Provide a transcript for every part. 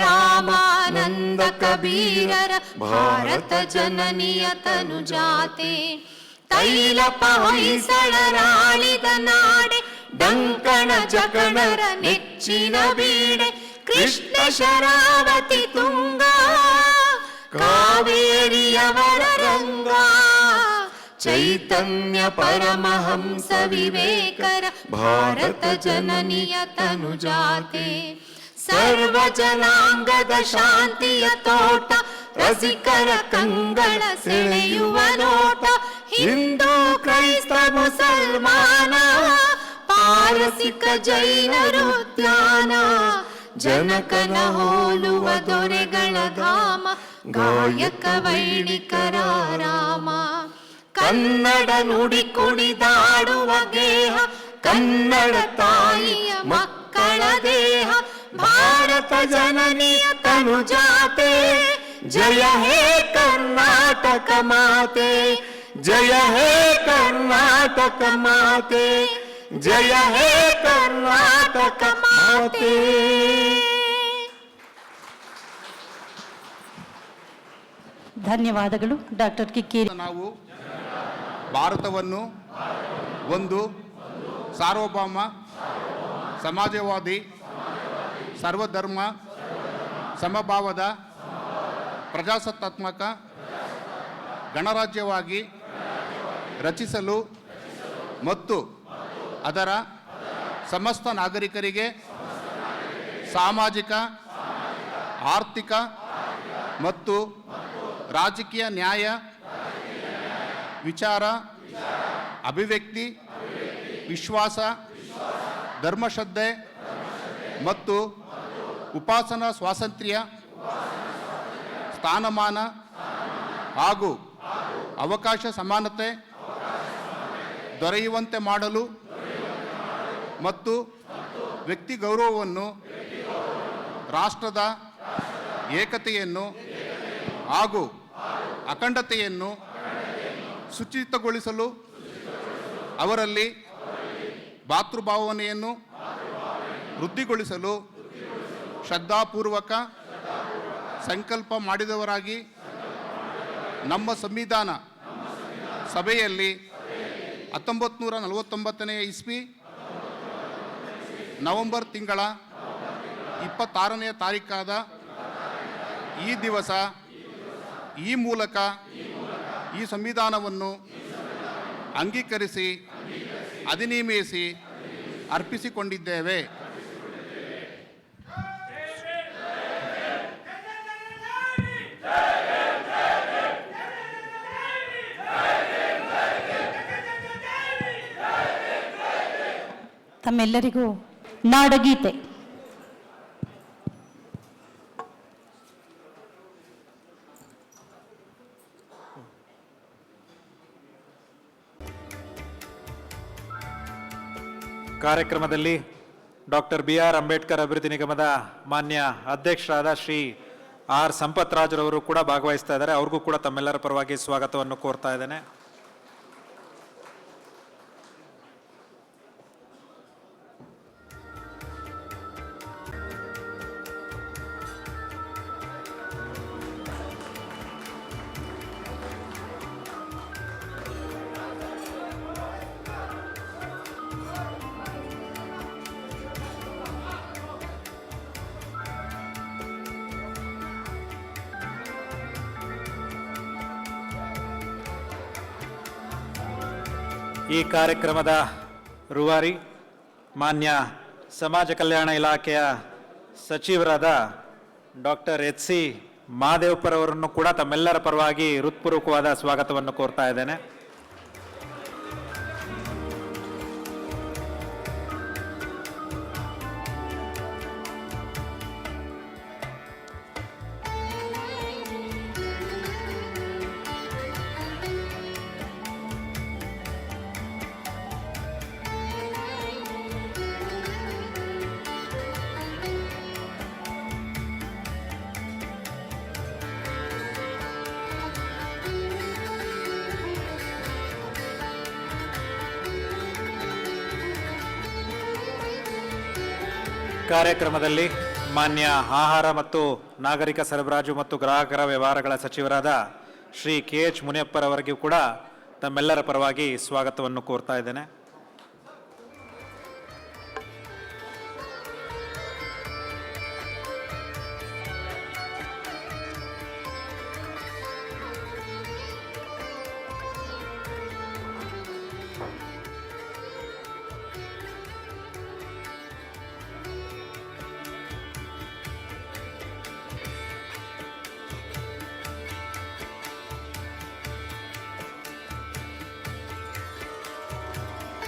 ರಾಮಾನಂದ ಕಬೀರರ ಭಾರತ ಜನನಿಯ ತನು ಜಾತೆ ತೈಲಪ ಹೊಯ್ಸಳರಾಳಿದ ನಾಡೆ ಡಂಕಣ ಜಕಣರ ನೆಚ್ಚಿನ ಬೀಡೆ ಕೃಷ್ಣ ಶರಾವತಿ ತುಂಗ ಕಾವೇರಿಯವರ ರಂಗ ಚೈತನ್ಯ ಪರಮಹಂಸ ವಿವೇಕರ ಭಾರತ ಜನನಿಯ ತನು ಜಾತೆ ಸರ್ವ ಜನಾಂಗದ ಶಾಂತಿಯ ತೋಟ ರಸಿಕರ ಕಂಗಳ ಸೆಳೆಯುವ ನೋಟ ಹಿಂದೂ ಕ್ರೈಸ್ತ ಮುಸಲ್ಮಾನ ಪಾರಸಿಕ ಜೈನರು ಉದ್ಯಾನ ಜನಕನ ಹೋಲುವ ದೊರೆಗಳ ಧಾಮ ಗಾಯಕ ವೈಣಿಕರ ರಾಮ ಕನ್ನಡ ನುಡಿ ಕುಣಿದಾಡುವ ಗೇಹ ಕನ್ನಡ ತಾಯಿಯ ಮಕ್ಕಳ ದೇಹ ಭಾರತ ಜನನಿಯ ತನು ಜಾತೆ ಜಯ ಹೇ ಕರ್ನಾಟಕ ಮಾತೆ ಜಯ ಹೇ ಕರ್ನಾಟಕ ಮಾತೆ ಜಯ ಹೇ ಕರ್ನಾಟಕ ಮಾತೆ. ಧನ್ಯವಾದಗಳು ಡಾಕ್ಟರ್ ಕಿಕ್ಕೇರಿ. ನಾವು ಭಾರತವನ್ನು ಒಂದು ಸಾರ್ವಭೌಮ ಸಮಾಜವಾದಿ ಸರ್ವಧರ್ಮ ಸಮಭಾವದ ಪ್ರಜಾಸತ್ತಾತ್ಮಕ ಗಣರಾಜ್ಯವಾಗಿ ರಚಿಸಲು ಮತ್ತು ಅದರ ಸಮಸ್ತ ನಾಗರಿಕರಿಗೆ ಸಾಮಾಜಿಕ ಆರ್ಥಿಕ ಮತ್ತು ರಾಜಕೀಯ ನ್ಯಾಯ ವಿಚಾರ ಅಭಿವ್ಯಕ್ತಿ ವಿಶ್ವಾಸ ಧರ್ಮಶ್ರದ್ಧೆ ಮತ್ತು ಉಪಾಸನಾ ಸ್ವಾತಂತ್ರ್ಯ ಸ್ಥಾನಮಾನ ಹಾಗೂ ಅವಕಾಶ ಸಮಾನತೆ ದೊರೆಯುವಂತೆ ಮಾಡಲು ಮತ್ತು ವ್ಯಕ್ತಿ ಗೌರವವನ್ನು ರಾಷ್ಟ್ರದ ಏಕತೆಯನ್ನು ಹಾಗೂ ಅಖಂಡತೆಯನ್ನು ಸುಚಿತಗೊಳಿಸಲು ಅವರಲ್ಲಿ ಭಾತೃಭಾವನೆಯನ್ನು ವೃದ್ಧಿಗೊಳಿಸಲು ಶ್ರದ್ಧಾಪೂರ್ವಕ ಸಂಕಲ್ಪ ಮಾಡಿದವರಾಗಿ ನಮ್ಮ ಸಂವಿಧಾನ ಸಭೆಯಲ್ಲಿ 1949ನೇ ಇಸ್ವಿ ನವೆಂಬರ್ ತಿಂಗಳ 26ನೇ ತಾರೀಕಾದ ಈ ದಿವಸ ಈ ಮೂಲಕ ಈ ಸಂವಿಧಾನವನ್ನು ಅಂಗೀಕರಿಸಿ ಅಧಿನಿಯಮಿಸಿ ಅರ್ಪಿಸಿಕೊಂಡಿದ್ದೇವೆ. ತಮ್ಮೆಲ್ಲರಿಗೂ ನಾಡಗೀತೆ. ಕಾರ್ಯಕ್ರಮದಲ್ಲಿ ಡಾಕ್ಟರ್ BR ಅಂಬೇಡ್ಕರ್ ಅಭಿವೃದ್ಧಿ ನಿಗಮದ ಮಾನ್ಯ ಅಧ್ಯಕ್ಷರಾದ ಶ್ರೀ R ಸಂಪತ್ರಾಜ್ರವರು ಕೂಡ ಭಾಗವಹಿಸ್ತಾ ಇದ್ದಾರೆ. ಅವ್ರಿಗೂ ಕೂಡ ತಮ್ಮೆಲ್ಲರ ಪರವಾಗಿ ಸ್ವಾಗತವನ್ನು ಕೋರ್ತಾ ಇದ್ದೇನೆ. ಈ ಕಾರ್ಯಕ್ರಮದ ರೂವಾರಿ ಮಾನ್ಯ ಸಮಾಜ ಕಲ್ಯಾಣ ಇಲಾಖೆಯ ಸಚಿವರಾದ ಡಾಕ್ಟರ್ HC ಮಹದೇವಪ್ಪರ್ ಅವರನ್ನು ಕೂಡ ತಮ್ಮೆಲ್ಲರ ಪರವಾಗಿ ಹೃತ್ಪೂರ್ವಕವಾದ ಸ್ವಾಗತವನ್ನು ಕೋರ್ತಾ ಇದ್ದೇನೆ. ಕಾರ್ಯಕ್ರಮದಲ್ಲಿ ಮಾನ್ಯ ಆಹಾರ ಮತ್ತು ನಾಗರಿಕ ಸರಬರಾಜು ಮತ್ತು ಗ್ರಾಹಕರ ವ್ಯವಹಾರಗಳ ಸಚಿವರಾದ ಶ್ರೀ KH ಮುನಿಯಪ್ಪರವರಿಗೂ ಕೂಡ ತಮ್ಮೆಲ್ಲರ ಪರವಾಗಿ ಸ್ವಾಗತವನ್ನು ಕೋರ್ತಾ ಇದ್ದೇನೆ.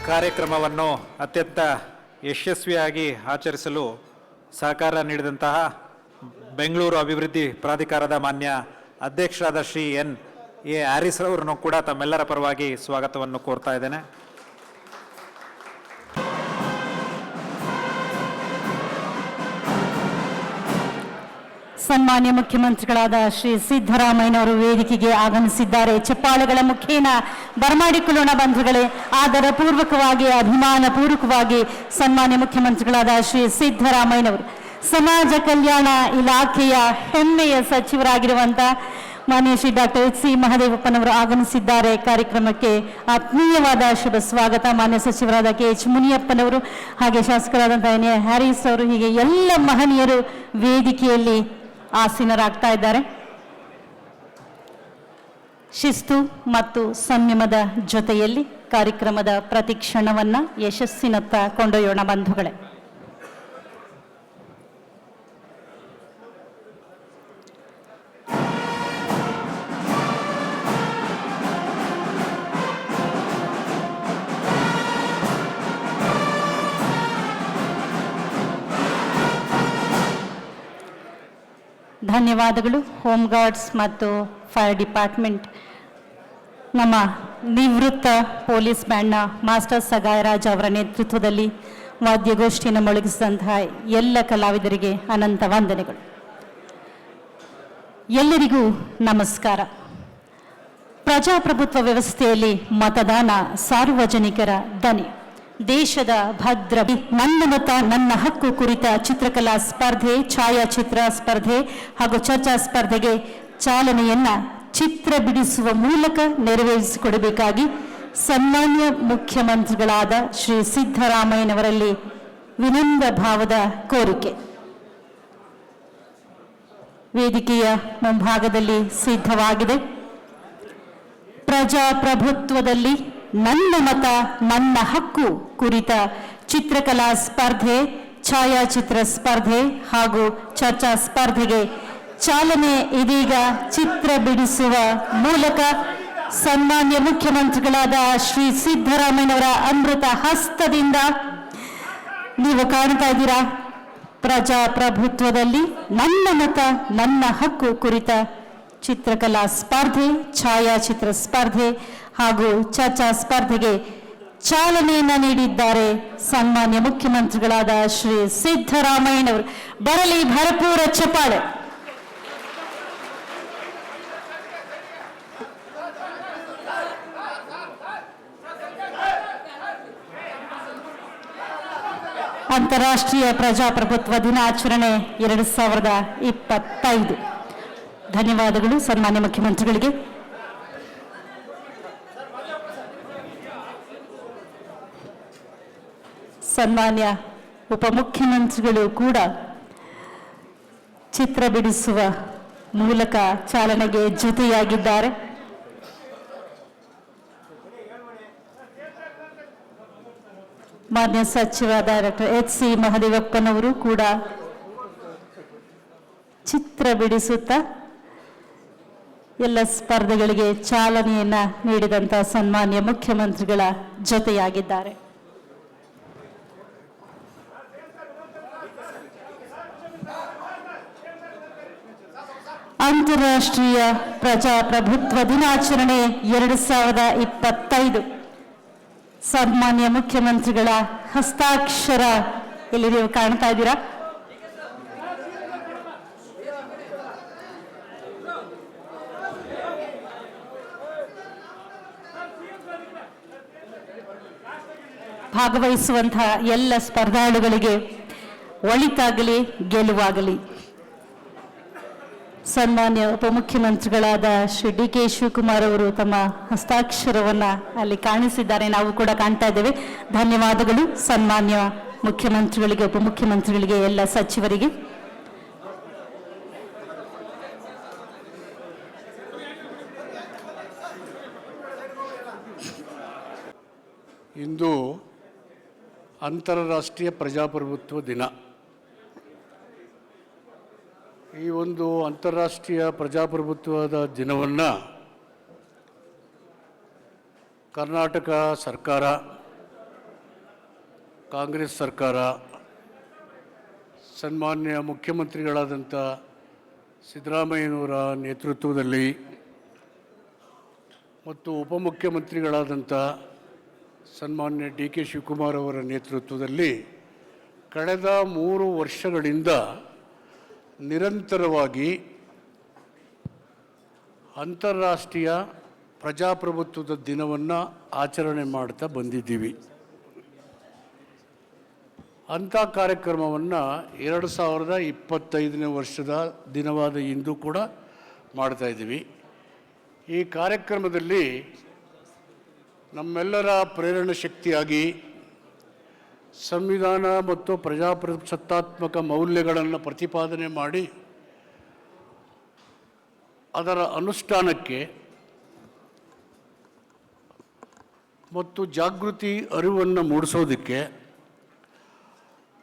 ಕಾರ್ಯಕ್ರಮವನ್ನು ಅತ್ಯಂತ ಯಶಸ್ವಿಯಾಗಿ ಆಚರಿಸಲು ಸಹಕಾರ ನೀಡಿದಂತಹ ಬೆಂಗಳೂರು ಅಭಿವೃದ್ಧಿ ಪ್ರಾಧಿಕಾರದ ಮಾನ್ಯ ಅಧ್ಯಕ್ಷರಾದ ಶ್ರೀ NA ಹ್ಯಾರಿಸ್ ಅವರನ್ನು ಕೂಡ ತಮ್ಮೆಲ್ಲರ ಪರವಾಗಿ ಸ್ವಾಗತವನ್ನು ಕೋರ್ತಾ ಇದ್ದೇನೆ. ಸನ್ಮಾನ್ಯ ಮುಖ್ಯಮಂತ್ರಿಗಳಾದ ಶ್ರೀ ಸಿದ್ದರಾಮಯ್ಯನವರು ವೇದಿಕೆಗೆ ಆಗಮಿಸಿದ್ದಾರೆ. ಚಪ್ಪಾಳೆಗಳ ಮುಖೇನ ಬರಮಾಡಿಕೊಳ್ಳೋಣ ಬಂಧುಗಳೇ. ಆದರ ಪೂರ್ವಕವಾಗಿ ಅಭಿಮಾನ ಪೂರ್ವಕವಾಗಿ ಸನ್ಮಾನ್ಯ ಮುಖ್ಯಮಂತ್ರಿಗಳಾದ ಶ್ರೀ ಸಿದ್ದರಾಮಯ್ಯನವರು ಸಮಾಜ ಕಲ್ಯಾಣ ಇಲಾಖೆಯ ಹೆಮ್ಮೆಯ ಸಚಿವರಾಗಿರುವಂಥ ಮಾನ್ಯ ಶ್ರೀ ಡಾಕ್ಟರ್ HC ಮಹದೇವಪ್ಪನವರು ಆಗಮಿಸಿದ್ದಾರೆ. ಕಾರ್ಯಕ್ರಮಕ್ಕೆ ಆತ್ಮೀಯವಾದ ಶುಭ ಸ್ವಾಗತ. ಮಾನ್ಯ ಸಚಿವರಾದ KH ಮುನಿಯಪ್ಪನವರು ಹಾಗೆ ಶಾಸಕರಾದಂಥ NA ಹ್ಯಾರಿಸ್ ಅವರು ಹೀಗೆ ಎಲ್ಲ ಮಹನೀಯರು ವೇದಿಕೆಯಲ್ಲಿ ಆಸೀನರಾಗ್ತಾ ಇದ್ದಾರೆ. ಶಿಸ್ತು ಮತ್ತು ಸಂಯಮದ ಜೊತೆಯಲ್ಲಿ ಕಾರ್ಯಕ್ರಮದ ಪ್ರತಿ ಕ್ಷಣವನ್ನ ಯಶಸ್ಸಿನತ್ತ ಕೊಂಡೊಯ್ಯೋಣ ಬಂಧುಗಳೇ. ಧನ್ಯವಾದಗಳು. ಹೋಮ್ ಗಾರ್ಡ್ಸ್ ಮತ್ತು ಫೈರ್ ಡಿಪಾರ್ಟ್ಮೆಂಟ್, ನಮ್ಮ ನಿವೃತ್ತ ಪೊಲೀಸ್ ಬ್ಯಾಂಡ್ನ ಮಾಸ್ಟರ್ ಸಗಾಯರಾಜ್ ಅವರ ನೇತೃತ್ವದಲ್ಲಿ ವಾದ್ಯಗೋಷ್ಠಿಯನ್ನು ಮೊಳಗಿಸಿದಂತಹ ಎಲ್ಲ ಕಲಾವಿದರಿಗೆ ಅನಂತ ವಂದನೆಗಳು. ಎಲ್ಲರಿಗೂ ನಮಸ್ಕಾರ. ಪ್ರಜಾಪ್ರಭುತ್ವ ವ್ಯವಸ್ಥೆಯಲ್ಲಿ ಮತದಾನ ಸಾರ್ವಜನಿಕರ ದನಿ. ದೇಶದ ಭದ್ರ ನನ್ನ ಮತ ನನ್ನ ಹಕ್ಕು ಕುರಿತ ಚಿತ್ರಕಲಾ ಸ್ಪರ್ಧೆ, ಛಾಯಾಚಿತ್ರ ಸ್ಪರ್ಧೆ ಹಾಗೂ ಚರ್ಚಾ ಸ್ಪರ್ಧೆಗೆ ಚಾಲನೆಯನ್ನ ಚಿತ್ರ ಬಿಡಿಸುವ ಮೂಲಕ ನೆರವೇರಿಸಿಕೊಡಬೇಕಾಗಿ ಸನ್ಮಾನ್ಯ ಮುಖ್ಯಮಂತ್ರಿಗಳಾದ ಶ್ರೀ ಸಿದ್ದರಾಮಯ್ಯನವರಲ್ಲಿ ವಿನಮ್ರ ಭಾವದ ಕೋರಿಕೆ. ವೇದಿಕೆಯ ಮುಂಭಾಗದಲ್ಲಿ ಸಿದ್ಧವಾಗಿದೆ. ಪ್ರಜಾಪ್ರಭುತ್ವದಲ್ಲಿ ನನ್ನ ಮತ ನನ್ನ ಹಕ್ಕು ಕುರಿತ ಚಿತ್ರಕಲಾ ಸ್ಪರ್ಧೆ, ಛಾಯಾಚಿತ್ರ ಸ್ಪರ್ಧೆ ಹಾಗೂ ಚರ್ಚಾ ಸ್ಪರ್ಧೆಗೆ ಚಾಲನೆ ಇದೀಗ ಚಿತ್ರ ಬಿಡಿಸುವ ಮೂಲಕ ಸನ್ಮಾನ್ಯ ಮುಖ್ಯಮಂತ್ರಿಗಳಾದ ಶ್ರೀ ಸಿದ್ದರಾಮಯ್ಯನವರ ಅಮೃತ ಹಸ್ತದಿಂದ ನೀವು ಕಾಣ್ತಾ ಇದ್ದೀರಾ. ಪ್ರಜಾಪ್ರಭುತ್ವದಲ್ಲಿ ನನ್ನ ಮತ ನನ್ನ ಹಕ್ಕು ಕುರಿತ ಚಿತ್ರಕಲಾ ಸ್ಪರ್ಧೆ, ಛಾಯಾಚಿತ್ರ ಸ್ಪರ್ಧೆ ಹಾಗೂ ಚರ್ಚಾ ಸ್ಪರ್ಧೆಗೆ ಚಾಲನೆಯನ್ನ ನೀಡಿದ್ದಾರೆ ಸನ್ಮಾನ್ಯ ಮುಖ್ಯಮಂತ್ರಿಗಳಾದ ಶ್ರೀ ಸಿದ್ದರಾಮಯ್ಯನವರು. ಬರಲಿ ಭರಪೂರ ಚಪ್ಪಾಳೆ. ಅಂತಾರಾಷ್ಟ್ರೀಯ ಪ್ರಜಾಪ್ರಭುತ್ವ ದಿನಾಚರಣೆ 2025. ಧನ್ಯವಾದಗಳು ಸನ್ಮಾನ್ಯ ಮುಖ್ಯಮಂತ್ರಿಗಳಿಗೆ. ಸನ್ಮಾನ್ಯ ಉಪಮುಖ್ಯಮಂತ್ರಿಗಳು ಕೂಡ ಚಿತ್ರ ಬಿಡಿಸುವ ಮೂಲಕ ಚಾಲನೆಗೆ ಜೊತೆಯಾಗಿದ್ದಾರೆ. ಮಾನ್ಯ ಸಚಿವರಾದ ಡಾಕ್ಟರ್ HC ಮಹದೇವಪ್ಪನವರು ಕೂಡ ಚಿತ್ರ ಬಿಡಿಸುತ್ತಾ ಎಲ್ಲ ಸ್ಪರ್ಧೆಗಳಿಗೆ ಚಾಲನೆಯನ್ನ ನೀಡಿದಂತ ಸನ್ಮಾನ್ಯ ಮುಖ್ಯಮಂತ್ರಿಗಳ ಜೊತೆಯಾಗಿದ್ದಾರೆ. ಅಂತಾರಾಷ್ಟ್ರೀಯ ಪ್ರಜಾಪ್ರಭುತ್ವ ದಿನಾಚರಣೆ 2025 ಸನ್ಮಾನ್ಯ ಮುಖ್ಯಮಂತ್ರಿಗಳ ಹಸ್ತಾಕ್ಷರ ಇಲ್ಲಿ ನೀವು ಕಾಣ್ತಾ ಇದ್ದೀರಾ. ಭಾಗವಹಿಸುವಂತಹ ಎಲ್ಲ ಸ್ಪರ್ಧಾಳುಗಳಿಗೆ ಒಳಿತಾಗಲಿ, ಗೆಲುವಾಗಲಿ. ಸನ್ಮಾನ್ಯ ಉಪಮುಖ್ಯಮಂತ್ರಿಗಳಾದ ಶ್ರೀ ಡಿ.ಕೆ. ಶಿವಕುಮಾರ್ ಅವರು ತಮ್ಮ ಹಸ್ತಾಕ್ಷರವನ್ನು ಅಲ್ಲಿ ಕಾಣಿಸಿದ್ದಾರೆ, ನಾವು ಕೂಡ ಕಾಣ್ತಾ ಇದ್ದೇವೆ. ಧನ್ಯವಾದಗಳು ಸನ್ಮಾನ್ಯ ಮುಖ್ಯಮಂತ್ರಿಗಳಿಗೆ, ಉಪಮುಖ್ಯಮಂತ್ರಿಗಳಿಗೆ, ಎಲ್ಲ ಸಚಿವರಿಗೆ. ಇಂದು ಅಂತಾರಾಷ್ಟ್ರೀಯ ಪ್ರಜಾಪ್ರಭುತ್ವ ದಿನ. ಈ ಒಂದು ಅಂತಾರಾಷ್ಟ್ರೀಯ ಪ್ರಜಾಪ್ರಭುತ್ವದ ದಿನವನ್ನು ಕರ್ನಾಟಕ ಸರ್ಕಾರ, ಕಾಂಗ್ರೆಸ್ ಸರ್ಕಾರ, ಸನ್ಮಾನ್ಯ ಮುಖ್ಯಮಂತ್ರಿಗಳಾದಂಥ ಸಿದ್ದರಾಮಯ್ಯನವರ ನೇತೃತ್ವದಲ್ಲಿ ಮತ್ತು ಉಪಮುಖ್ಯಮಂತ್ರಿಗಳಾದಂಥ ಸನ್ಮಾನ್ಯ ಡಿ.ಕೆ. ಶಿವಕುಮಾರ್ ಅವರ ನೇತೃತ್ವದಲ್ಲಿ ಕಳೆದ 3 ವರ್ಷಗಳಿಂದ ನಿರಂತರವಾಗಿ ಅಂತಾರಾಷ್ಟ್ರೀಯ ಪ್ರಜಾಪ್ರಭುತ್ವದ ದಿನವನ್ನು ಆಚರಣೆ ಮಾಡ್ತಾ ಬಂದಿದ್ದೀವಿ. ಅಂಥ ಕಾರ್ಯಕ್ರಮವನ್ನು 2025ನೇ ವರ್ಷದ ದಿನವಾದ ಇಂದು ಕೂಡ ಮಾಡ್ತಾಯಿದ್ದೀವಿ. ಈ ಕಾರ್ಯಕ್ರಮದಲ್ಲಿ ನಮ್ಮೆಲ್ಲರ ಪ್ರೇರಣೆ ಶಕ್ತಿಯಾಗಿ ಸಂವಿಧಾನ ಮತ್ತು ಪ್ರಜಾಸತ್ತಾತ್ಮಕ ಮೌಲ್ಯಗಳನ್ನು ಪ್ರತಿಪಾದನೆ ಮಾಡಿ ಅದರ ಅನುಷ್ಠಾನಕ್ಕೆ ಮತ್ತು ಜಾಗೃತಿ ಅರಿವನ್ನು ಮೂಡಿಸೋದಕ್ಕೆ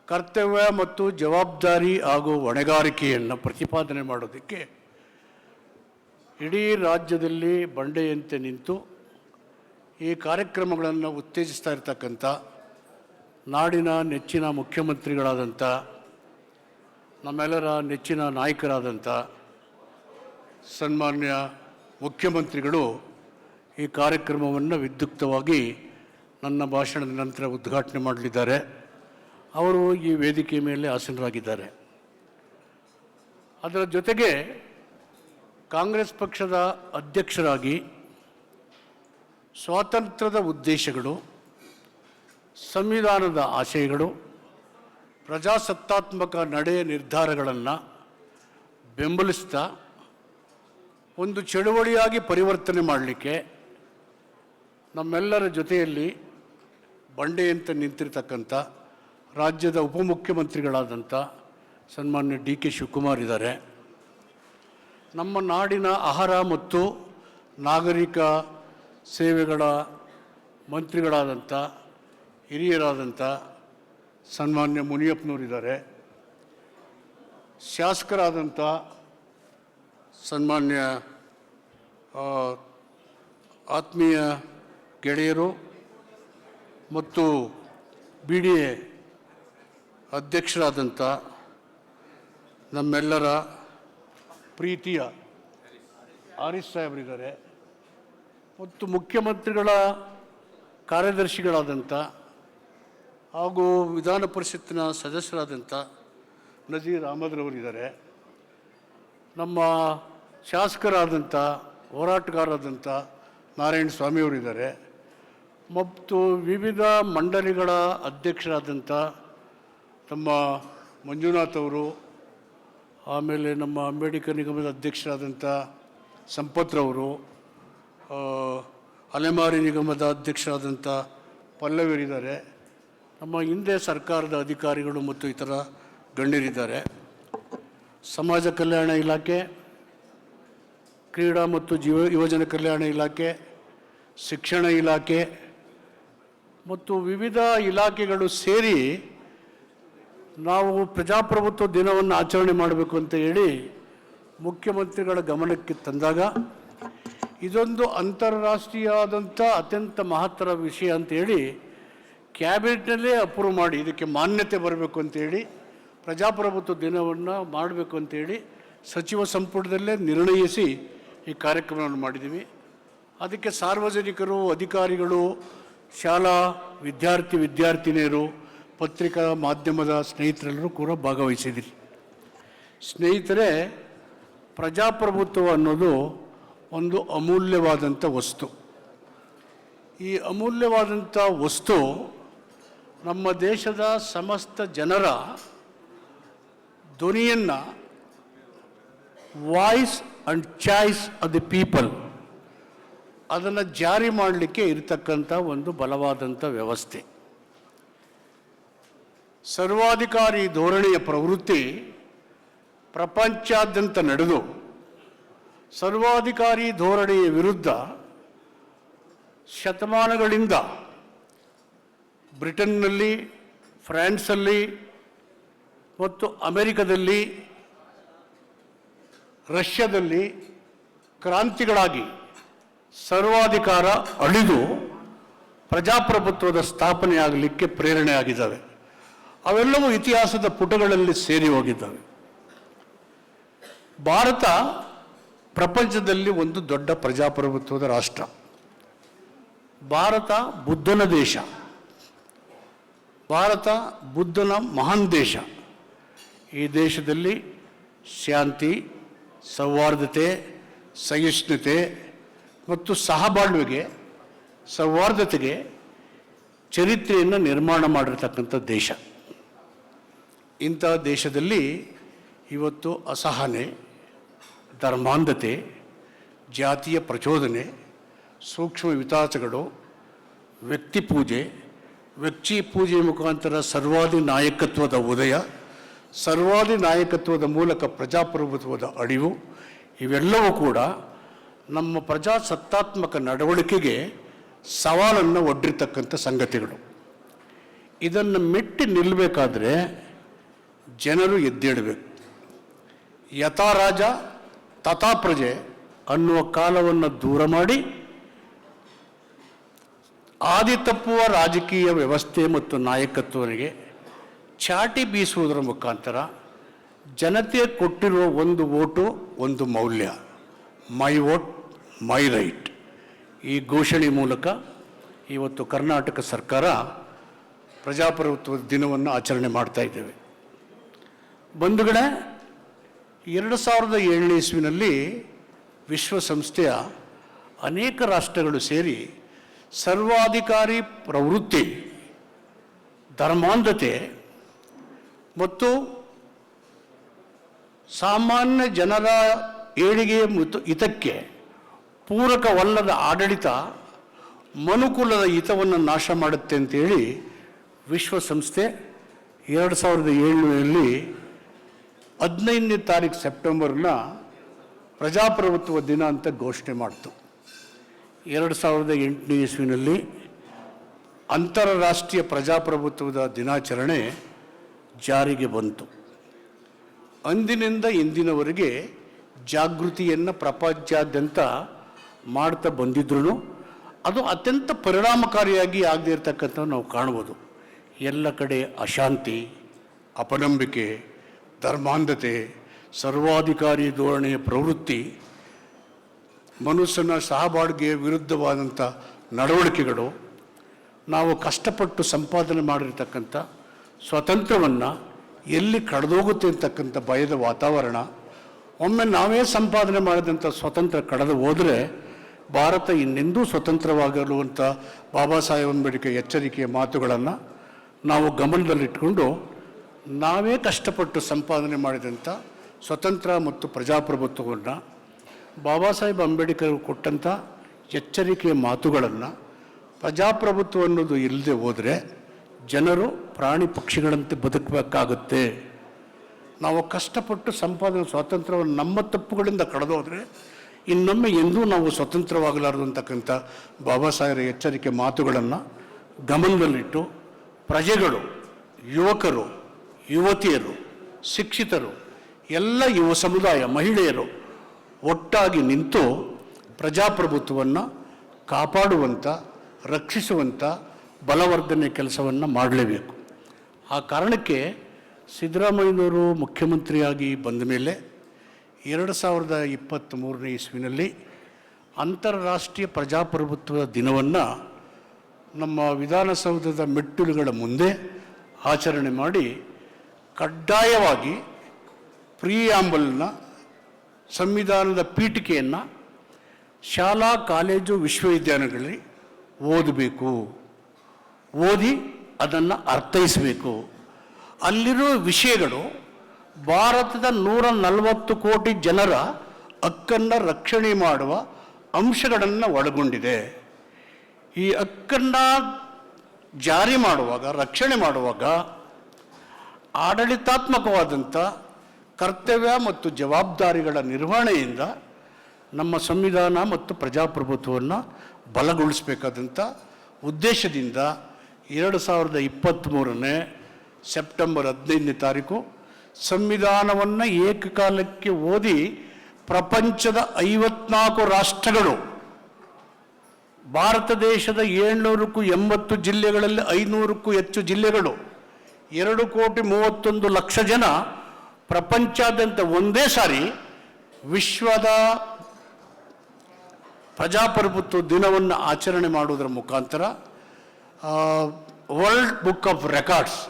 ಕರ್ತವ್ಯ ಮತ್ತು ಜವಾಬ್ದಾರಿ ಹಾಗೂ ಹೊಣೆಗಾರಿಕೆಯನ್ನು ಪ್ರತಿಪಾದನೆ ಮಾಡೋದಕ್ಕೆ ಇಡೀ ರಾಜ್ಯದಲ್ಲಿ ಬಂಡೆಯಂತೆ ನಿಂತು ಈ ಕಾರ್ಯಕ್ರಮಗಳನ್ನು ಉತ್ತೇಜಿಸ್ತಾ ಇರ್ತಕ್ಕಂಥ ನಾಡಿನ ನೆಚ್ಚಿನ ಮುಖ್ಯಮಂತ್ರಿಗಳಾದಂಥ ನಮ್ಮೆಲ್ಲರ ನೆಚ್ಚಿನ ನಾಯಕರಾದಂಥ ಸನ್ಮಾನ್ಯ ಮುಖ್ಯಮಂತ್ರಿಗಳು ಈ ಕಾರ್ಯಕ್ರಮವನ್ನು ವಿದ್ಯುಕ್ತವಾಗಿ ನನ್ನ ಭಾಷಣದ ನಂತರ ಉದ್ಘಾಟನೆ ಮಾಡಲಿದ್ದಾರೆ. ಅವರು ಈ ವೇದಿಕೆ ಮೇಲೆ ಆಸೀನರಾಗಿದ್ದಾರೆ. ಅದರ ಜೊತೆಗೆ ಕಾಂಗ್ರೆಸ್ ಪಕ್ಷದ ಅಧ್ಯಕ್ಷರಾಗಿ ಸ್ವಾತಂತ್ರ್ಯದ ಉದ್ದೇಶಗಳು, ಸಂವಿಧಾನದ ಆಶಯಗಳು, ಪ್ರಜಾಸತ್ತಾತ್ಮಕ ನಡೆ ನಿರ್ಧಾರಗಳನ್ನು ಬೆಂಬಲಿಸ್ತಾ ಒಂದು ಚಳುವಳಿಯಾಗಿ ಪರಿವರ್ತನೆ ಮಾಡಲಿಕ್ಕೆ ನಮ್ಮೆಲ್ಲರ ಜೊತೆಯಲ್ಲಿ ಬಂಡೆಯಂತೆ ನಿಂತಿರ್ತಕ್ಕಂಥ ರಾಜ್ಯದ ಉಪಮುಖ್ಯಮಂತ್ರಿಗಳಾದಂಥ ಸನ್ಮಾನ್ಯ ಡಿ.ಕೆ. ಶಿವಕುಮಾರ್ ಇದ್ದಾರೆ. ನಮ್ಮ ನಾಡಿನ ಆಹಾರ ಮತ್ತು ನಾಗರಿಕ ಸೇವೆಗಳ ಮಂತ್ರಿಗಳಾದಂಥ ಹಿರಿಯರಾದಂಥ ಸನ್ಮಾನ್ಯ ಮುನಿಯಪ್ಪನವರಿದ್ದಾರೆ. ಶಾಸಕರಾದಂಥ ಸನ್ಮಾನ್ಯ ಆತ್ಮೀಯ ಗೆಳೆಯರು ಮತ್ತು BDA ಅಧ್ಯಕ್ಷರಾದಂಥ ನಮ್ಮೆಲ್ಲರ ಪ್ರೀತಿಯ ಆರಿಸ್ ಸಾಹೇಬರಿದ್ದಾರೆ ಮತ್ತು ಮುಖ್ಯಮಂತ್ರಿಗಳ ಕಾರ್ಯದರ್ಶಿಗಳಾದಂಥ ಹಾಗೂ ವಿಧಾನ ಪರಿಷತ್ತಿನ ಸದಸ್ಯರಾದಂಥ ನಜೀರ್ ಅಹಮದ್ರವರಿದ್ದಾರೆ. ನಮ್ಮ ಶಾಸಕರಾದಂಥ ಹೋರಾಟಗಾರರಾದಂಥ ನಾರಾಯಣ ಸ್ವಾಮಿಯವರಿದ್ದಾರೆ ಮತ್ತು ವಿವಿಧ ಮಂಡಳಿಗಳ ಅಧ್ಯಕ್ಷರಾದಂಥ ನಮ್ಮ ಮಂಜುನಾಥ್ ಅವರು, ಆಮೇಲೆ ನಮ್ಮ ಅಂಬೇಡ್ಕರ್ ನಿಗಮದ ಅಧ್ಯಕ್ಷರಾದಂಥ ಸಂಪತ್ರವರು, ಅಲೆಮಾರಿ ನಿಗಮದ ಅಧ್ಯಕ್ಷರಾದಂಥ ಪಲ್ಲವಿಯರಿದ್ದಾರೆ. ನಮ್ಮ ಹಿಂದೆ ಸರ್ಕಾರದ ಅಧಿಕಾರಿಗಳು ಮತ್ತು ಇತರ ಗಣ್ಯರಿದ್ದಾರೆ. ಸಮಾಜ ಕಲ್ಯಾಣ ಇಲಾಖೆ, ಕ್ರೀಡಾ ಮತ್ತು ಯುವಜನ ಕಲ್ಯಾಣ ಇಲಾಖೆ, ಶಿಕ್ಷಣ ಇಲಾಖೆ ಮತ್ತು ವಿವಿಧ ಇಲಾಖೆಗಳು ಸೇರಿ ನಾವು ಪ್ರಜಾಪ್ರಭುತ್ವ ದಿನವನ್ನು ಆಚರಣೆ ಮಾಡಬೇಕು ಅಂತ ಹೇಳಿ ಮುಖ್ಯಮಂತ್ರಿಗಳ ಗಮನಕ್ಕೆ ತಂದಾಗ ಇದೊಂದು ಅಂತಾರಾಷ್ಟ್ರೀಯವಾದಂಥ ಅತ್ಯಂತ ಮಹತ್ತರ ವಿಷಯ ಅಂತೇಳಿ ಕ್ಯಾಬಿನೆಟ್ನಲ್ಲೇ ಅಪ್ರೂವ್ ಮಾಡಿ ಇದಕ್ಕೆ ಮಾನ್ಯತೆ ಬರಬೇಕು ಅಂತೇಳಿ ಪ್ರಜಾಪ್ರಭುತ್ವ ದಿನವನ್ನು ಮಾಡಬೇಕು ಅಂತೇಳಿ ಸಚಿವ ಸಂಪುಟದಲ್ಲೇ ನಿರ್ಣಯಿಸಿ ಈ ಕಾರ್ಯಕ್ರಮವನ್ನು ಮಾಡಿದ್ದೀವಿ. ಅದಕ್ಕೆ ಸಾರ್ವಜನಿಕರು, ಅಧಿಕಾರಿಗಳು, ಶಾಲಾ ವಿದ್ಯಾರ್ಥಿನಿಯರು, ಪತ್ರಿಕಾ ಮಾಧ್ಯಮದ ಸ್ನೇಹಿತರೆಲ್ಲರೂ ಕೂಡ ಭಾಗವಹಿಸಿದ್ದೀರಿ. ಸ್ನೇಹಿತರೆ, ಪ್ರಜಾಪ್ರಭುತ್ವ ಅನ್ನೋದು ಒಂದು ಅಮೂಲ್ಯವಾದಂಥ ವಸ್ತು. ಈ ಅಮೂಲ್ಯವಾದಂಥ ವಸ್ತು ನಮ್ಮ ದೇಶದ ಸಮಸ್ತ ಜನರ ಧ್ವನಿಯನ್ನು voice and choice of the people ಅದನ್ನು ಜಾರಿ ಮಾಡಲಿಕ್ಕೆ ಇರತಕ್ಕಂಥ ಒಂದು ಬಲವಾದಂಥ ವ್ಯವಸ್ಥೆ. ಸರ್ವಾಧಿಕಾರಿ ಧೋರಣೆಯ ಪ್ರವೃತ್ತಿ ಪ್ರಪಂಚಾದ್ಯಂತ ನಡೆದು ಸರ್ವಾಧಿಕಾರಿ ಧೋರಣೆಯ ವಿರುದ್ಧ ಶತಮಾನಗಳಿಂದ ಬ್ರಿಟನ್ನಲ್ಲಿ, ಫ್ರಾನ್ಸಲ್ಲಿ ಮತ್ತು ಅಮೆರಿಕದಲ್ಲಿ, ರಷ್ಯಾದಲ್ಲಿ ಕ್ರಾಂತಿಗಳಾಗಿ ಸರ್ವಾಧಿಕಾರ ಅಳಿದು ಪ್ರಜಾಪ್ರಭುತ್ವದ ಸ್ಥಾಪನೆಯಾಗಲಿಕ್ಕೆ ಪ್ರೇರಣೆಯಾಗಿದ್ದಾವೆ. ಅವೆಲ್ಲವೂ ಇತಿಹಾಸದ ಪುಟಗಳಲ್ಲಿ ಸೇರಿ ಹೋಗಿದ್ದಾವೆ. ಭಾರತ ಪ್ರಪಂಚದಲ್ಲಿ ಒಂದು ದೊಡ್ಡ ಪ್ರಜಾಪ್ರಭುತ್ವದ ರಾಷ್ಟ್ರ. ಭಾರತ ಬುದ್ಧನ ದೇಶ. ಭಾರತ ಬುದ್ಧನ ಮಹಾನ್ ದೇಶ. ಈ ದೇಶದಲ್ಲಿ ಶಾಂತಿ, ಸೌಹಾರ್ದತೆ, ಸಹಿಷ್ಣುತೆ ಮತ್ತು ಸಹಬಾಳ್ವೆಗೆ, ಸೌಹಾರ್ದತೆಗೆ ಚರಿತ್ರೆಯನ್ನು ನಿರ್ಮಾಣ ಮಾಡಿರ್ತಕ್ಕಂಥ ದೇಶ. ಇಂಥ ದೇಶದಲ್ಲಿ ಇವತ್ತು ಅಸಹನೆ, ಧರ್ಮಾಂಧತೆ, ಜಾತಿಯ ಪ್ರಚೋದನೆ, ಸೂಕ್ಷ್ಮ ವಿಕಾಸಗಳು, ವ್ಯಕ್ತಿ ಪೂಜೆ ಮುಖಾಂತರ ಸರ್ವಾಧಿ ನಾಯಕತ್ವದ ಉದಯ, ಸರ್ವಾಧಿ ನಾಯಕತ್ವದ ಮೂಲಕ ಪ್ರಜಾಪ್ರಭುತ್ವದ ಅಳಿವು, ಇವೆಲ್ಲವೂ ಕೂಡ ನಮ್ಮ ಪ್ರಜಾಸತ್ತಾತ್ಮಕ ನಡವಳಿಕೆಗೆ ಸವಾಲನ್ನು ಒಡ್ಡಿರ್ತಕ್ಕಂಥ ಸಂಗತಿಗಳು. ಇದನ್ನು ಮೆಟ್ಟಿ ನಿಲ್ಲಬೇಕಾದ್ರೆ ಜನರು ಎದ್ದೇಳಬೇಕು. ಯಥಾ ರಾಜ ತಥಾ ಪ್ರಜೆ ಅನ್ನುವ ಕಾಲವನ್ನು ದೂರ ಮಾಡಿ ಆದಿ ತಪ್ಪುವ ರಾಜಕೀಯ ವ್ಯವಸ್ಥೆ ಮತ್ತು ನಾಯಕತ್ವನಿಗೆ ಚಾಟಿ ಬೀಸುವುದರ ಮುಖಾಂತರ ಜನತೆ ಕೊಟ್ಟಿರುವ ಒಂದು ಓಟು ಒಂದು ಮೌಲ್ಯ, ಮೈ ವೋಟ್ ಮೈ ರೈಟ್, ಈ ಘೋಷಣೆ ಮೂಲಕ ಇವತ್ತು ಕರ್ನಾಟಕ ಸರ್ಕಾರ ಪ್ರಜಾಪ್ರಭುತ್ವದ ದಿನವನ್ನು ಆಚರಣೆ ಮಾಡ್ತಾ ಇದ್ದೇವೆ. ಬಂಧುಗಳೇ, 2007ನೇ ಇಸ್ವಿನಲ್ಲಿ ವಿಶ್ವಸಂಸ್ಥೆಯ ಅನೇಕ ರಾಷ್ಟ್ರಗಳು ಸೇರಿ ಸರ್ವಾಧಿಕಾರಿ ಪ್ರವೃತ್ತಿ, ಧರ್ಮಾಂಧತೆ ಮತ್ತು ಸಾಮಾನ್ಯ ಜನರ ಏಳಿಗೆ ಮತ್ತು ಹಿತಕ್ಕೆ ಪೂರಕವಲ್ಲದ ಆಡಳಿತ ಮನುಕುಲದ ಹಿತವನ್ನು ನಾಶ ಮಾಡುತ್ತೆ ಅಂತೇಳಿ ವಿಶ್ವಸಂಸ್ಥೆ 2007ರಲ್ಲಿ 15ನೇ ತಾರೀಕು ಸೆಪ್ಟೆಂಬರ್ನ ಪ್ರಜಾಪ್ರಭುತ್ವ ದಿನ ಅಂತ ಘೋಷಣೆ ಮಾಡಿತು. 2008ನೇ ಇಸ್ವಿನಲ್ಲಿ ಅಂತಾರಾಷ್ಟ್ರೀಯ ಪ್ರಜಾಪ್ರಭುತ್ವದ ದಿನಾಚರಣೆ ಜಾರಿಗೆ ಬಂತು. ಅಂದಿನಿಂದ ಇಂದಿನವರೆಗೆ ಜಾಗೃತಿಯನ್ನು ಪ್ರಪಂಚಾದ್ಯಂತ ಮಾಡ್ತಾ ಬಂದಿದ್ರೂ ಅದು ಅತ್ಯಂತ ಪರಿಣಾಮಕಾರಿಯಾಗಿ ಆಗದೇ ಇರತಕ್ಕಂಥ ನಾವು ಕಾಣ್ಬೋದು. ಎಲ್ಲ ಕಡೆ ಅಶಾಂತಿ, ಅಪನಂಬಿಕೆ, ಧರ್ಮಾಂಧತೆ, ಸರ್ವಾಧಿಕಾರಿ ಧೋರಣೆಯ ಪ್ರವೃತ್ತಿ, ಮನುಷ್ಯನ ಸಹಬಾಳ್ವೆಗೆ ವಿರುದ್ಧವಾದಂಥ ನಡವಳಿಕೆಗಳು, ನಾವು ಕಷ್ಟಪಟ್ಟು ಸಂಪಾದನೆ ಮಾಡಿರ್ತಕ್ಕಂಥ ಸ್ವಾತಂತ್ರ್ಯವನ್ನು ಎಲ್ಲಿ ಕಳೆದೋಗುತ್ತೆ ಅಂತಕ್ಕಂಥ ಭಯದ ವಾತಾವರಣ, ಒಮ್ಮೆ ನಾವೇ ಸಂಪಾದನೆ ಮಾಡಿದಂಥ ಸ್ವಾತಂತ್ರ್ಯ ಕಳೆದು ಹೋದರೆ ಭಾರತ ಇನ್ನೆಂದೂ ಸ್ವತಂತ್ರವಾಗಲುವಂಥ ಬಾಬಾ ಸಾಹೇಬ್ ಅಂಬೇಡ್ಕರ್ ಎಚ್ಚರಿಕೆಯ ಮಾತುಗಳನ್ನು ನಾವು ಗಮನದಲ್ಲಿಟ್ಕೊಂಡು ನಾವೇ ಕಷ್ಟಪಟ್ಟು ಸಂಪಾದನೆ ಮಾಡಿದಂಥ ಸ್ವತಂತ್ರ ಮತ್ತು ಪ್ರಜಾಪ್ರಭುತ್ವವನ್ನು, ಬಾಬಾ ಸಾಹೇಬ್ ಅಂಬೇಡ್ಕರ್ ಕೊಟ್ಟಂಥ ಎಚ್ಚರಿಕೆಯ ಮಾತುಗಳನ್ನು, ಪ್ರಜಾಪ್ರಭುತ್ವ ಅನ್ನೋದು ಇಲ್ಲದೆ ಹೋದರೆ ಜನರು ಪ್ರಾಣಿ ಪಕ್ಷಿಗಳಂತೆ ಬದುಕಬೇಕಾಗುತ್ತೆ. ನಾವು ಕಷ್ಟಪಟ್ಟು ಸಂಪಾದನೆ ಸ್ವಾತಂತ್ರ್ಯವನ್ನು ನಮ್ಮ ತಪ್ಪುಗಳಿಂದ ಕಳೆದೋದ್ರೆ ಇನ್ನೊಮ್ಮೆ ಎಂದೂ ನಾವು ಸ್ವತಂತ್ರವಾಗಲಾರದು ಅಂತಕ್ಕಂಥ ಬಾಬಾ ಸಾಹೇಬರ ಎಚ್ಚರಿಕೆ ಮಾತುಗಳನ್ನು ಗಮನದಲ್ಲಿಟ್ಟು ಪ್ರಜೆಗಳು, ಯುವಕರು, ಯುವತಿಯರು, ಶಿಕ್ಷಿತರು, ಎಲ್ಲ ಯುವ ಸಮುದಾಯ, ಮಹಿಳೆಯರು ಒಟ್ಟಾಗಿ ನಿಂತು ಪ್ರಜಾಪ್ರಭುತ್ವವನ್ನು ಕಾಪಾಡುವಂಥ, ರಕ್ಷಿಸುವಂಥ ಬಲವರ್ಧನೆ ಕೆಲಸವನ್ನು ಮಾಡಲೇಬೇಕು. ಆ ಕಾರಣಕ್ಕೆ ಸಿದ್ದರಾಮಯ್ಯನವರು ಮುಖ್ಯಮಂತ್ರಿಯಾಗಿ ಬಂದ ಮೇಲೆ 2023ನೇ ಇಸ್ವಿನಲ್ಲಿ ಅಂತಾರಾಷ್ಟ್ರೀಯ ಪ್ರಜಾಪ್ರಭುತ್ವದ ದಿನವನ್ನು ನಮ್ಮ ವಿಧಾನಸೌಧದ ಮೆಟ್ಟಿಲುಗಳ ಮುಂದೆ ಆಚರಣೆ ಮಾಡಿ ಕಡ್ಡಾಯವಾಗಿ ಪ್ರಿಯಾಂಬಲ್ನ ಸಂವಿಧಾನದ ಪೀಠಿಕೆಯನ್ನು ಶಾಲಾ ಕಾಲೇಜು ವಿಶ್ವವಿದ್ಯಾಲಯಗಳಲ್ಲಿ ಓದಬೇಕು, ಓದಿ ಅದನ್ನು ಅರ್ಥೈಸಬೇಕು. ಅಲ್ಲಿರೋ ವಿಷಯಗಳು ಭಾರತದ 140 ಕೋಟಿ ಜನರ ಹಕ್ಕನ್ನು ರಕ್ಷಣೆ ಮಾಡುವ ಅಂಶಗಳನ್ನು ಒಳಗೊಂಡಿದೆ. ಈ ಹಕ್ಕನ್ನು ಜಾರಿ ಮಾಡುವಾಗ, ರಕ್ಷಣೆ ಮಾಡುವಾಗ ಆಡಳಿತಾತ್ಮಕವಾದಂಥ ಕರ್ತವ್ಯ ಮತ್ತು ಜವಾಬ್ದಾರಿಗಳ ನಿರ್ವಹಣೆಯಿಂದ ನಮ್ಮ ಸಂವಿಧಾನ ಮತ್ತು ಪ್ರಜಾಪ್ರಭುತ್ವವನ್ನು ಬಲಗೊಳಿಸಬೇಕಾದಂಥ ಉದ್ದೇಶದಿಂದ 2023 ಸೆಪ್ಟೆಂಬರ್ 15ನೇ ತಾರೀಕು ಸಂವಿಧಾನವನ್ನು ಏಕಕಾಲಕ್ಕೆ ಓದಿ ಪ್ರಪಂಚದ 54 ರಾಷ್ಟ್ರಗಳು, ಭಾರತ ದೇಶದ 780 ಜಿಲ್ಲೆಗಳಲ್ಲಿ 500ಕ್ಕೂ ಹೆಚ್ಚು ಜಿಲ್ಲೆಗಳು, 2,31,00,000 ಜನ ಪ್ರಪಂಚಾದ್ಯಂತ ಒಂದೇ ಸಾರಿ ವಿಶ್ವದ ಪ್ರಜಾಪ್ರಭುತ್ವ ದಿನವನ್ನು ಆಚರಣೆ ಮಾಡುವುದರ ಮುಖಾಂತರ ವರ್ಲ್ಡ್ ಬುಕ್ ಆಫ್ ರೆಕಾರ್ಡ್ಸ್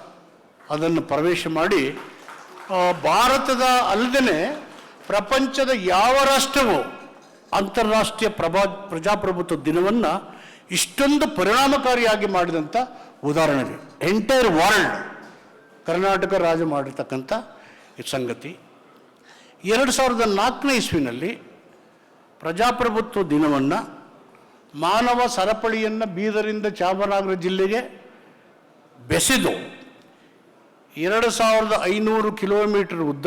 ಅದನ್ನು ಪ್ರವೇಶ ಮಾಡಿ ಭಾರತದ ಅಲ್ಲದೆ ಪ್ರಪಂಚದ ಯಾವ ರಾಷ್ಟ್ರವೂ ಅಂತಾರಾಷ್ಟ್ರೀಯ ಪ್ರಜಾಪ್ರಭುತ್ವ ದಿನವನ್ನು ಇಷ್ಟೊಂದು ಪರಿಣಾಮಕಾರಿಯಾಗಿ ಮಾಡಿದಂಥ ಉದಾಹರಣೆ ಇದೆ. ಎಂಟೈರ್ ವರ್ಲ್ಡ್ ಕರ್ನಾಟಕ ರಾಜ್ಯ ಮಾಡಿರ್ತಕ್ಕಂಥ ಈ ಸಂಗತಿ. 2004ನೇ ಇಸ್ವಿನಲ್ಲಿ ಪ್ರಜಾಪ್ರಭುತ್ವ ದಿನವನ್ನು ಮಾನವ ಸರಪಳಿಯನ್ನು ಬೀದರಿಂದ ಚಾಮರಾಜನಗರ ಜಿಲ್ಲೆಗೆ ಬೆಸೆದು 2,500 ಕಿಲೋಮೀಟರ್ ಉದ್ದ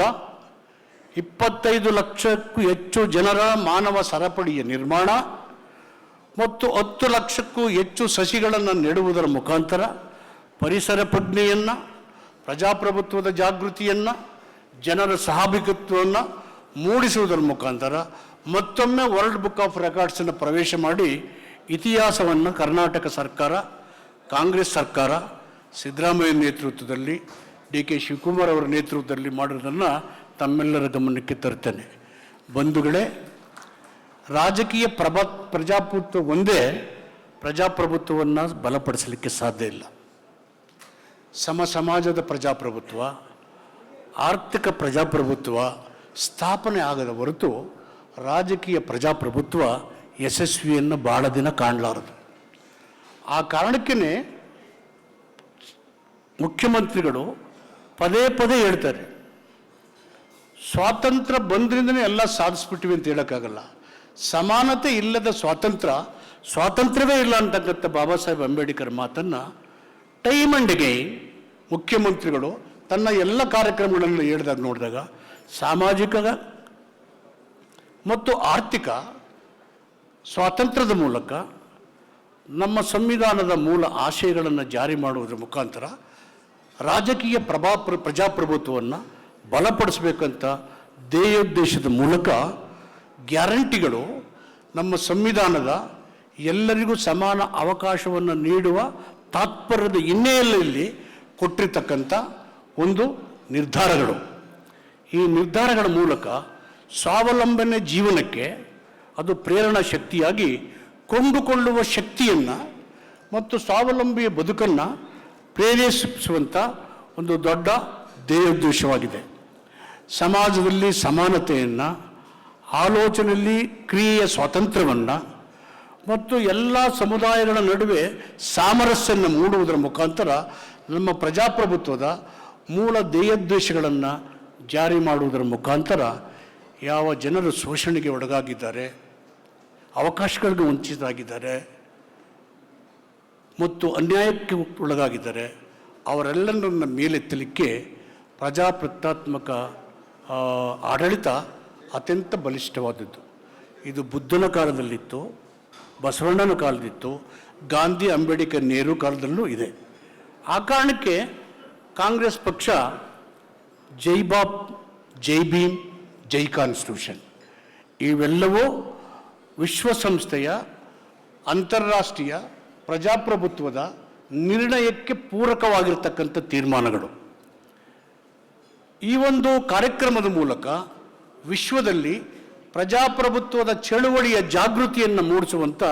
25 ಲಕ್ಷಕ್ಕೂ ಹೆಚ್ಚು ಜನರ ಮಾನವ ಸರಪಳಿಯ ನಿರ್ಮಾಣ ಮತ್ತು 10 ಲಕ್ಷಕ್ಕೂ ಹೆಚ್ಚು ಸಸಿಗಳನ್ನು ನೆಡುವುದರ ಮುಖಾಂತರ ಪರಿಸರ ಪ್ರಜ್ಞೆಯನ್ನು, ಪ್ರಜಾಪ್ರಭುತ್ವದ ಜಾಗೃತಿಯನ್ನು, ಜನರ ಸಹಭಾಗಿತ್ವವನ್ನು ಮೂಡಿಸುವುದರ ಮುಖಾಂತರ ಮತ್ತೊಮ್ಮೆ ವರ್ಲ್ಡ್ ಬುಕ್ ಆಫ್ ರೆಕಾರ್ಡ್ಸನ್ನು ಪ್ರವೇಶ ಮಾಡಿ ಇತಿಹಾಸವನ್ನು ಕರ್ನಾಟಕ ಸರ್ಕಾರ, ಕಾಂಗ್ರೆಸ್ ಸರ್ಕಾರ, ಸಿದ್ದರಾಮಯ್ಯ ನೇತೃತ್ವದಲ್ಲಿ, DK ಶಿವಕುಮಾರ್ ಅವರ ನೇತೃತ್ವದಲ್ಲಿ ಮಾಡೋದನ್ನು ತಮ್ಮೆಲ್ಲರ ಗಮನಕ್ಕೆ ತರ್ತೇನೆ. ಬಂಧುಗಳೇ, ರಾಜಕೀಯ ಪ್ರಜಾಪ್ರಭುತ್ವ ಒಂದೇ ಪ್ರಜಾಪ್ರಭುತ್ವವನ್ನು ಬಲಪಡಿಸಲಿಕ್ಕೆ ಸಾಧ್ಯ ಇಲ್ಲ. ಸಮಾಜದ ಪ್ರಜಾಪ್ರಭುತ್ವ, ಆರ್ಥಿಕ ಪ್ರಜಾಪ್ರಭುತ್ವ ಸ್ಥಾಪನೆ ಆಗದ ಹೊರತು ರಾಜಕೀಯ ಪ್ರಜಾಪ್ರಭುತ್ವ ಯಶಸ್ವಿಯನ್ನು ಬಹಳ ದಿನ ಕಾಣಲಾರದು. ಆ ಕಾರಣಕ್ಕೇ ಮುಖ್ಯಮಂತ್ರಿಗಳು ಪದೇ ಪದೇ ಹೇಳ್ತಾರೆ, ಸ್ವಾತಂತ್ರ್ಯ ಬಂದ್ರಿಂದನೇ ಎಲ್ಲ ಸಾಧಿಸ್ಬಿಟ್ಟಿವಿ ಅಂತ ಹೇಳೋಕ್ಕಾಗಲ್ಲ. ಸಮಾನತೆ ಇಲ್ಲದ ಸ್ವಾತಂತ್ರ್ಯವೇ ಇಲ್ಲ ಅಂತಕ್ಕಂಥ ಬಾಬಾ ಸಾಹೇಬ್ ಅಂಬೇಡ್ಕರ್ ಮಾತನ್ನು ಟೈಮ್ ಅಂಡ್ ಅಗೈನ್ ಮುಖ್ಯಮಂತ್ರಿಗಳು ತನ್ನ ಎಲ್ಲ ಕಾರ್ಯಕ್ರಮಗಳನ್ನು ಹೇಳಿದಾಗ ನೋಡಿದಾಗ ಸಾಮಾಜಿಕ ಮತ್ತು ಆರ್ಥಿಕ ಸ್ವಾತಂತ್ರ್ಯದ ಮೂಲಕ ನಮ್ಮ ಸಂವಿಧಾನದ ಮೂಲ ಆಶಯಗಳನ್ನು ಜಾರಿ ಮಾಡುವುದರ ಮುಖಾಂತರ ರಾಜಕೀಯ ಪ್ರಜಾಪ್ರಭುತ್ವವನ್ನು ಬಲಪಡಿಸಬೇಕಂತ ಧ್ಯೇಯೋದ್ದೇಶದ ಮೂಲಕ ಗ್ಯಾರಂಟಿಗಳು ನಮ್ಮ ಸಂವಿಧಾನದ ಎಲ್ಲರಿಗೂ ಸಮಾನ ಅವಕಾಶವನ್ನು ನೀಡುವ ತಾತ್ಪರ್ಯದ ಹಿನ್ನೆಲೆಯಲ್ಲಿ ಕೊಟ್ಟಿರ್ತಕ್ಕಂಥ ಒಂದು ನಿರ್ಧಾರಗಳು. ಈ ನಿರ್ಧಾರಗಳ ಮೂಲಕ ಸ್ವಾವಲಂಬನೆ ಜೀವನಕ್ಕೆ ಅದು ಪ್ರೇರಣಾ ಶಕ್ತಿಯಾಗಿ ಕೊಂಡುಕೊಳ್ಳುವ ಶಕ್ತಿಯನ್ನು ಮತ್ತು ಸ್ವಾವಲಂಬಿಯ ಬದುಕನ್ನು ಪ್ರೇರೇಪಿಸುವಂಥ ಒಂದು ದೊಡ್ಡ ಧ್ಯೇಯೋದ್ದೇಶವಾಗಿದೆ. ಸಮಾಜದಲ್ಲಿ ಸಮಾನತೆಯನ್ನು, ಆಲೋಚನೆಯಲ್ಲಿ ಕ್ರಿಯೆಯ ಸ್ವಾತಂತ್ರ್ಯವನ್ನು ಮತ್ತು ಎಲ್ಲ ಸಮುದಾಯಗಳ ನಡುವೆ ಸಾಮರಸ್ಯವನ್ನು ಮೂಡುವುದರ ಮುಖಾಂತರ ನಮ್ಮ ಪ್ರಜಾಪ್ರಭುತ್ವದ ಮೂಲ ಧ್ಯೇಯೋದ್ದೇಶಗಳನ್ನು ಜಾರಿ ಮಾಡುವುದರ ಮುಖಾಂತರ ಯಾವ ಜನರು ಶೋಷಣೆಗೆ ಒಳಗಾಗಿದ್ದಾರೆ, ಅವಕಾಶಗಳಿಗೆ ವಂಚಿತರಾಗಿದ್ದಾರೆ ಮತ್ತು ಅನ್ಯಾಯಕ್ಕೆ ಒಳಗಾಗಿದ್ದಾರೆ, ಅವರೆಲ್ಲರನ್ನ ಮೇಲೆತ್ತಲಿಕ್ಕೆ ಪ್ರಜಾಪ್ರಭುತ್ವಾತ್ಮಕ ಆಡಳಿತ ಅತ್ಯಂತ ಬಲಿಷ್ಠವಾದದ್ದು. ಇದು ಬುದ್ಧನ ಕಾಲದಲ್ಲಿತ್ತು, ಬಸವಣ್ಣನ ಕಾಲದಿತ್ತು, ಗಾಂಧಿ, ಅಂಬೇಡ್ಕರ್, ನೆಹರು ಕಾಲದಲ್ಲೂ ಇದೆ. ಆ ಕಾರಣಕ್ಕೆ ಕಾಂಗ್ರೆಸ್ ಪಕ್ಷ ಜೈ ಬಾಪ್, ಜೈ ಭೀಮ್, ಜೈ ಕಾನ್ಸ್ಟಿಟ್ಯೂಷನ್ ಇವೆಲ್ಲವೂ ವಿಶ್ವಸಂಸ್ಥೆಯ ಅಂತಾರಾಷ್ಟ್ರೀಯ ಪ್ರಜಾಪ್ರಭುತ್ವದ ನಿರ್ಣಯಕ್ಕೆ ಪೂರಕವಾಗಿರ್ತಕ್ಕಂಥ ತೀರ್ಮಾನಗಳು. ಈ ಒಂದು ಕಾರ್ಯಕ್ರಮದ ಮೂಲಕ ವಿಶ್ವದಲ್ಲಿ ಪ್ರಜಾಪ್ರಭುತ್ವದ ಚಳುವಳಿಯ ಜಾಗೃತಿಯನ್ನು ಮೂಡಿಸುವಂಥ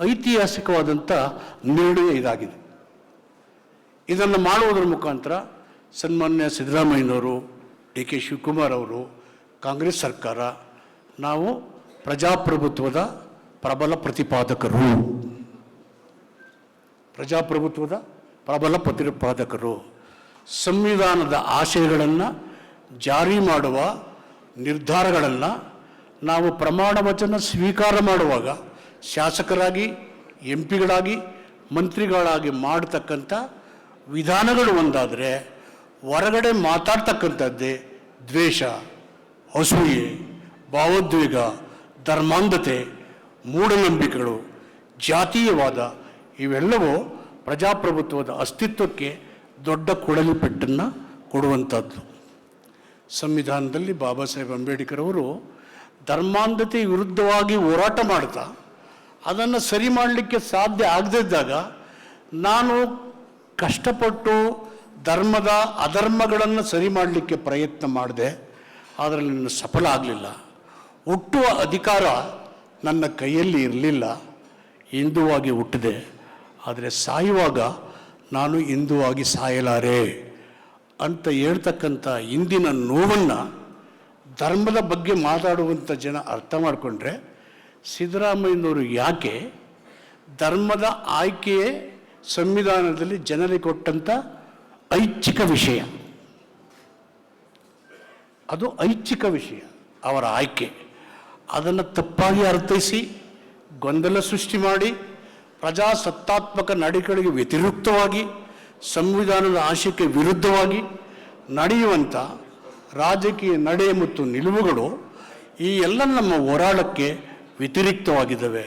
ಐತಿಹಾಸಿಕವಾದಂಥ ನಿರ್ಣಯ ಇದಾಗಿದೆ. ಇದನ್ನು ಮಾಡುವುದರ ಮುಖಾಂತರ ಸನ್ಮಾನ್ಯ ಸಿದ್ದರಾಮಯ್ಯನವರು, DK ಶಿವಕುಮಾರ್ ಅವರು, ಕಾಂಗ್ರೆಸ್ ಸರ್ಕಾರ, ನಾವು ಪ್ರಜಾಪ್ರಭುತ್ವದ ಪ್ರಬಲ ಪ್ರತಿಪಾದಕರು, ಸಂವಿಧಾನದ ಆಶಯಗಳನ್ನು ಜಾರಿ ಮಾಡುವ ನಿರ್ಧಾರಗಳನ್ನು ನಾವು ಪ್ರಮಾಣ ವಚನ ಸ್ವೀಕಾರ ಮಾಡುವಾಗ ಶಾಸಕರಾಗಿ MP ಗಳಾಗಿ ಮಂತ್ರಿಗಳಾಗಿ ಮಾಡತಕ್ಕಂಥ ವಿಧಾನಗಳು ಒಂದಾದರೆ ಹೊರಗಡೆ ಮಾತಾಡ್ತಕ್ಕಂಥದ್ದೇ ದ್ವೇಷ, ಅಸೂಯೆ, ಭಾವೋದ್ವೇಗ, ಧರ್ಮಾಂಧತೆ, ಮೂಢನಂಬಿಕೆಗಳು, ಜಾತೀಯವಾದ ಇವೆಲ್ಲವೂ ಪ್ರಜಾಪ್ರಭುತ್ವದ ಅಸ್ತಿತ್ವಕ್ಕೆ ದೊಡ್ಡ ಕೊಡಲಿ ಪೆಟ್ಟನ್ನು ಕೊಡುವಂಥದ್ದು. ಸಂವಿಧಾನದಲ್ಲಿ ಬಾಬಾ ಸಾಹೇಬ್ ಅಂಬೇಡ್ಕರ್ ಅವರು ಧರ್ಮಾಂಧತೆ ವಿರುದ್ಧವಾಗಿ ಹೋರಾಟ ಮಾಡ್ತಾ ಅದನ್ನು ಸರಿ ಮಾಡಲಿಕ್ಕೆ ಸಾಧ್ಯ ಆಗದಿದ್ದಾಗ ನಾನು ಕಷ್ಟಪಟ್ಟು ಧರ್ಮದ ಅಧರ್ಮಗಳನ್ನು ಸರಿ ಮಾಡಲಿಕ್ಕೆ ಪ್ರಯತ್ನ ಮಾಡಿದೆ, ಆದರೆ ನನ್ನ ಸಫಲ ಆಗಲಿಲ್ಲ. ಹುಟ್ಟುವ ಅಧಿಕಾರ ನನ್ನ ಕೈಯಲ್ಲಿ ಇರಲಿಲ್ಲ, ಹಿಂದುವಾಗಿ ಹುಟ್ಟಿದೆ, ಆದರೆ ಸಾಯುವಾಗ ನಾನು ಹಿಂದುವಾಗಿ ಸಾಯಲಾರೆ ಅಂತ ಹೇಳ್ತಕ್ಕಂಥ ಇಂದಿನ ನೋವನ್ನು ಧರ್ಮದ ಬಗ್ಗೆ ಮಾತಾಡುವಂಥ ಜನ ಅರ್ಥ ಮಾಡಿಕೊಂಡ್ರೆ ಸಿದ್ದರಾಮಯ್ಯನವರು ಯಾಕೆ ಧರ್ಮದ ಆಯ್ಕೆಯೇ ಸಂವಿಧಾನದಲ್ಲಿ ಜನರಿಗೆ ಕೊಟ್ಟಂಥ ಐಚ್ಛಿಕ ವಿಷಯ, ಅದು ಐಚ್ಛಿಕ ವಿಷಯ, ಅವರ ಆಯ್ಕೆ, ಅದನ್ನು ತಪ್ಪಾಗಿ ಅರ್ಥೈಸಿ ಗೊಂದಲ ಸೃಷ್ಟಿ ಮಾಡಿ ಪ್ರಜಾಸತ್ತಾತ್ಮಕ ನಡೆಗಳಿಗೆ ವ್ಯತಿರಿಕ್ತವಾಗಿ ಸಂವಿಧಾನದ ಆಶಯಕ್ಕೆ ವಿರುದ್ಧವಾಗಿ ನಡೆಯುವಂಥ ರಾಜಕೀಯ ನಡೆ ಮತ್ತು ನಿಲುವುಗಳು ಈ ಎಲ್ಲ ನಮ್ಮ ಹೋರಾಟಕ್ಕೆ ವ್ಯತಿರಿಕ್ತವಾಗಿದ್ದಾವೆ.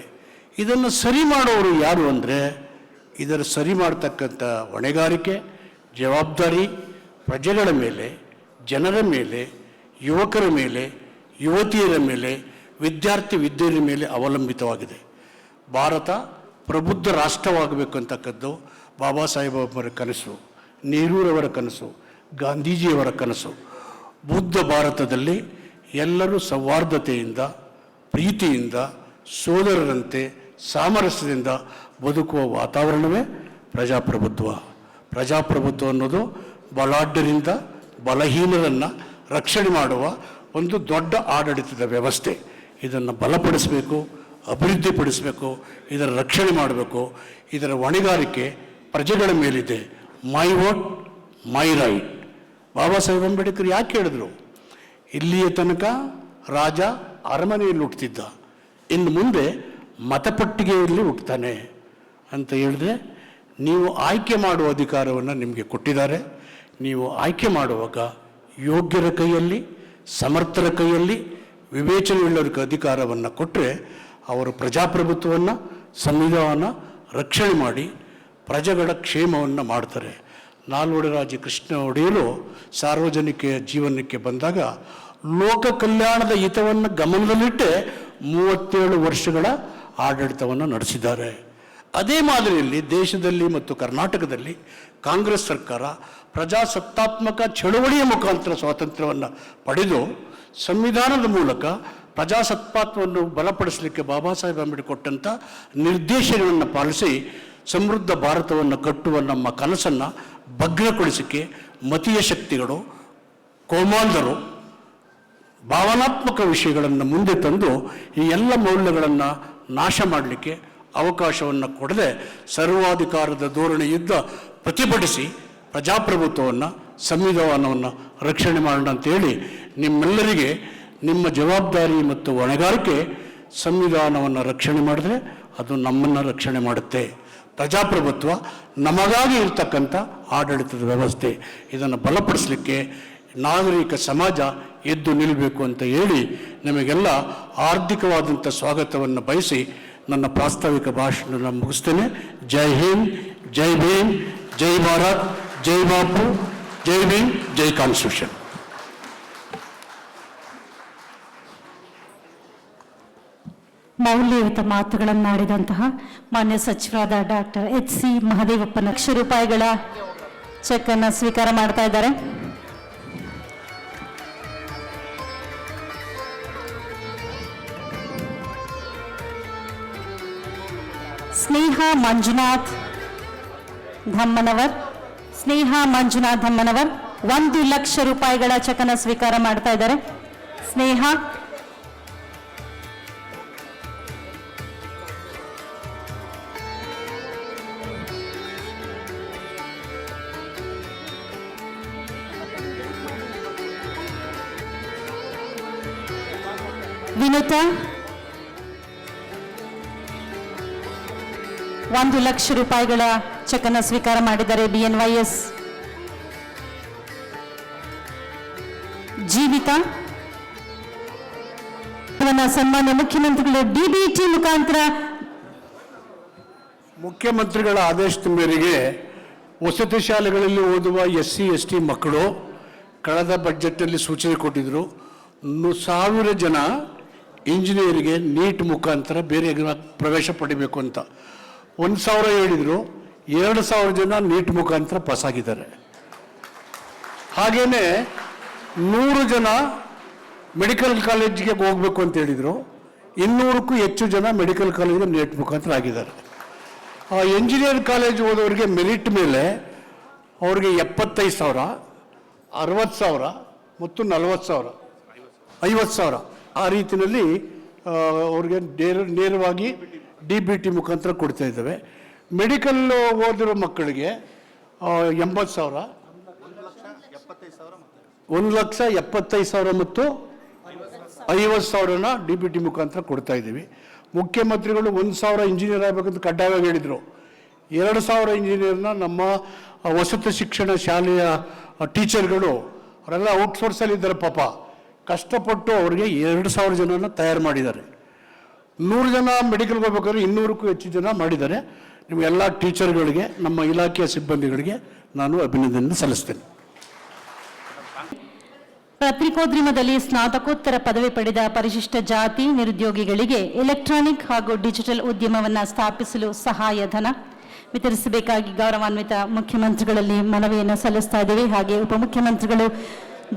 ಇದನ್ನು ಸರಿ ಮಾಡೋರು ಯಾರು ಅಂದರೆ ಇದರ ಸರಿ ಮಾಡ್ತಕ್ಕಂಥ ಹೊಣೆಗಾರಿಕೆ, ಜವಾಬ್ದಾರಿ ಪ್ರಜೆಗಳ ಮೇಲೆ, ಜನರ ಮೇಲೆ, ಯುವಕರ ಮೇಲೆ, ಯುವತಿಯರ ಮೇಲೆ, ವಿದ್ಯಾರ್ಥಿ ಮೇಲೆ ಅವಲಂಬಿತವಾಗಿದೆ. ಭಾರತ ಪ್ರಬುದ್ಧ ರಾಷ್ಟ್ರವಾಗಬೇಕು ಅಂತಕ್ಕದ್ದು ಬಾಬಾ ಸಾಹೇಬ್ ಅವರ ಕನಸು, ನೆಹರೂರವರ ಕನಸು, ಗಾಂಧೀಜಿಯವರ ಕನಸು. ಬುದ್ಧ ಭಾರತದಲ್ಲಿ ಎಲ್ಲರೂ ಸೌಹಾರ್ದತೆಯಿಂದ, ಪ್ರೀತಿಯಿಂದ, ಸೋದರರಂತೆ, ಸಾಮರಸ್ಯದಿಂದ ಬದುಕುವ ವಾತಾವರಣವೇ ಪ್ರಜಾಪ್ರಭುತ್ವ. ಪ್ರಜಾಪ್ರಭುತ್ವ ಅನ್ನೋದು ಬಲಾಢ್ಯರಿಂದ ಬಲಹೀನರನ್ನು ರಕ್ಷಣೆ ಮಾಡುವ ಒಂದು ದೊಡ್ಡ ಆಡಳಿತದ ವ್ಯವಸ್ಥೆ. ಇದನ್ನು ಬಲಪಡಿಸಬೇಕು, ಅಭಿವೃದ್ಧಿಪಡಿಸಬೇಕು, ಇದರ ರಕ್ಷಣೆ ಮಾಡಬೇಕು. ಇದರ ಹೊಣೆಗಾರಿಕೆ ಪ್ರಜೆಗಳ ಮೇಲಿದೆ. ಮೈ vote my right. Baba Saheb Ambedkar ಯಾಕೆ ಹೇಳಿದ್ರು? ಇಲ್ಲಿಯ ತನಕ ರಾಜ ಅರಮನೆಯಲ್ಲಿ ಹುಟ್ಟುತ್ತಿದ್ದ, ಇನ್ನು ಮುಂದೆ ಮತಪಟ್ಟಿಗೆಯಲ್ಲಿ ಹುಟ್ಟುತ್ತಾನೆ ಅಂತ ಹೇಳಿದ್ರೆ, ನೀವು ಆಯ್ಕೆ ಮಾಡುವ ಅಧಿಕಾರವನ್ನು ನಿಮಗೆ ಕೊಟ್ಟಿದ್ದಾರೆ. ನೀವು ಆಯ್ಕೆ ಮಾಡುವಾಗ ಯೋಗ್ಯರ ಕೈಯಲ್ಲಿ, ಸಮರ್ಥರ ಕೈಯಲ್ಲಿ, ವಿವೇಚನೆಯುಳ್ಳವರಿಗೆ ಅಧಿಕಾರವನ್ನು ಕೊಟ್ಟರೆ ಅವರು ಪ್ರಜಾಪ್ರಭುತ್ವವನ್ನು, ಸಂವಿಧಾನ ರಕ್ಷಣೆ ಮಾಡಿ ಪ್ರಜೆಗಳ ಕ್ಷೇಮವನ್ನು ಮಾಡ್ತಾರೆ. ನಾಲ್ವಡಿ ರಾಜ ಕೃಷ್ಣ ಒಡೆಯರು ಸಾರ್ವಜನಿಕ ಜೀವನಕ್ಕೆ ಬಂದಾಗ ಲೋಕ ಕಲ್ಯಾಣದ ಹಿತವನ್ನು ಗಮನದಲ್ಲಿಟ್ಟೆ 37 ವರ್ಷಗಳ ಆಡಳಿತವನ್ನು ನಡೆಸಿದ್ದಾರೆ. ಅದೇ ಮಾದರಿಯಲ್ಲಿ ದೇಶದಲ್ಲಿ ಮತ್ತು ಕರ್ನಾಟಕದಲ್ಲಿ ಕಾಂಗ್ರೆಸ್ ಸರ್ಕಾರ ಪ್ರಜಾಸತ್ತಾತ್ಮಕ ಚಳುವಳಿಯ ಮುಖಾಂತರ ಸ್ವಾತಂತ್ರ್ಯವನ್ನು ಪಡೆದು ಸಂವಿಧಾನದ ಮೂಲಕ ಪ್ರಜಾಸತ್ತಾತ್ವವನ್ನು ಬಲಪಡಿಸಲಿಕ್ಕೆ ಬಾಬಾ ಸಾಹೇಬ್ ಅಂಬೇಡ್ಕರ್ ಕೊಟ್ಟಂಥ ನಿರ್ದೇಶನವನ್ನು ಪಾಲಿಸಿ ಸಮೃದ್ಧ ಭಾರತವನ್ನು ಕಟ್ಟುವ ನಮ್ಮ ಕನಸನ್ನು ಭಗ್ನಗೊಳಿಸಲಿಕ್ಕೆ ಮತೀಯ ಶಕ್ತಿಗಳು, ಕೋಮಾಂಧರು ಭಾವನಾತ್ಮಕ ವಿಷಯಗಳನ್ನು ಮುಂದೆ ತಂದು ಈ ಎಲ್ಲ ಮೌಲ್ಯಗಳನ್ನು ನಾಶ ಮಾಡಲಿಕ್ಕೆ ಅವಕಾಶವನ್ನು ಕೊಡದೆ ಸರ್ವಾಧಿಕಾರದ ಧೋರಣೆಯುದ್ದ ಪ್ರತಿಭಟಿಸಿ ಪ್ರಜಾಪ್ರಭುತ್ವವನ್ನು, ಸಂವಿಧಾನವನ್ನು ರಕ್ಷಣೆ ಮಾಡೋಣ ಅಂತೇಳಿ ನಿಮ್ಮೆಲ್ಲರಿಗೆ ನಿಮ್ಮ ಜವಾಬ್ದಾರಿ ಮತ್ತು ಹೊಣೆಗಾರಿಕೆ. ಸಂವಿಧಾನವನ್ನು ರಕ್ಷಣೆ ಮಾಡಿದ್ರೆ ಅದು ನಮ್ಮನ್ನು ರಕ್ಷಣೆ ಮಾಡುತ್ತೆ. ಪ್ರಜಾಪ್ರಭುತ್ವ ನಮಗಾಗಿ ಇರ್ತಕ್ಕಂಥ ಆಡಳಿತದ ವ್ಯವಸ್ಥೆ. ಇದನ್ನು ಬಲಪಡಿಸಲಿಕ್ಕೆ ನಾಗರಿಕ ಸಮಾಜ ಎದ್ದು ನಿಲ್ಲಬೇಕು ಅಂತ ಹೇಳಿ ನಿಮಗೆಲ್ಲ ಆರ್ಥಿಕವಾದಂಥ ಸ್ವಾಗತವನ್ನು ಬಯಸಿ ನನ್ನ ಪ್ರಾಸ್ತಾವಿಕ ಭಾಷಣವನ್ನು ಮುಗಿಸ್ತೇನೆ. ಜೈ ಹಿಂದ್, ಜೈ ಭೀಮ್, ಜೈ ಭಾರತ್, ಜೈ ಬಾಪು, ಜೈ ಭೀಮ್, ಜೈ ಕಾನ್ಸ್ಟಿಟ್ಯೂಷನ್. ಮೌಲ್ಯಯುತ ಮಾತುಗಳನ್ನಾಡಿದಂತಹ ಮಾನ್ಯ ಸಚಿವರಾದ ಡಾಕ್ಟರ್ HC ಮಹದೇವಪ್ಪ ₹1,00,000 ಚೆಕ್ ಅನ್ನು ಸ್ವೀಕಾರ ಮಾಡ್ತಾ ಇದ್ದಾರೆ. ಸ್ನೇಹ ಮಂಜುನಾಥ್ ಧಮ್ಮನವರ್ ₹1,00,000 ಚೆಕ್ ಅನ್ನು ಸ್ವೀಕಾರ ಮಾಡ್ತಾ ಇದ್ದಾರೆ. ಸ್ನೇಹ ವಿನುತಾ 1 ಲಕ್ಷ ರೂಪಾಯಿಗಳ ಚೆಕ್ ಅನ್ನು ಸ್ವೀಕಾರ ಮಾಡಿದ್ದಾರೆ. BNYS. ಜೀವಿತಾ ಸನ್ಮಾನ್ಯ ಮುಖ್ಯಮಂತ್ರಿಗಳು DBT ಮುಖಾಂತರ ಮುಖ್ಯಮಂತ್ರಿಗಳ ಆದೇಶದ ಮೇರೆಗೆ ವಸತಿ ಶಾಲೆಗಳಲ್ಲಿ ಓದುವ SC ST ಮಕ್ಕಳು ಕಳೆದ ಬಜೆಟಲ್ಲಿ ಸೂಚನೆ ಕೊಟ್ಟಿದ್ದರು. 1000 ಜನ ಇಂಜಿನಿಯರಿಗೆ ನೀಟ್ ಮುಖಾಂತರ ಬೇರೆ ಪ್ರವೇಶ ಪಡಿಬೇಕು ಅಂತ. 1000 ಹೇಳಿದರು, 2000 ಜನ ನೀಟ್ ಮುಖಾಂತರ ಪಾಸಾಗಿದ್ದಾರೆ. ಹಾಗೇನೆ 100 ಜನ ಮೆಡಿಕಲ್ ಕಾಲೇಜಿಗೆ ಹೋಗಬೇಕು ಅಂತ ಹೇಳಿದರು. 200ಕ್ಕೂ ಹೆಚ್ಚು ಜನ ಮೆಡಿಕಲ್ ಕಾಲೇಜಿಗೆ ನೀಟ್ ಮುಖಾಂತರ ಆಗಿದ್ದಾರೆ. ಎಂಜಿನಿಯರ್ ಕಾಲೇಜ್ ಓದೋರಿಗೆ ಮೆರಿಟ್ ಮೇಲೆ ಅವ್ರಿಗೆ 75,000, 60,000 ಮತ್ತು 40,000, 50,000 ಆ ರೀತಿಯಲ್ಲಿ ಅವ್ರಿಗೆ ನೇರವಾಗಿ DBT ಮುಖಾಂತರ ಕೊಡ್ತಾ ಇದ್ದೇವೆ. ಮೆಡಿಕಲ್ ಓದಿರೋ ಮಕ್ಕಳಿಗೆ 80,000, 1,75,000 ಮತ್ತು 50,000ನ DBT ಮುಖಾಂತರ ಕೊಡ್ತಾ ಇದ್ದೀವಿ. ಮುಖ್ಯಮಂತ್ರಿಗಳು 1,000 ಇಂಜಿನಿಯರ್ ಆಗಬೇಕಂತ ಕಡ್ಡಾಯವಾಗಿ ಹೇಳಿದರು. 2,000 ಇಂಜಿನಿಯರ್ನ ನಮ್ಮ ವಸತಿ ಶಿಕ್ಷಣ ಶಾಲೆಯ ಟೀಚರ್ಗಳು ಅವರೆಲ್ಲ ಔಟ್ಸೋರ್ಸಲ್ಲಿ ಇದ್ದಾರೆ. ಪಾಪ ಕಷ್ಟಪಟ್ಟು ಅವರಿಗೆ 2,000 ಜನನ ತಯಾರು ಮಾಡಿದ್ದಾರೆ. 100 ಜನ ಮೆಡಿಕಲ್ಗೆ ಹೋಗ್ಬೇಕಾದ್ರೆ 200ಕ್ಕೂ ಹೆಚ್ಚು ಜನ ಮಾಡಿದ್ದಾರೆ. ನಿಮಗೆಲ್ಲ ಟೀಚರ್ಗಳಿಗೆ, ನಮ್ಮ ಇಲಾಖೆಯ ಸಿಬ್ಬಂದಿಗಳಿಗೆ ನಾನು ಅಭಿನಂದನೆ ಸಲ್ಲಿಸ್ತೇನೆ. ಪತ್ರಿಕೋದ್ಯಮದಲ್ಲಿ ಸ್ನಾತಕೋತ್ತರ ಪದವಿ ಪಡೆದ ಪರಿಶಿಷ್ಟ ಜಾತಿ ನಿರುದ್ಯೋಗಿಗಳಿಗೆ ಎಲೆಕ್ಟ್ರಾನಿಕ್ ಹಾಗೂ ಡಿಜಿಟಲ್ ಉದ್ಯಮವನ್ನು ಸ್ಥಾಪಿಸಲು ಸಹಾಯಧನ ವಿತರಿಸಬೇಕಾಗಿ ಗೌರವಾನ್ವಿತ ಮುಖ್ಯಮಂತ್ರಿಗಳಲ್ಲಿ ಮನವಿಯನ್ನು ಸಲ್ಲಿಸ್ತಾ ಇದ್ದೇವೆ. ಹಾಗೆ ಉಪಮುಖ್ಯಮಂತ್ರಿಗಳು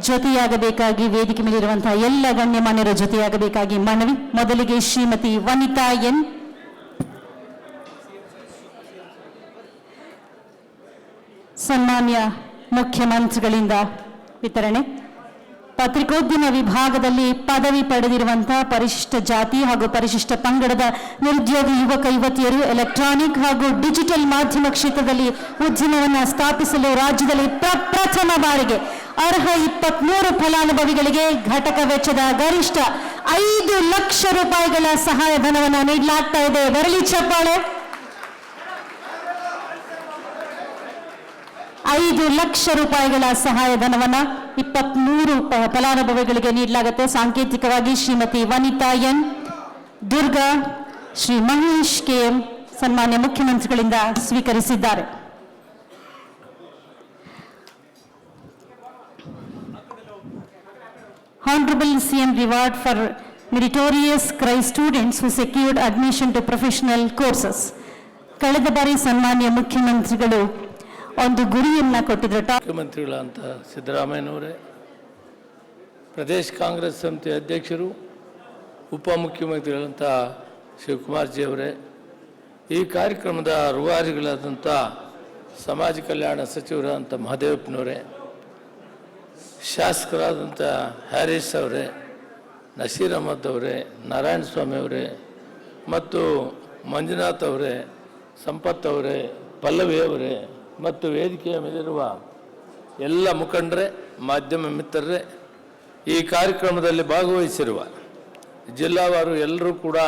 ಜೊತೆಯಾಗಬೇಕಾಗಿ, ವೇದಿಕೆ ಮೇಲಿರುವಂತಹ ಎಲ್ಲ ಗಣ್ಯಮಾನ್ಯರ ಜೊತೆಯಾಗಬೇಕಾಗಿ ಮನವಿ. ಮೊದಲಿಗೆ ಶ್ರೀಮತಿ ವನಿತಾ ಎನ್. ಸನ್ಮಾನ್ಯ ಮುಖ್ಯಮಂತ್ರಿಗಳಿಂದ ವಿತರಣೆ. ಪತ್ರಿಕೋದ್ಯಮ ವಿಭಾಗದಲ್ಲಿ ಪದವಿ ಪಡೆದಿರುವಂತಹ ಪರಿಶಿಷ್ಟ ಜಾತಿ ಹಾಗೂ ಪರಿಶಿಷ್ಟ ಪಂಗಡದ ನಿರುದ್ಯೋಗಿ ಯುವಕ ಯುವತಿಯರು ಎಲೆಕ್ಟ್ರಾನಿಕ್ ಹಾಗೂ ಡಿಜಿಟಲ್ ಮಾಧ್ಯಮ ಕ್ಷೇತ್ರದಲ್ಲಿ ಉದ್ಯಮವನ್ನು ಸ್ಥಾಪಿಸಲು ರಾಜ್ಯದಲ್ಲಿ ಪ್ರಥಮ ಬಾರಿಗೆ ಅರ್ಹ 23 ಫಲಾನುಭವಿಗಳಿಗೆ ಘಟಕ ವೆಚ್ಚದ ಗರಿಷ್ಠ 5 ಲಕ್ಷ ರೂಪಾಯಿಗಳ ಸಹಾಯಧನವನ್ನು ನೀಡಲಾಗ್ತಾ ಇದೆ. ಬರಲಿ ಚಪ್ಪಾಳೆ. 5 ಲಕ್ಷ ರೂಪಾಯಿಗಳ ಸಹಾಯಧನವನ್ನು 23 ಫಲಾನುಭವಿಗಳಿಗೆ ನೀಡಲಾಗುತ್ತೆ. ಸಾಂಕೇತಿಕವಾಗಿ ಶ್ರೀಮತಿ ವನಿತಾ ಎನ್, ದುರ್ಗಾ, ಶ್ರೀ ಮಹೇಶ್ KM ಸನ್ಮಾನ್ಯ ಮುಖ್ಯಮಂತ್ರಿಗಳಿಂದ ಸ್ವೀಕರಿಸಿದ್ದಾರೆ. Honorable CM reward for meritorious CRI students who secured admission to professional courses. ಕಳೆದ ಬಾರಿ ಸನ್ಮಾನ್ಯ ಮುಖ್ಯಮಂತ್ರಿಗಳು ಒಂದು ಗುರಿಯನ್ನ ಕೊಟ್ಟಿದ್ರು. ಮುಖ್ಯಮಂತ್ರಿಗಳಂತ ಸಿದ್ದರಾಮಯ್ಯನವರೇ, ಪ್ರದೇಶ ಕಾಂಗ್ರೆಸ್ ಸಮಿತಿ ಅಧ್ಯಕ್ಷರು, ಉಪಮುಖ್ಯಮಂತ್ರಿಗಳಂತ ಶಿವಕುಮಾರ್ ಜಿ ಅವರೇ, ಈ ಕಾರ್ಯಕ್ರಮದ ರೂವಾರಿಗಳಾದಂಥ ಸಮಾಜ ಕಲ್ಯಾಣ ಸಚಿವರಾದಂಥ ಮಹದೇವಪ್ಪನವರೇ, ಶಾಸಕರಾದಂಥ ಹ್ಯಾರಿಸ್ ಅವರೇ, ನಸೀರ್ ಅಹಮದ್ ಅವರೇ, ನಾರಾಯಣ ಸ್ವಾಮಿ ಅವರೇ ಮತ್ತು ಮಂಜುನಾಥ್ ಅವರೇ, ಸಂಪತ್ ಅವರೇ, ಪಲ್ಲವಿ ಅವರೇ ಮತ್ತು ವೇದಿಕೆಯ ಮೇಲಿರುವ ಎಲ್ಲ ಮುಖಂಡರೇ, ಮಾಧ್ಯಮ ಮಿತ್ರರೇ, ಈ ಕಾರ್ಯಕ್ರಮದಲ್ಲಿ ಭಾಗವಹಿಸಿರುವ ಜಿಲ್ಲಾವಾರು ಎಲ್ಲರೂ ಕೂಡ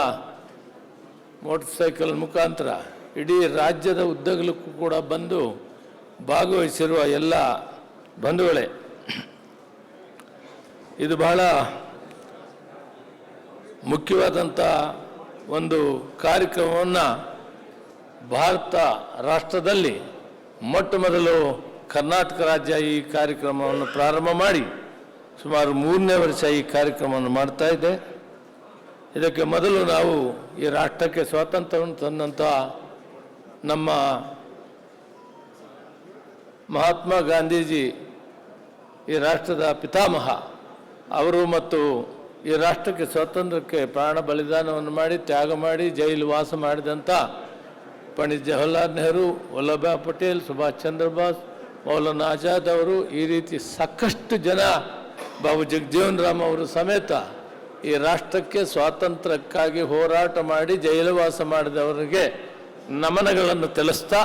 ಮೋಟರ್ ಸೈಕಲ್ ಮುಖಾಂತರ ಇಡೀ ರಾಜ್ಯದ ಉದ್ದಗಲಕ್ಕೂ ಕೂಡ ಬಂದು ಭಾಗವಹಿಸಿರುವ ಎಲ್ಲ ಬಂಧುಗಳೇ, ಇದು ಬಹಳ ಮುಖ್ಯವಾದಂಥ ಒಂದು ಕಾರ್ಯಕ್ರಮವನ್ನು ಭಾರತ ರಾಷ್ಟ್ರದಲ್ಲಿ ಮೊಟ್ಟ ಮೊದಲು ಕರ್ನಾಟಕ ರಾಜ್ಯ ಈ ಕಾರ್ಯಕ್ರಮವನ್ನು ಪ್ರಾರಂಭ ಮಾಡಿ ಸುಮಾರು 3ನೇ ವರ್ಷ ಈ ಕಾರ್ಯಕ್ರಮವನ್ನು ಮಾಡ್ತಾ ಇದೆ. ಇದಕ್ಕೆ ಮೊದಲು ನಾವು ಈ ರಾಷ್ಟ್ರಕ್ಕೆ ಸ್ವಾತಂತ್ರ್ಯವನ್ನು ತಂದಂಥ ನಮ್ಮ ಮಹಾತ್ಮ ಗಾಂಧೀಜಿ ಈ ರಾಷ್ಟ್ರದ ಪಿತಾಮಹ ಅವರು ಮತ್ತು ಈ ರಾಷ್ಟ್ರಕ್ಕೆ ಸ್ವಾತಂತ್ರ್ಯಕ್ಕೆ ಪ್ರಾಣ ಬಲಿದಾನವನ್ನು ಮಾಡಿ ತ್ಯಾಗ ಮಾಡಿ ಜೈಲು ವಾಸ ಮಾಡಿದಂಥ ಪಂಡಿತ್ ಜವಾಹರ್ಲಾಲ್ ನೆಹರು, ವಲ್ಲಭಭಾಯ್ ಪಟೇಲ್, ಸುಭಾಷ್ ಚಂದ್ರ ಬೋಸ್, ಮೌಲಾನಾ ಆಜಾದ್ ಅವರು, ಈ ರೀತಿ ಸಾಕಷ್ಟು ಜನ, ಬಾಬು ಜಗಜೀವನ್ ರಾಮ್ ಅವರು ಸಮೇತ ಈ ರಾಷ್ಟ್ರಕ್ಕೆ ಸ್ವಾತಂತ್ರ್ಯಕ್ಕಾಗಿ ಹೋರಾಟ ಮಾಡಿ ಜೈಲು ವಾಸ ಮಾಡಿದವರಿಗೆ ನಮನಗಳನ್ನು ತಿಳಿಸ್ತಾ,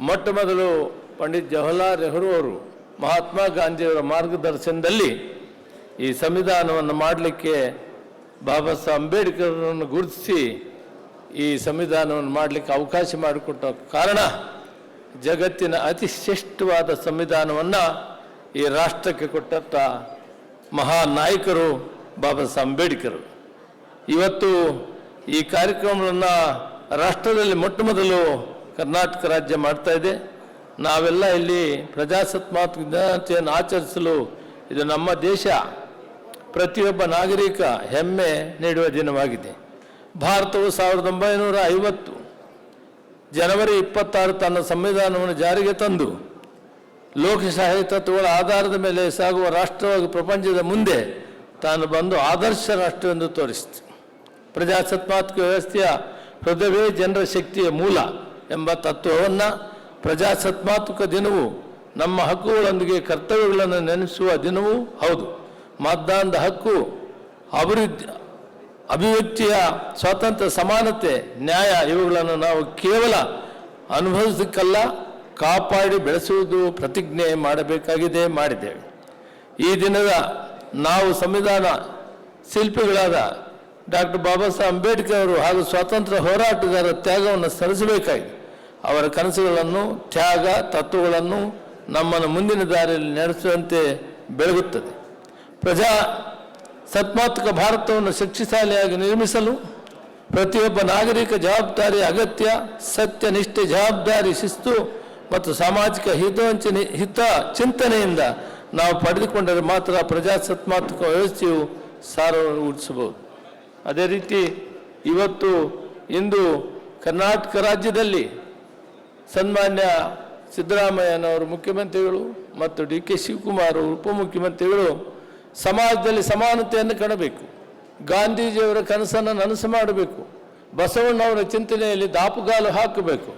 ಮೊಟ್ಟ ಮೊದಲು ಪಂಡಿತ್ ಜವಾಹರ್ಲಾಲ್ ನೆಹರು ಅವರು ಮಹಾತ್ಮ ಗಾಂಧಿಯವರ ಮಾರ್ಗದರ್ಶನದಲ್ಲಿ ಈ ಸಂವಿಧಾನವನ್ನು ಮಾಡಲಿಕ್ಕೆ ಬಾಬಾ ಸಾಹೇಬ್ ಅಂಬೇಡ್ಕರ್ರನ್ನು ಗುರುತಿಸಿ ಈ ಸಂವಿಧಾನವನ್ನು ಮಾಡಲಿಕ್ಕೆ ಅವಕಾಶ ಮಾಡಿಕೊಟ್ಟ ಕಾರಣ ಜಗತ್ತಿನ ಅತಿ ಶ್ರೇಷ್ಠವಾದ ಸಂವಿಧಾನವನ್ನು ಈ ರಾಷ್ಟ್ರಕ್ಕೆ ಕೊಟ್ಟಂಥ ಮಹಾನ್ ನಾಯಕರು ಬಾಬಾ ಸಾಹೇಬ್ ಅಂಬೇಡ್ಕರ್. ಇವತ್ತು ಈ ಕಾರ್ಯಕ್ರಮವನ್ನು ರಾಷ್ಟ್ರದಲ್ಲಿ ಮೊಟ್ಟ ಮೊದಲು ಕರ್ನಾಟಕ ರಾಜ್ಯ ಮಾಡ್ತಾ ಇದೆ. ನಾವೆಲ್ಲ ಇಲ್ಲಿ ಪ್ರಜಾಸತ್ತಾತ್ಮಕ ದಿನಾಚರಣೆಯನ್ನು ಆಚರಿಸಲು ಇದು ನಮ್ಮ ದೇಶ ಪ್ರತಿಯೊಬ್ಬ ನಾಗರಿಕ ಹೆಮ್ಮೆ ನೀಡುವ ದಿನವಾಗಿದೆ. ಭಾರತವು 1950 ಜನವರಿ 26 ತನ್ನ ಸಂವಿಧಾನವನ್ನು ಜಾರಿಗೆ ತಂದು ಲೋಕಶಾಹಿ ತತ್ವಗಳ ಆಧಾರದ ಮೇಲೆ ಸಾಗುವ ರಾಷ್ಟ್ರವಾಗಿ ಪ್ರಪಂಚದ ಮುಂದೆ ತಾನು ಬಂದು ಆದರ್ಶ ರಾಷ್ಟ್ರವೆಂದು ತೋರಿಸಿತು. ಪ್ರಜಾಸತ್ತಾತ್ಮಕ ವ್ಯವಸ್ಥೆಯ ಹೃದಯವೇ ಜನರ ಶಕ್ತಿಯ ಮೂಲ ಎಂಬ ತತ್ವವನ್ನು ಪ್ರಜಾಸತ್ತಾತ್ಮಕ ದಿನವು ನಮ್ಮ ಹಕ್ಕುಗಳೊಂದಿಗೆ ಕರ್ತವ್ಯಗಳನ್ನು ನೆನೆಸುವ ದಿನವೂ ಹೌದು. ಮತದಾನದ ಹಕ್ಕು, ಅಭಿವ್ಯಕ್ತಿಯ ಸ್ವಾತಂತ್ರ್ಯ, ಸಮಾನತೆ, ನ್ಯಾಯ ಇವುಗಳನ್ನು ನಾವು ಕೇವಲ ಅನುಭವಿಸಲಿಕ್ಕಲ್ಲ, ಕಾಪಾಡಿ ಬೆಳೆಸುವುದು ಪ್ರತಿಜ್ಞೆ ಮಾಡಬೇಕಾಗಿದೆ, ಮಾಡಿದ್ದೇವೆ. ಈ ದಿನದ ನಾವು ಸಂವಿಧಾನ ಶಿಲ್ಪಿಗಳಾದ ಡಾಕ್ಟರ್ ಬಾಬಾ ಸಾಹೇಬ್ ಅಂಬೇಡ್ಕರ್ ಅವರು ಹಾಗೂ ಸ್ವಾತಂತ್ರ್ಯ ಹೋರಾಟಗಾರರ ತ್ಯಾಗವನ್ನು ಸ್ಮರಿಸಬೇಕಾಗಿದೆ. ಅವರ ಕನಸುಗಳನ್ನು, ತ್ಯಾಗ ತತ್ವಗಳನ್ನು ನಮ್ಮನ್ನು ಮುಂದಿನ ದಾರಿಯಲ್ಲಿ ನಡೆಸುವಂತೆ ಬೆಳಗುತ್ತದೆ. ಪ್ರಜಾಸತ್ತಾತ್ಮಕ ಭಾರತವನ್ನು ಶಕ್ತಿಶಾಲಿಯಾಗಿ ನಿರ್ಮಿಸಲು ಪ್ರತಿಯೊಬ್ಬ ನಾಗರಿಕ ಜವಾಬ್ದಾರಿ ಅಗತ್ಯ. ಸತ್ಯ, ನಿಷ್ಠೆ, ಜವಾಬ್ದಾರಿ, ಶಿಸ್ತು ಮತ್ತು ಸಾಮಾಜಿಕ ಹಿತ ಚಿಂತನೆಯಿಂದ ನಾವು ಪಡೆದುಕೊಂಡರೆ ಮಾತ್ರ ಪ್ರಜಾಸತ್ತಾತ್ಮಕ ವ್ಯವಸ್ಥೆಯು ಸಾರೂಢಿಸಬಹುದು. ಅದೇ ರೀತಿ ಇಂದು ಕರ್ನಾಟಕ ರಾಜ್ಯದಲ್ಲಿ ಸನ್ಮಾನ್ಯ ಸಿದ್ದರಾಮಯ್ಯನವರು ಮುಖ್ಯಮಂತ್ರಿಗಳು ಮತ್ತು DK ಶಿವಕುಮಾರ್ ಉಪಮುಖ್ಯಮಂತ್ರಿಗಳು ಸಮಾಜದಲ್ಲಿ ಸಮಾನತೆಯನ್ನು ಕಾಣಬೇಕು, ಗಾಂಧೀಜಿಯವರ ಕನಸನ್ನು ನನಸು ಮಾಡಬೇಕು, ಬಸವಣ್ಣವರ ಚಿಂತನೆಯಲ್ಲಿ ದಾಪುಗಾಲು ಹಾಕಬೇಕು.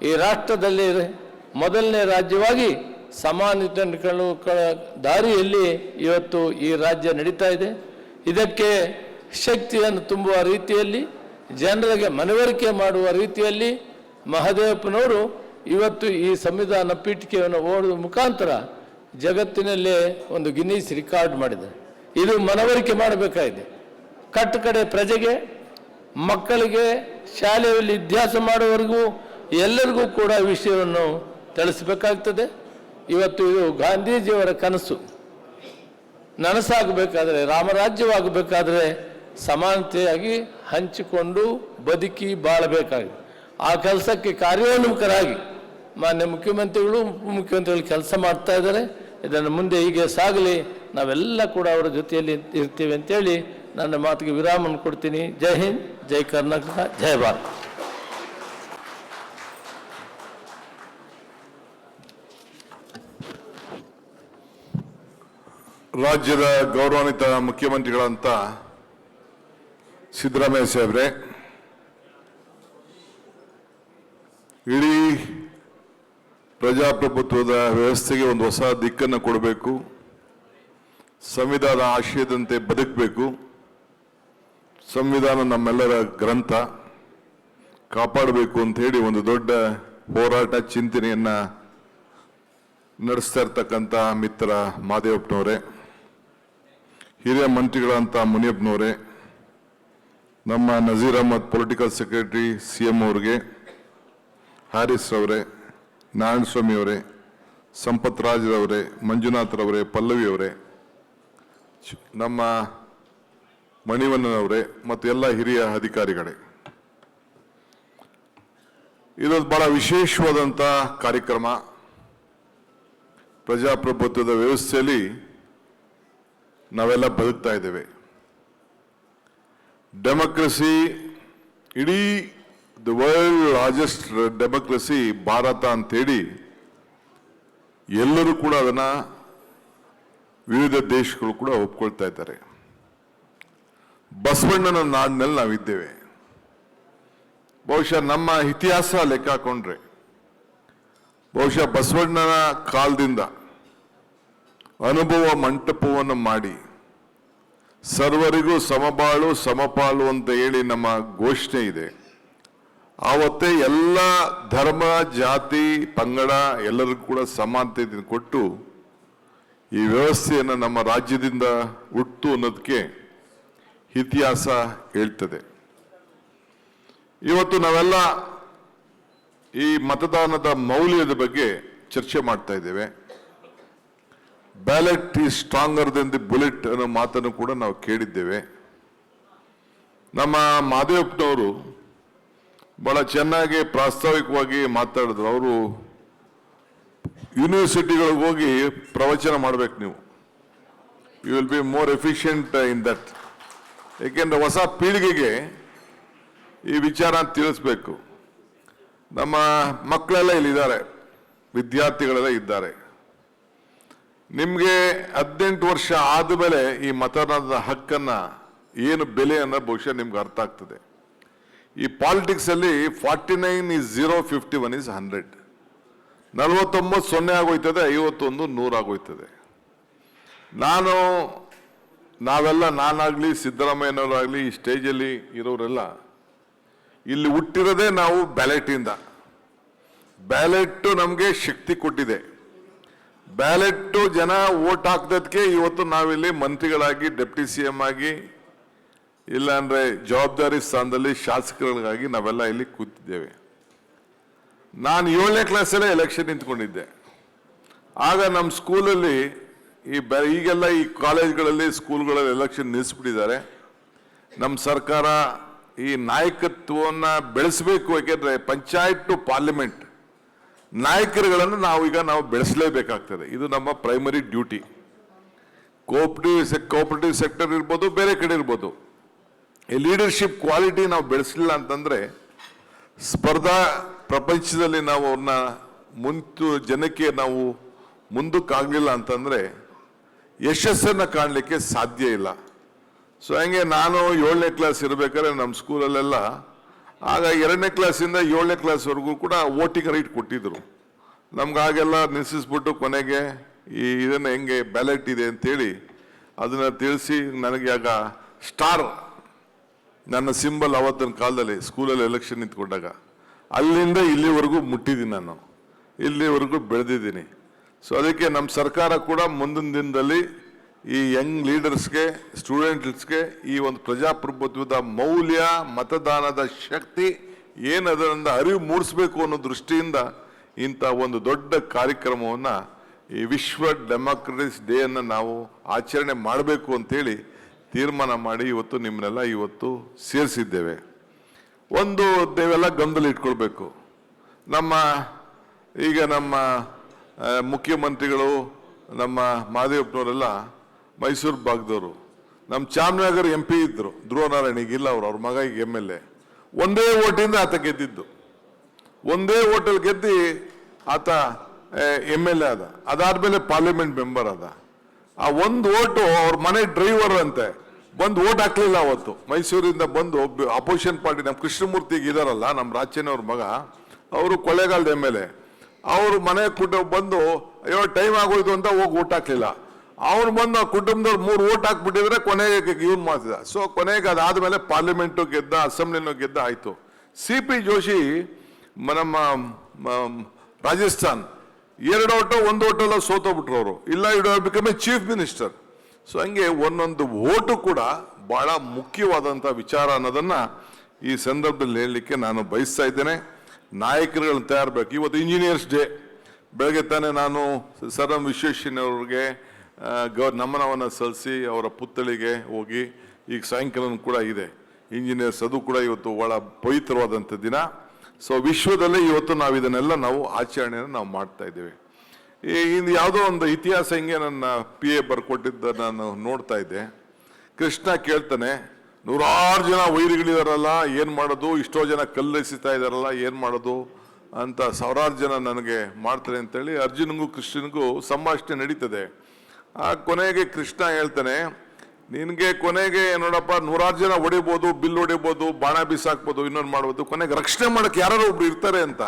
ಈ ರಾಷ್ಟ್ರದಲ್ಲಿ ಮೊದಲನೇ ರಾಜ್ಯವಾಗಿ ಸಮಾನತೆಯನ್ನು ಕಾಣುವ ದಾರಿಯಲ್ಲಿ ಇವತ್ತು ಈ ರಾಜ್ಯ ನಡೀತಾ ಇದೆ. ಇದಕ್ಕೆ ಶಕ್ತಿಯನ್ನು ತುಂಬುವ ರೀತಿಯಲ್ಲಿ, ಜನರಿಗೆ ಮನವರಿಕೆ ಮಾಡುವ ರೀತಿಯಲ್ಲಿ ಮಹದೇವಪ್ಪನವರು ಇವತ್ತು ಈ ಸಂವಿಧಾನ ಪೀಠಿಕೆಯನ್ನು ಓದುವ ಮುಖಾಂತರ ಜಗತ್ತಿನಲ್ಲೇ ಒಂದು ಗಿನ್ನೀಸ್ ರೆಕಾರ್ಡ್ ಮಾಡಿದ್ದಾರೆ. ಇದು ಮನವರಿಕೆ ಮಾಡಬೇಕಾಗಿದೆ. ಕಟ್ಟಕಡೆ ಪ್ರಜೆಗೆ, ಮಕ್ಕಳಿಗೆ, ಶಾಲೆಯಲ್ಲಿ ಅಭ್ಯಾಸ ಮಾಡುವವರೆಗೂ ಎಲ್ಲರಿಗೂ ಕೂಡ ವಿಷಯವನ್ನು ತಿಳಿಸಬೇಕಾಗ್ತದೆ. ಇವತ್ತು ಇದು ಗಾಂಧೀಜಿಯವರ ಕನಸು ನನಸಾಗಬೇಕಾದ್ರೆ, ರಾಮರಾಜ್ಯವಾಗಬೇಕಾದ್ರೆ ಸಮಾನತೆಯಾಗಿ ಹಂಚಿಕೊಂಡು ಬದುಕಿ ಬಾಳಬೇಕಾಗಿದೆ. ಆ ಕೆಲಸಕ್ಕೆ ಕಾರ್ಯೋನ್ಮುಖರಾಗಿ ಮಾನ್ಯ ಮುಖ್ಯಮಂತ್ರಿಗಳು ಉಪಮುಖ್ಯಮಂತ್ರಿಗಳು ಕೆಲಸ ಮಾಡ್ತಾ ಇದ್ದಾರೆ. ಇದನ್ನು ಮುಂದೆ ಹೀಗೆ ಸಾಗಲಿ, ನಾವೆಲ್ಲ ಕೂಡ ಅವರ ಜೊತೆಯಲ್ಲಿ ಇರ್ತೀವಿ ಅಂತೇಳಿ ನನ್ನ ಮಾತಿಗೆ ವಿರಾಮವನ್ನು ಕೊಡ್ತೀನಿ. ಜೈ ಹಿಂದ್, ಜೈ ಕರ್ನಾಟಕ, ಜೈ ಭಾರತ್. ರಾಜ್ಯದ ಗೌರವಾನ್ವಿತ ಮುಖ್ಯಮಂತ್ರಿಗಳಂತ ಸಿದ್ದರಾಮಯ್ಯ ಸಾಹೇಬ್ರೆ, ಇಡೀ ಪ್ರಜಾಪ್ರಭುತ್ವದ ವ್ಯವಸ್ಥೆಗೆ ಒಂದು ಹೊಸ ದಿಕ್ಕನ್ನು ಕೊಡಬೇಕು, ಸಂವಿಧಾನ ಆಶಯದಂತೆ ಬದುಕಬೇಕು, ಸಂವಿಧಾನ ನಮ್ಮೆಲ್ಲರ ಗ್ರಂಥ ಕಾಪಾಡಬೇಕು ಅಂತ ಹೇಳಿ ಒಂದು ದೊಡ್ಡ ಹೋರಾಟ ಚಿಂತನೆಯನ್ನ ನಡೆಸ್ತಾ ಇರ್ತಕ್ಕಂಥ ಮಿತ್ರ ಮಾದೇವಪ್ಪನವರೇ, ಹಿರಿಯ ಮಂತ್ರಿಗಳಂತ ಮುನಿಯಪ್ಪನವರೇ, ನಮ್ಮ Nazeer Ahmed political secretary CM ಅವರಿಗೆ, ಹ್ಯಾರಿಸ್ ಅವರೇ, ನಾರಾಯಣ ಸ್ವಾಮಿ ಅವರೇ, ಸಂಪತ್ ರಾಜ್ರವರೇ, ಮಂಜುನಾಥ್ ರವರೇ, ಪಲ್ಲವಿ ಅವರೇ, ನಮ್ಮ ಮಣಿವಣ್ಣನವರೇ ಮತ್ತು ಎಲ್ಲ ಹಿರಿಯ ಅಧಿಕಾರಿಗಳೇ, ಇದೊಂದು ಬಹಳ ವಿಶೇಷವಾದಂಥ ಕಾರ್ಯಕ್ರಮ. ಪ್ರಜಾಪ್ರಭುತ್ವದ ವ್ಯವಸ್ಥೆಯಲ್ಲಿ ನಾವೆಲ್ಲ ಬದುಕ್ತಾ ಇದ್ದೇವೆ. ಡೆಮೋಕ್ರಸಿ, ಇಡೀ the world largest democracy Bharat ಅಂತೇಳಿ ಎಲ್ಲರೂ ಕೂಡ ಅದನ್ನ ವಿವಿಧ ದೇಶಗಳು ಕೂಡ ಒಪ್ಕೊಳ್ತಾ ಇದ್ದಾರೆ. ಬಸವಣ್ಣನ ನಾಡಿನಲ್ಲಿ ನಾವಿದ್ದೇವೆ. ಬಹುಶಃ ನಮ್ಮ ಇತಿಹಾಸ ಲೆಕ್ಕ ಹಾಕೊಂಡ್ರೆ ಬಹುಶಃ ಬಸವಣ್ಣನ ಕಾಲದಿಂದ ಅನುಭವ ಮಂಟಪವನ್ನು ಮಾಡಿ ಸರ್ವರಿಗೂ ಸಮಬಾಳು ಸಮಪಾಲು ಅಂತ ಹೇಳಿ ನಮ್ಮ ಘೋಷಣೆ ಇದೆ. ಆವತ್ತೇ ಎಲ್ಲ ಧರ್ಮ, ಜಾತಿ, ಪಂಗಡ ಎಲ್ಲರಿಗೂ ಕೂಡ ಸಮಾನತೆ ಕೊಟ್ಟು ಈ ವ್ಯವಸ್ಥೆಯನ್ನು ನಮ್ಮ ರಾಜ್ಯದಿಂದ ಹುಟ್ಟು ಅನ್ನೋದಕ್ಕೆ ಇತಿಹಾಸ ಹೇಳ್ತದೆ. ಇವತ್ತು ನಾವೆಲ್ಲ ಈ ಮತದಾನದ ಮೌಲ್ಯದ ಬಗ್ಗೆ ಚರ್ಚೆ ಮಾಡ್ತಾ ಇದ್ದೇವೆ. Ballot is stronger then the bullet ಅನ್ನೋ ಮಾತನ್ನು ಕೂಡ ನಾವು ಕೇಳಿದ್ದೇವೆ. ನಮ್ಮ ಮಾದೇವಪ್ಪನವರು ಬಹಳ ಚೆನ್ನಾಗಿ ಪ್ರಾಸ್ತಾವಿಕವಾಗಿ ಮಾತಾಡಿದ್ರು. ಅವರು ಯೂನಿವರ್ಸಿಟಿಗಳಿಗೆ ಹೋಗಿ ಪ್ರವಚನ ಮಾಡ್ಬೇಕು ನೀವು. You will be more efficient in that. ಏಕೆಂದ್ರೆ ಹೊಸ ಪೀಳಿಗೆಗೆ ಈ ವಿಚಾರ ತಿಳಿಸ್ಬೇಕು. ನಮ್ಮ ಮಕ್ಕಳೆಲ್ಲ ಇಲ್ಲಿದ್ದಾರೆ, ವಿದ್ಯಾರ್ಥಿಗಳೆಲ್ಲ ಇದ್ದಾರೆ. ನಿಮಗೆ 18 ವರ್ಷ ಆದಮೇಲೆ ಈ ಮತದಾನದ ಹಕ್ಕನ್ನ ಏನು ಬೆಲೆ ಅನ್ನೋ ಬಹುಶಃ ನಿಮ್ಗೆ ಅರ್ಥ ಆಗ್ತದೆ. ಈ ಪಾಲಿಟಿಕ್ಸ್ ಅಲ್ಲಿ 49 is 0, 51 is 100. 49 0 ಆಗೋಯ್ತದೆ, 51 100 ಆಗೋಯ್ತದೆ. ನಾವೆಲ್ಲ ನಾನಾಗ್ಲಿ ಸಿದ್ದರಾಮಯ್ಯನವರಾಗ್ಲಿ ಈ ಸ್ಟೇಜಲ್ಲಿ ಇರೋರೆಲ್ಲ ಇಲ್ಲಿ ಹುಟ್ಟಿರೋದೇ ನಾವು ಬ್ಯಾಲೆಟಿಂದ. ಬ್ಯಾಲೆಟ್ ನಮಗೆ ಶಕ್ತಿ ಕೊಟ್ಟಿದೆ. ಬ್ಯಾಲೆಟ್ ಜನ ವೋಟ್ ಹಾಕ್ದಕ್ಕೆ ಇವತ್ತು ನಾವಿಲ್ಲಿ ಮಂತ್ರಿಗಳಾಗಿ, ಡೆಪ್ಟಿ CM ಆಗಿ, ಇಲ್ಲಾಂದ್ರೆ ಜವಾಬ್ದಾರಿ ಸ್ಥಾನದಲ್ಲಿ ಶಾಸಕರಿಗಾಗಿ ನಾವೆಲ್ಲ ಇಲ್ಲಿ ಕೂತಿದ್ದೇವೆ. ನಾನು 7ನೇ ಕ್ಲಾಸಲ್ಲೇ ಎಲೆಕ್ಷನ್ ನಿಂತ್ಕೊಂಡಿದ್ದೆ. ಆಗ ನಮ್ಮ ಸ್ಕೂಲಲ್ಲಿ ಈಗೆಲ್ಲ ಈ ಕಾಲೇಜ್ಗಳಲ್ಲಿ, ಸ್ಕೂಲ್ಗಳಲ್ಲಿ ಎಲೆಕ್ಷನ್ ನಿಲ್ಲಿಸ್ಬಿಟ್ಟಿದ್ದಾರೆ. ನಮ್ಮ ಸರ್ಕಾರ ಈ ನಾಯಕತ್ವವನ್ನು ಬೆಳೆಸಬೇಕು. ಯಾಕೆಂದ್ರೆ ಪಂಚಾಯತ್ ಟು ಪಾರ್ಲಿಮೆಂಟ್ ನಾಯಕರುಗಳನ್ನು ನಾವು ಬೆಳೆಸಲೇಬೇಕಾಗ್ತದೆ. ಇದು ನಮ್ಮ ಪ್ರೈಮರಿ ಡ್ಯೂಟಿ. ಕೋಆಪರೇಟಿವ್ ಸೆಕ್ಟರ್ ಇರ್ಬೋದು, ಬೇರೆ ಕಡೆ ಇರ್ಬೋದು. ಈ ಲೀಡರ್ಶಿಪ್ ಕ್ವಾಲಿಟಿ ನಾವು ಬೆಳೆಸಲಿಲ್ಲ ಅಂತಂದ್ರೆ, ಸ್ಪರ್ಧಾ ಪ್ರಪಂಚದಲ್ಲಿ ನಾವು ಅವ್ರನ್ನ ಜನಕ್ಕೆ ನಾವು ಮುಂದಕ್ಕಾಗಲಿಲ್ಲ ಅಂತಂದ್ರೆ ಯಶಸ್ಸನ್ನು ಕಾಣಲಿಕ್ಕೆ ಸಾಧ್ಯ ಇಲ್ಲ. ಸೊ ಹಂಗೆ ನಾನು 7ನೇ ಕ್ಲಾಸ್ ಇರಬೇಕಾದ್ರೆ ನಮ್ಮ ಸ್ಕೂಲಲ್ಲೆಲ್ಲ ಆಗ 2ನೇ ಕ್ಲಾಸಿಂದ 7ನೇ ಕ್ಲಾಸ್ವರೆಗೂ ಕೂಡ ವೋಟಿಂಗ್ ರೈಟ್ ಕೊಟ್ಟಿದ್ರು. ನಮ್ಗೆ ಆಗೆಲ್ಲ ನಿಲ್ಲಿಸ್ಬಿಟ್ಟು ಕೊನೆಗೆ ಇದನ್ನು ಹೆಂಗೆ ಬ್ಯಾಲೆಟ್ ಇದೆ ಅಂತೇಳಿ ಅದನ್ನು ತಿಳಿಸಿ ನನಗೆ ಆಗ ಸ್ಟಾರ್ ನನ್ನ ಸಿಂಬಲ್ ಅವತ್ತಿನ ಕಾಲದಲ್ಲಿ ಸ್ಕೂಲಲ್ಲಿ ಎಲೆಕ್ಷನ್ ನಿಂತ್ಕೊಂಡಾಗ ಅಲ್ಲಿಂದ ಇಲ್ಲಿವರೆಗೂ ಮುಟ್ಟಿದ್ದೀನಿ. ನಾನು ಇಲ್ಲಿವರೆಗೂ ಬೆಳೆದಿದ್ದೀನಿ. ಸೊ ಅದಕ್ಕೆ ನಮ್ಮ ಸರ್ಕಾರ ಕೂಡ ಮುಂದಿನ ದಿನದಲ್ಲಿ ಈ ಯಂಗ್ ಲೀಡರ್ಸ್ಗೆ, ಸ್ಟೂಡೆಂಟ್ಸ್ಗೆ ಈ ಒಂದು ಪ್ರಜಾಪ್ರಭುತ್ವದ ಮೌಲ್ಯ, ಮತದಾನದ ಶಕ್ತಿ ಏನದರಿಂದ ಅರಿವು ಮೂಡಿಸ್ಬೇಕು ಅನ್ನೋ ದೃಷ್ಟಿಯಿಂದ ಇಂಥ ಒಂದು ದೊಡ್ಡ ಕಾರ್ಯಕ್ರಮವನ್ನು, ಈ ವಿಶ್ವ ಡೆಮಾಕ್ರಟಿಕ್ಸ್ ಡೇ ಅನ್ನು ನಾವು ಆಚರಣೆ ಮಾಡಬೇಕು ಅಂತೇಳಿ ತೀರ್ಮಾನ ಮಾಡಿ ಇವತ್ತು ನಿಮ್ಮನ್ನೆಲ್ಲ ಇವತ್ತು ಸೇರಿಸಿದ್ದೇವೆ. ಒಂದು ನೀವೆಲ್ಲ ಗಮನದಲ್ಲಿ ಇಟ್ಕೊಳ್ಬೇಕು. ಈಗ ನಮ್ಮ ಮುಖ್ಯಮಂತ್ರಿಗಳು, ನಮ್ಮ ಮಾದೇವಪ್ಪನವರೆಲ್ಲ ಮೈಸೂರು ಭಾಗದವರು. ನಮ್ಮ ಚಾಮರಾಜನಗರ MP ಇದ್ರು ಧ್ರುವನಾರಾಯಣ, ಈಗಿಲ್ಲ ಅವ್ರ ಮಗ ಈಗ MLA. ಒಂದೇ ಓಟಿಂದ ಆತ ಗೆದ್ದಿದ್ದು. ಒಂದೇ ಓಟಲ್ಲಿ ಗೆದ್ದು ಆತ MLA ಆದ. ಅದಾದ್ಮೇಲೆ ಪಾರ್ಲಿಮೆಂಟ್ ಮೆಂಬರ್ ಆದ. ಆ ಒಂದು ಓಟು ಅವ್ರ ಮನೆ ಡ್ರೈವರ್ ಅಂತೆ ಬಂದು ಓಟ್ ಹಾಕ್ಲಿಲ್ಲ ಅವತ್ತು. ಮೈಸೂರಿಂದ ಬಂದು ಅಪೋಸಿಷನ್ ಪಾರ್ಟಿ ನಮ್ಮ ಕೃಷ್ಣಮೂರ್ತಿಗೆ ಇದಾರಲ್ಲ, ನಮ್ಮ ರಾಚೇನವ್ರ ಮಗ, ಅವರು ಕೊಳ್ಳೇಗಾಲದ MLA. ಅವರು ಮನೆ ಬಂದು ಅಯ್ಯೋ ಟೈಮ್ ಆಗೋಯ್ತು ಅಂತ ಹೋಗಿ ಓಟ್ ಹಾಕ್ಲಿಲ್ಲ. ಅವ್ರು ಬಂದು ಆ ಕುಟುಂಬದವ್ರು 3 ಓಟ್ ಹಾಕ್ಬಿಟ್ಟಿದ್ರೆ ಕೊನೆಗೆ ಇವನ್ ಮಾಡ್ತಿದ್ದ. ಸೊ ಕೊನೆಗೆ ಅದಾದ್ಮೇಲೆ ಪಾರ್ಲಿಮೆಂಟು ಗೆದ್ದ, ಅಸೆಂಬ್ಲಿನೂ ಗೆದ್ದ, ಆಯ್ತು. CP ಜೋಶಿ ನಮ್ಮ ರಾಜಸ್ಥಾನ್ 2 ಓಟು 1 ಓಟೆಲ್ಲ ಸೋತೋಗ್ಬಿಟ್ರು ಅವರು. ಇಲ್ಲ become A chief minister. So ಹಂಗೆ ಒಂದೊಂದು ಓಟು ಕೂಡ ಬಹಳ ಮುಖ್ಯವಾದಂಥ ವಿಚಾರ ಅನ್ನೋದನ್ನ ಈ ಸಂದರ್ಭದಲ್ಲಿ ಹೇಳಲಿಕ್ಕೆ ನಾನು ಬಯಸ್ತಾ ಇದ್ದೇನೆ. ನಾಯಕರುಗಳನ್ನ ತಯಾರಬೇಕು. ಇವತ್ತು ಇಂಜಿನಿಯರ್ಸ್ ಡೇ. ಬೆಳಗ್ಗೆ ತಾನೇ ನಾನು ಸರ್ ಎಂ ವಿಶ್ವೇಶ್ವರಯ್ಯನವ್ರಿಗೆ ನಮನವನ್ನು ಸಲ್ಲಿಸಿ ಅವರ ಪುತ್ಥಳಿಗೆ ಹೋಗಿ, ಈಗ ಸಾಯಂಕಾಲ ಕೂಡ ಇದೆ ಇಂಜಿನಿಯರ್ಸ್, ಅದು ಕೂಡ ಇವತ್ತು ಬಹಳ ಪವಿತ್ರವಾದಂಥ ದಿನ. ಸೊ ವಿಶ್ವದಲ್ಲೇ ಇವತ್ತು ನಾವು ಇದನ್ನೆಲ್ಲ ಆಚರಣೆಯನ್ನು ನಾವು ಮಾಡ್ತಾ ಇದ್ದೇವೆ. ಇದು ಯಾವುದೋ ಒಂದು ಇತಿಹಾಸ ಹಿಂಗೆ ನನ್ನ PA ಬರ್ಕೊಟ್ಟಿದ್ದ ನಾನು ನೋಡ್ತಾ ಇದ್ದೆ. ಕೃಷ್ಣ ಕೇಳ್ತಾನೆ, 100 ಜನ ವೈರಿಗಳಿದಾರಲ್ಲ ಏನು ಮಾಡೋದು, ಇಷ್ಟೋ ಜನ ಕಲ್ಲೆಸಿತಾ ಇದಾರಲ್ಲ ಏನು ಮಾಡೋದು ಅಂತ 1000 ಜನ ನನಗೆ ಮಾಡ್ತಾರೆ ಅಂತೇಳಿ ಅರ್ಜುನ್ಗೂ ಕೃಷ್ಣನಿಗೂ ಸಂಭಾಷಣೆ ನಡೀತದೆ. ಆ ಕೊನೆಗೆ ಕೃಷ್ಣ ಹೇಳ್ತಾನೆ, ನಿನಗೆ ಕೊನೆಗೆ ನೋಡಪ್ಪ 100 ಜನ ಹೊಡಿಬೋದು, ಬಿಲ್ ಹೊಡಿಬೋದು, ಬಾಣ ಬಿಸಾಕ್ಬೋದು, ಇನ್ನೊಂದು ಮಾಡ್ಬೋದು, ಕೊನೆಗೆ ರಕ್ಷಣೆ ಮಾಡಕ್ಕೆ ಯಾರು ಒಬ್ರು ಇರ್ತಾರೆ ಅಂತ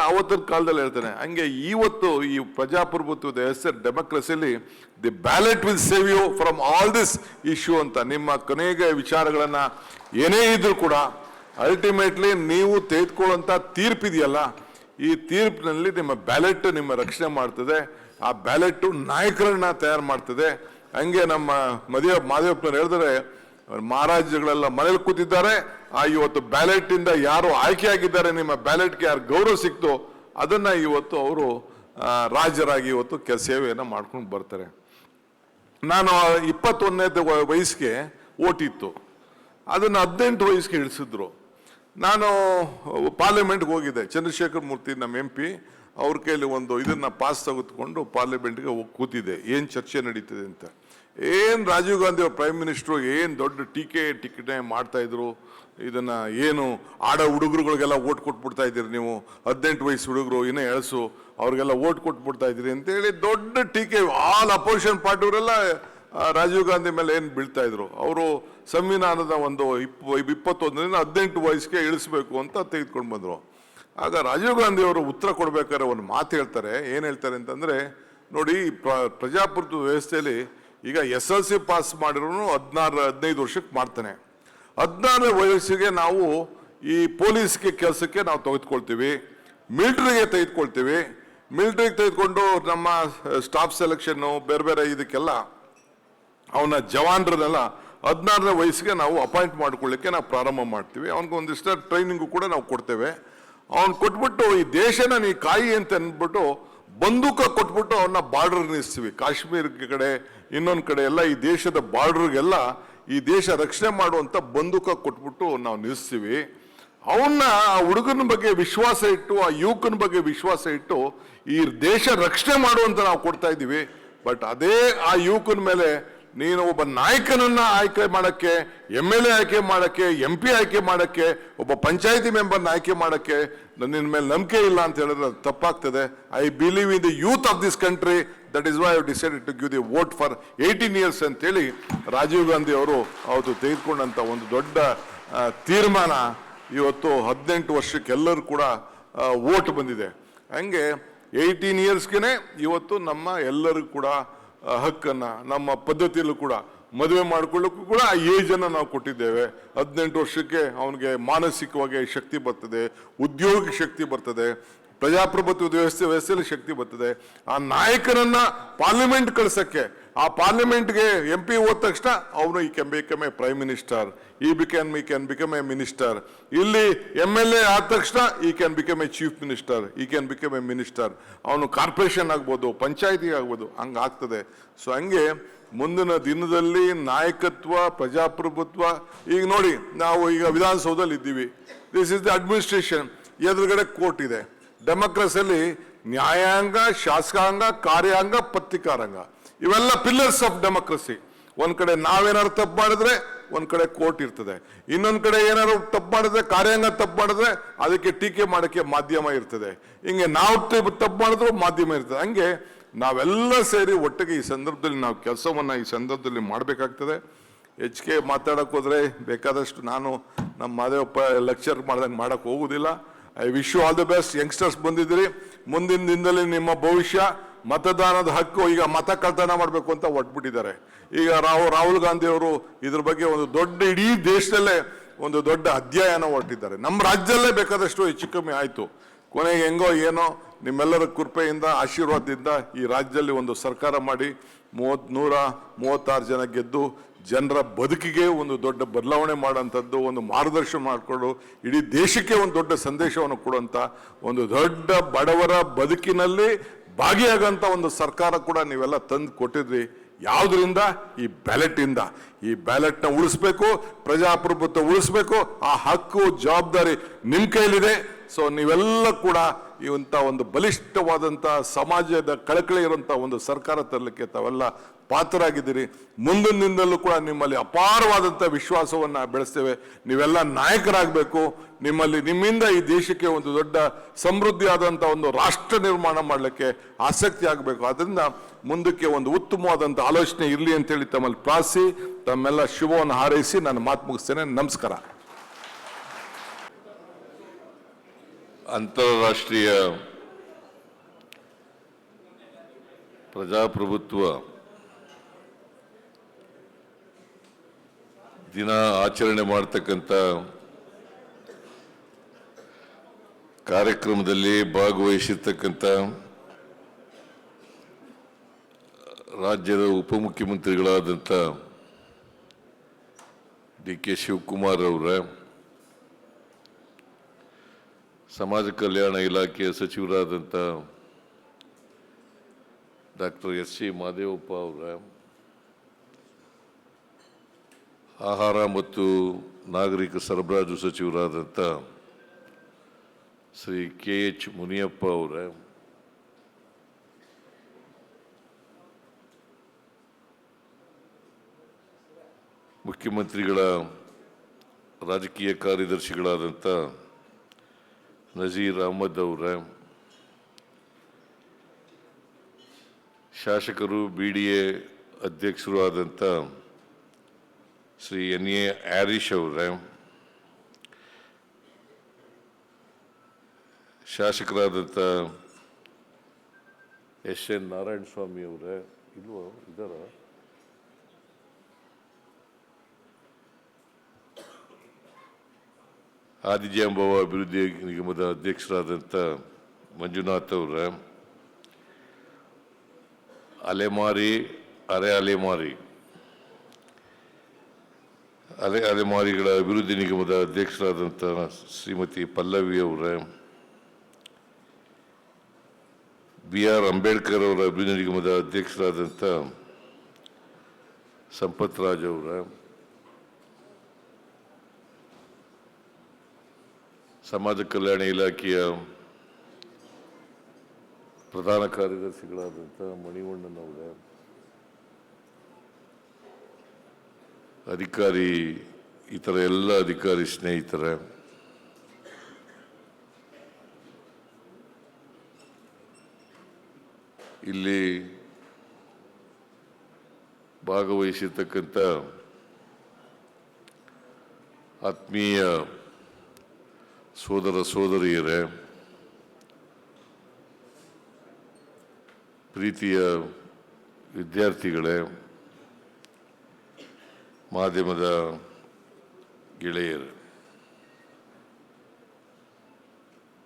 ಅವತ್ತಿನ ಕಾಲದಲ್ಲಿ ಹೇಳ್ತಾನೆ. ಹಂಗೆ ಇವತ್ತು ಈ ಪ್ರಜಾಪ್ರಭುತ್ವದ ಹೆಸರು ಡೆಮೋಕ್ರಸಿಯಲ್ಲಿ the ballot will save you from all this issue ಅಂತ. ನಿಮ್ಮ ಕೊನೆಗೆ ವಿಚಾರಗಳನ್ನ ಏನೇ ಇದ್ರೂ ಕೂಡ ಅಲ್ಟಿಮೇಟ್ಲಿ ನೀವು ತೆಗೆದುಕೊಳ್ಳುವಂತ ತೀರ್ಪಿದೆಯಲ್ಲ, ಈ ತೀರ್ಪಿನಲ್ಲಿ ನಿಮ್ಮ ಬ್ಯಾಲೆಟ್ ನಿಮ್ಮ ರಕ್ಷಣೆ ಮಾಡ್ತದೆ. ಆ ಬ್ಯಾಲೆಟ್ ನಾಯಕರನ್ನ ತಯಾರು ಮಾಡ್ತದೆ. ಹಂಗೆ ನಮ್ಮ ಮಾದೇವಪ್ಪನವ್ರು ಹೇಳಿದ್ರೆ ಮಹಾರಾಜಗಳೆಲ್ಲ ಮನೇಲಿ ಕೂತಿದ್ದಾರೆ, ಇವತ್ತು ಬ್ಯಾಲೆಟ್ ಇಂದ ಯಾರು ಆಯ್ಕೆಯಾಗಿದ್ದಾರೆ, ನಿಮ್ಮ ಬ್ಯಾಲೆಟ್ಗೆ ಯಾರು ಗೌರವ ಸಿಕ್ತು ಅದನ್ನ ಇವತ್ತು ಅವರು ರಾಜರಾಗಿ ಇವತ್ತು ಸೇವೆಯನ್ನು ಮಾಡ್ಕೊಂಡು ಬರ್ತಾರೆ. ನಾನು 21ನೇ ವಯಸ್ಸಿಗೆ ಓಟಿತ್ತು, ಅದನ್ನು 18 ವಯಸ್ಸಿಗೆ ಇಳಿಸಿದ್ರು. ನಾನು ಪಾರ್ಲಿಮೆಂಟ್ಗೆ ಹೋಗಿದ್ದೆ, ಚಂದ್ರಶೇಖರ್ ಮೂರ್ತಿ ನಮ್ಮ MP ಅವ್ರ ಕೈಲಿ ಒಂದು ಇದನ್ನ ಪಾಸ್ ತೆಗೆದುಕೊಂಡು ಪಾರ್ಲಿಮೆಂಟ್ಗೆ ಹೋಗಿ ಕೂತಿದ್ದೆ, ಏನು ಚರ್ಚೆ ನಡೀತಿದೆ ಅಂತ. ಏನು ರಾಜೀವ್ ಗಾಂಧಿ ಅವ್ರ ಪ್ರೈಮ್ ಮಿನಿಸ್ಟ್ರು ಏನು ದೊಡ್ಡ ಟೀಕೆ ಮಾಡ್ತಾ ಇದ್ರು, ಇದನ್ನ ಏನು ಆಡ ಹುಡುಗರುಗಳಿಗೆಲ್ಲ ಓಟ್ ಕೊಟ್ಬಿಡ್ತಾ ಇದ್ದೀರಿ ನೀವು, 18 ವಯಸ್ಸು ಹುಡುಗರು ಇನ್ನೂ ಎಳಸು ಅವ್ರಿಗೆಲ್ಲ ಓಟ್ ಕೊಟ್ಬಿಡ್ತಾ ಇದ್ದೀರಿ ಅಂತೇಳಿ ದೊಡ್ಡ ಟೀಕೆ ಆಲ್ ಅಪೋಸಿಷನ್ ಪಾರ್ಟಿಯವರೆಲ್ಲ ರಾಜೀವ್ ಗಾಂಧಿ ಮೇಲೆ ಏನು ಬೀಳ್ತಾ ಇದ್ರು. ಅವರು ಸಂವಿಧಾನದ ಒಂದು 21ರಿಂದ 18 ವಯಸ್ಸಿಗೆ ಇಳಿಸ್ಬೇಕು ಅಂತ ತೆಗೆದುಕೊಂಡು ಬಂದರು. ಆಗ ರಾಜೀವ್ ಗಾಂಧಿ ಅವರು ಉತ್ತರ ಕೊಡ್ಬೇಕಾದ್ರೆ ಒಂದು ಮಾತು ಹೇಳ್ತಾರೆ. ಏನು ಹೇಳ್ತಾರೆ ಅಂತಂದ್ರೆ, ನೋಡಿ ಪ್ರಜಾಪ್ರಭುತ್ವ ವ್ಯವಸ್ಥೆಯಲ್ಲಿ ಈಗ SLC ಪಾಸ್ ಮಾಡಿರೋನು 15 ವರ್ಷಕ್ಕೆ ಮಾಡ್ತಾನೆ. 16ನೇ ವಯಸ್ಸಿಗೆ ನಾವು ಈ ಪೊಲೀಸ್ಗೆ ಕೆಲಸಕ್ಕೆ ನಾವು ತೆಗೆದುಕೊಳ್ತೀವಿ, ಮಿಲಿಟರಿಗೆ ತೆಗೆದುಕೊಳ್ತೀವಿ. ಮಿಲಿಟರಿಗೆ ತೆಗೆದುಕೊಂಡು ನಮ್ಮ ಸ್ಟಾಫ್ ಸೆಲೆಕ್ಷನ್ನು ಬೇರೆ ಬೇರೆ ಇದಕ್ಕೆಲ್ಲ ಅವನ ಜವಾನರನ್ನೆಲ್ಲ 16ನೇ ವಯಸ್ಸಿಗೆ ನಾವು ಅಪಾಯಿಂಟ್ ಮಾಡ್ಕೊಳ್ಳಿಕ್ಕೆ ನಾವು ಪ್ರಾರಂಭ ಮಾಡ್ತೀವಿ. ಅವನಿಗೆ ಒಂದಿಷ್ಟು ಟ್ರೈನಿಂಗು ಕೂಡ ನಾವು ಕೊಡ್ತೇವೆ. ಅವ್ನು ಕೊಟ್ಬಿಟ್ಟು ಈ ದೇಶನ ನೀ ಕಾಯಿ ಅಂತ ಅಂದ್ಬಿಟ್ಟು ಬಂದೂಕ ಕೊಟ್ಬಿಟ್ಟು ಅವನ್ನ ಬಾರ್ಡರ್ ನಿಲ್ಲಿಸ್ತೀವಿ. ಕಾಶ್ಮೀರ ಕಡೆ ಇನ್ನೊಂದು ಕಡೆ ಎಲ್ಲ ಈ ದೇಶದ ಬಾರ್ಡರ್ಗೆಲ್ಲ ಈ ದೇಶ ರಕ್ಷಣೆ ಮಾಡುವಂತ ಬಂದೂಕ ಕೊಟ್ಬಿಟ್ಟು ನಾವು ನಿಲ್ಲಿಸ್ತೀವಿ. ಅವನ್ನ ಆ ಹುಡುಗನ ಬಗ್ಗೆ ವಿಶ್ವಾಸ ಇಟ್ಟು, ಆ ಯುವಕನ ಬಗ್ಗೆ ವಿಶ್ವಾಸ ಇಟ್ಟು ಈ ದೇಶ ರಕ್ಷಣೆ ಮಾಡುವಂತ ನಾವು ಕೊಡ್ತಾ ಇದ್ದೀವಿ. ಬಟ್ ಅದೇ ಆ ಯುವಕನ ಮೇಲೆ ನೀನು ಒಬ್ಬ ನಾಯಕನನ್ನ ಆಯ್ಕೆ ಮಾಡಕ್ಕೆ, MLA ಆಯ್ಕೆ ಮಾಡಕ್ಕೆ, MP ಆಯ್ಕೆ ಮಾಡಕ್ಕೆ, ಒಬ್ಬ ಪಂಚಾಯತಿ ಮೆಂಬರ್ನ ಆಯ್ಕೆ ಮಾಡಕ್ಕೆ ನಿನ್ನ ಮೇಲೆ ನಂಬಿಕೆ ಇಲ್ಲ ಅಂತ ಹೇಳಿದ್ರೆ ಅದು ತಪ್ಪಾಗ್ತದೆ. I believe in the youth of this country, that is why I decided to give the vote for 18 years ಅಂತೇಳಿ ರಾಜೀವ್ ಗಾಂಧಿ ಅವರು ಅವತ್ತು ತೆಗೆದುಕೊಂಡಂತ ಒಂದು ದೊಡ್ಡ ತೀರ್ಮಾನ ಇವತ್ತು 18 ವರ್ಷಕ್ಕೆ ಎಲ್ಲರೂ ಕೂಡ ವೋಟ್ ಬಂದಿದೆ. ಹಂಗೆ 18 ಇಯರ್ಸ್ಗೆ ಇವತ್ತು ನಮ್ಮ ಎಲ್ಲರಿಗೂ ಕೂಡ ಹಕ್ಕನ್ನ ನಮ್ಮ ಪದ್ಧತಿಯಲ್ಲೂ ಕೂಡ ಮದುವೆ ಮಾಡ್ಕೊಳ್ಳೋಕ್ಕೂ ಕೂಡ ಆ ಏಜನ್ನು ನಾವು ಕೊಟ್ಟಿದ್ದೇವೆ. 18 ವರ್ಷಕ್ಕೆ ಅವನಿಗೆ ಮಾನಸಿಕವಾಗಿ ಶಕ್ತಿ ಬರ್ತದೆ, ಉದ್ಯೋಗ ಶಕ್ತಿ ಬರ್ತದೆ, ಪ್ರಜಾಪ್ರಭುತ್ವ ವ್ಯವಸ್ಥೆಯಲ್ಲಿ ಶಕ್ತಿ ಬರ್ತದೆ. ಆ ನಾಯಕರನ್ನ ಪಾರ್ಲಿಮೆಂಟ್ ಕಳ್ಸಕ್ಕೆ, ಆ ಪಾರ್ಲಿಮೆಂಟ್ಗೆ MP ಹೋದ ತಕ್ಷಣ ಅವನು ಈ can become A prime minister, ಈ ಕ್ಯಾನ್ ಬಿಕಮ್ ಎ ಮಿನಿಸ್ಟರ್. ಇಲ್ಲಿ MLA ಆದ ತಕ್ಷಣ ಈ can become A chief minister, ಈ ಕ್ಯಾನ್ ಬಿಕಮ್ ಎ ಮಿನಿಸ್ಟರ್. ಅವನು ಕಾರ್ಪೊರೇಷನ್ ಆಗ್ಬೋದು, ಪಂಚಾಯತಿ ಆಗ್ಬೋದು, ಹಂಗಾಗ್ತದೆ. ಸೊ ಹಂಗೆ ಮುಂದಿನ ದಿನದಲ್ಲಿ ನಾಯಕತ್ವ, ಪ್ರಜಾಪ್ರಭುತ್ವ, ಈಗ ನೋಡಿ ನಾವು ಈಗ ವಿಧಾನಸೌಧದಲ್ಲಿ ಇದ್ದೀವಿ, ದಿಸ್ ಇಸ್ ದ ಅಡ್ಮಿನಿಸ್ಟ್ರೇಷನ್, ಎದುರುಗಡೆ ಕೋರ್ಟ್ ಇದೆ. ಡೆಮೋಕ್ರಸಿಯಲ್ಲಿ ನ್ಯಾಯಾಂಗ, ಶಾಸಕಾಂಗ, ಕಾರ್ಯಾಂಗ, ಪತ್ರಿಕಾರಂಗ ಇವೆಲ್ಲ ಪಿಲ್ಲರ್ಸ್ ಆಫ್ ಡೆಮೋಕ್ರಸಿ. ಒಂದ್ ಕಡೆ ನಾವೇನಾದ್ರು ತಪ್ಪು ಮಾಡಿದ್ರೆ ಒಂದ್ ಕಡೆ ಕೋರ್ಟ್ ಇರ್ತದೆ, ಇನ್ನೊಂದ್ ಕಡೆ ಏನಾದ್ರು ತಪ್ಪು ಮಾಡಿದ್ರೆ, ಕಾರ್ಯಾಂಗ ತಪ್ಪು ಮಾಡಿದ್ರೆ ಅದಕ್ಕೆ ಟೀಕೆ ಮಾಡಕ್ಕೆ ಮಾಧ್ಯಮ ಇರ್ತದೆ. ಹಿಂಗೆ ನಾವು ತಪ್ಪು ಮಾಡಿದ್ರು ಮಾಧ್ಯಮ ಇರ್ತದೆ. ಹಂಗೆ ನಾವೆಲ್ಲ ಸೇರಿ ಒಟ್ಟಿಗೆ ಈ ಸಂದರ್ಭದಲ್ಲಿ ನಾವು ಕೆಲಸವನ್ನ ಈ ಸಂದರ್ಭದಲ್ಲಿ ಮಾಡಬೇಕಾಗ್ತದೆ. ಹೆಚ್ಚಿಗೆ ಮಾತಾಡಕ್ ಹೋದ್ರೆ ಬೇಕಾದಷ್ಟು ನಾನು ನಮ್ಮ ಮಾದೇವಪ್ಪ ಲೆಕ್ಚರ್ ಮಾಡ್ದಂಗೆ ಮಾಡಕ್ ಹೋಗುದಿಲ್ಲ. I wish you all the best. Youngsters ಬಂದಿದ್ದೀರಿ, ಮುಂದಿನ ದಿನದಲ್ಲಿ ನಿಮ್ಮ ಭವಿಷ್ಯ, ಮತದಾನದ ಹಕ್ಕು, ಈಗ ಮತ ಕಳ್ತನ ಮಾಡಬೇಕು ಅಂತ ಹೊಟ್ಬಿಟ್ಟಿದ್ದಾರೆ. ಈಗ ರಾಹುಲ್ ಗಾಂಧಿ ಅವರು ಇದ್ರ ಬಗ್ಗೆ ಒಂದು ದೊಡ್ಡ, ಇಡೀ ದೇಶದಲ್ಲೇ ಒಂದು ದೊಡ್ಡ ಅಧ್ಯಯನ ಹೊರಟಿದ್ದಾರೆ. ನಮ್ಮ ರಾಜ್ಯದಲ್ಲೇ ಬೇಕಾದಷ್ಟು ಹೆಚ್ಚು ಕಮ್ಮಿ ಆಯ್ತು. ಕೊನೆಗೆ ಹೆಂಗೋ ಏನೋ ನಿಮ್ಮೆಲ್ಲರ ಕೃಪೆಯಿಂದ, ಆಶೀರ್ವಾದದಿಂದ ಈ ರಾಜ್ಯದಲ್ಲಿ ಒಂದು ಸರ್ಕಾರ ಮಾಡಿ 136 ಜನ ಗೆದ್ದು ಜನರ ಬದುಕಿಗೆ ಒಂದು ದೊಡ್ಡ ಬದಲಾವಣೆ ಮಾಡೋಂಥದ್ದು, ಒಂದು ಮಾರ್ಗದರ್ಶನ ಮಾಡಿಕೊಂಡು ಇಡೀ ದೇಶಕ್ಕೆ ಒಂದು ದೊಡ್ಡ ಸಂದೇಶವನ್ನು ಕೊಡುವಂಥ ಒಂದು ದೊಡ್ಡ ಬಡವರ ಬದುಕಿನಲ್ಲಿ ಭಾಗಿಯಾಗಂತ ಒಂದು ಸರ್ಕಾರ ಕೂಡ ನೀವೆಲ್ಲ ತಂದು ಕೊಟ್ಟಿದ್ರಿ. ಯಾವುದರಿಂದ? ಈ ಬ್ಯಾಲೆಟ್ ಇಂದ. ಈ ಬ್ಯಾಲೆಟ್ನ ಉಳಿಸ್ಬೇಕು, ಪ್ರಜಾಪ್ರಭುತ್ವ ಉಳಿಸ್ಬೇಕು. ಆ ಹಕ್ಕು, ಜವಾಬ್ದಾರಿ ನಿಮ್ಮ ಕೈಲಿದೆ. ಸೊ ನೀವೆಲ್ಲ ಕೂಡ ಇಂಥ ಒಂದು ಬಲಿಷ್ಠವಾದಂಥ ಸಮಾಜದ ಕಳಕಳಿ ಇರುವಂಥ ಒಂದು ಸರ್ಕಾರ ತರಲಿಕ್ಕೆ ತಾವೆಲ್ಲ ಪಾತ್ರರಾಗಿದ್ದೀರಿ. ಮುಂದಿನ ದಿನದಲ್ಲೂ ಕೂಡ ನಿಮ್ಮಲ್ಲಿ ಅಪಾರವಾದಂಥ ವಿಶ್ವಾಸವನ್ನು ಬೆಳೆಸ್ತೇವೆ. ನೀವೆಲ್ಲ ನಾಯಕರಾಗಬೇಕು. ನಿಮ್ಮಿಂದ ಈ ದೇಶಕ್ಕೆ ಒಂದು ದೊಡ್ಡ ಸಮೃದ್ಧಿಯಾದಂಥ ಒಂದು ರಾಷ್ಟ್ರ ನಿರ್ಮಾಣ ಮಾಡಲಿಕ್ಕೆ ಆಸಕ್ತಿ ಆಗಬೇಕು. ಅದರಿಂದ ಮುಂದಕ್ಕೆ ಒಂದು ಉತ್ತಮವಾದಂಥ ಆಲೋಚನೆ ಇರಲಿ ಅಂತೇಳಿ ತಮ್ಮಲ್ಲಿ ಪ್ರಾರ್ಥಿಸಿ ತಮ್ಮೆಲ್ಲ ಶುಭವನ್ನು ಹಾರೈಸಿ ನಾನು ಮಾತು ಮುಗಿಸ್ತೇನೆ. ನಮಸ್ಕಾರ. ಅಂತಾರಾಷ್ಟ್ರೀಯ ಪ್ರಜಾಪ್ರಭುತ್ವ ದಿನ ಆಚರಣೆ ಮಾಡತಕ್ಕಂಥ ಕಾರ್ಯಕ್ರಮದಲ್ಲಿ ಭಾಗವಹಿಸಿರ್ತಕ್ಕಂಥ ರಾಜ್ಯದ ಉಪಮುಖ್ಯಮಂತ್ರಿಗಳಾದಂಥ DK ಶಿವಕುಮಾರ್ ಅವರ, ಸಮಾಜ ಕಲ್ಯಾಣ ಇಲಾಖೆಯ ಸಚಿವರಾದಂಥ ಡಾಕ್ಟರ್ SC ಮಾದೇವಪ್ಪ ಅವರ, ಆಹಾರ ಮತ್ತು ನಾಗರಿಕ ಸರಬರಾಜು ಸಚಿವರಾದಂಥ ಶ್ರೀ KH ಮುನಿಯಪ್ಪ ಅವರ, ಮುಖ್ಯಮಂತ್ರಿಗಳ ರಾಜಕೀಯ ಕಾರ್ಯದರ್ಶಿಗಳಾದಂಥ ನಜೀರ್ ಅಹಮದ್ ಅವರ, ಶಾಸಕರು BDA ಅಧ್ಯಕ್ಷರು ಆದಂಥ ಶ್ರೀ NA ಆರಿಷ್ ಅವರ, ಶಾಸಕರಾದಂಥ SN ನಾರಾಯಣ ಸ್ವಾಮಿ ಅವರ, ಇಲ್ವೋ ಇದ್ದಾರ, ಆದಿಜಾಂಬವ ಅಭಿವೃದ್ಧಿ ನಿಗಮದ ಅಧ್ಯಕ್ಷರಾದಂಥ ಮಂಜುನಾಥ್ ಅವರ, ಅಲೆಮಾರಿ ಅಲೆಮಾರಿಗಳ ಅಭಿವೃದ್ಧಿ ನಿಗಮದ ಅಧ್ಯಕ್ಷರಾದಂಥ ಶ್ರೀಮತಿ ಪಲ್ಲವಿ ಅವರ, BR ಅಂಬೇಡ್ಕರ್ ಅವರ ಅಭಿವೃದ್ಧಿ ನಿಗಮದ ಅಧ್ಯಕ್ಷರಾದಂಥ ಸಂಪತ್ ರಾಜ್ ಅವರ, ಸಮಾಜ ಕಲ್ಯಾಣ ಇಲಾಖೆಯ ಪ್ರಧಾನ ಕಾರ್ಯದರ್ಶಿಗಳಾದಂಥ ಮಣಿವಣ್ಣನ್ ಅವರ, ಇತರ ಎಲ್ಲ ಅಧಿಕಾರಿ ಸ್ನೇಹಿತರೆ, ಇಲ್ಲಿ ಭಾಗವಹಿಸಿರ್ತಕ್ಕಂಥ ಆತ್ಮೀಯ ಸೋದರ ಸೋದರಿಯರೇ, ಪ್ರೀತಿಯ ವಿದ್ಯಾರ್ಥಿಗಳೇ, ಮಾಧ್ಯಮದ ಗೆಳೆಯರು,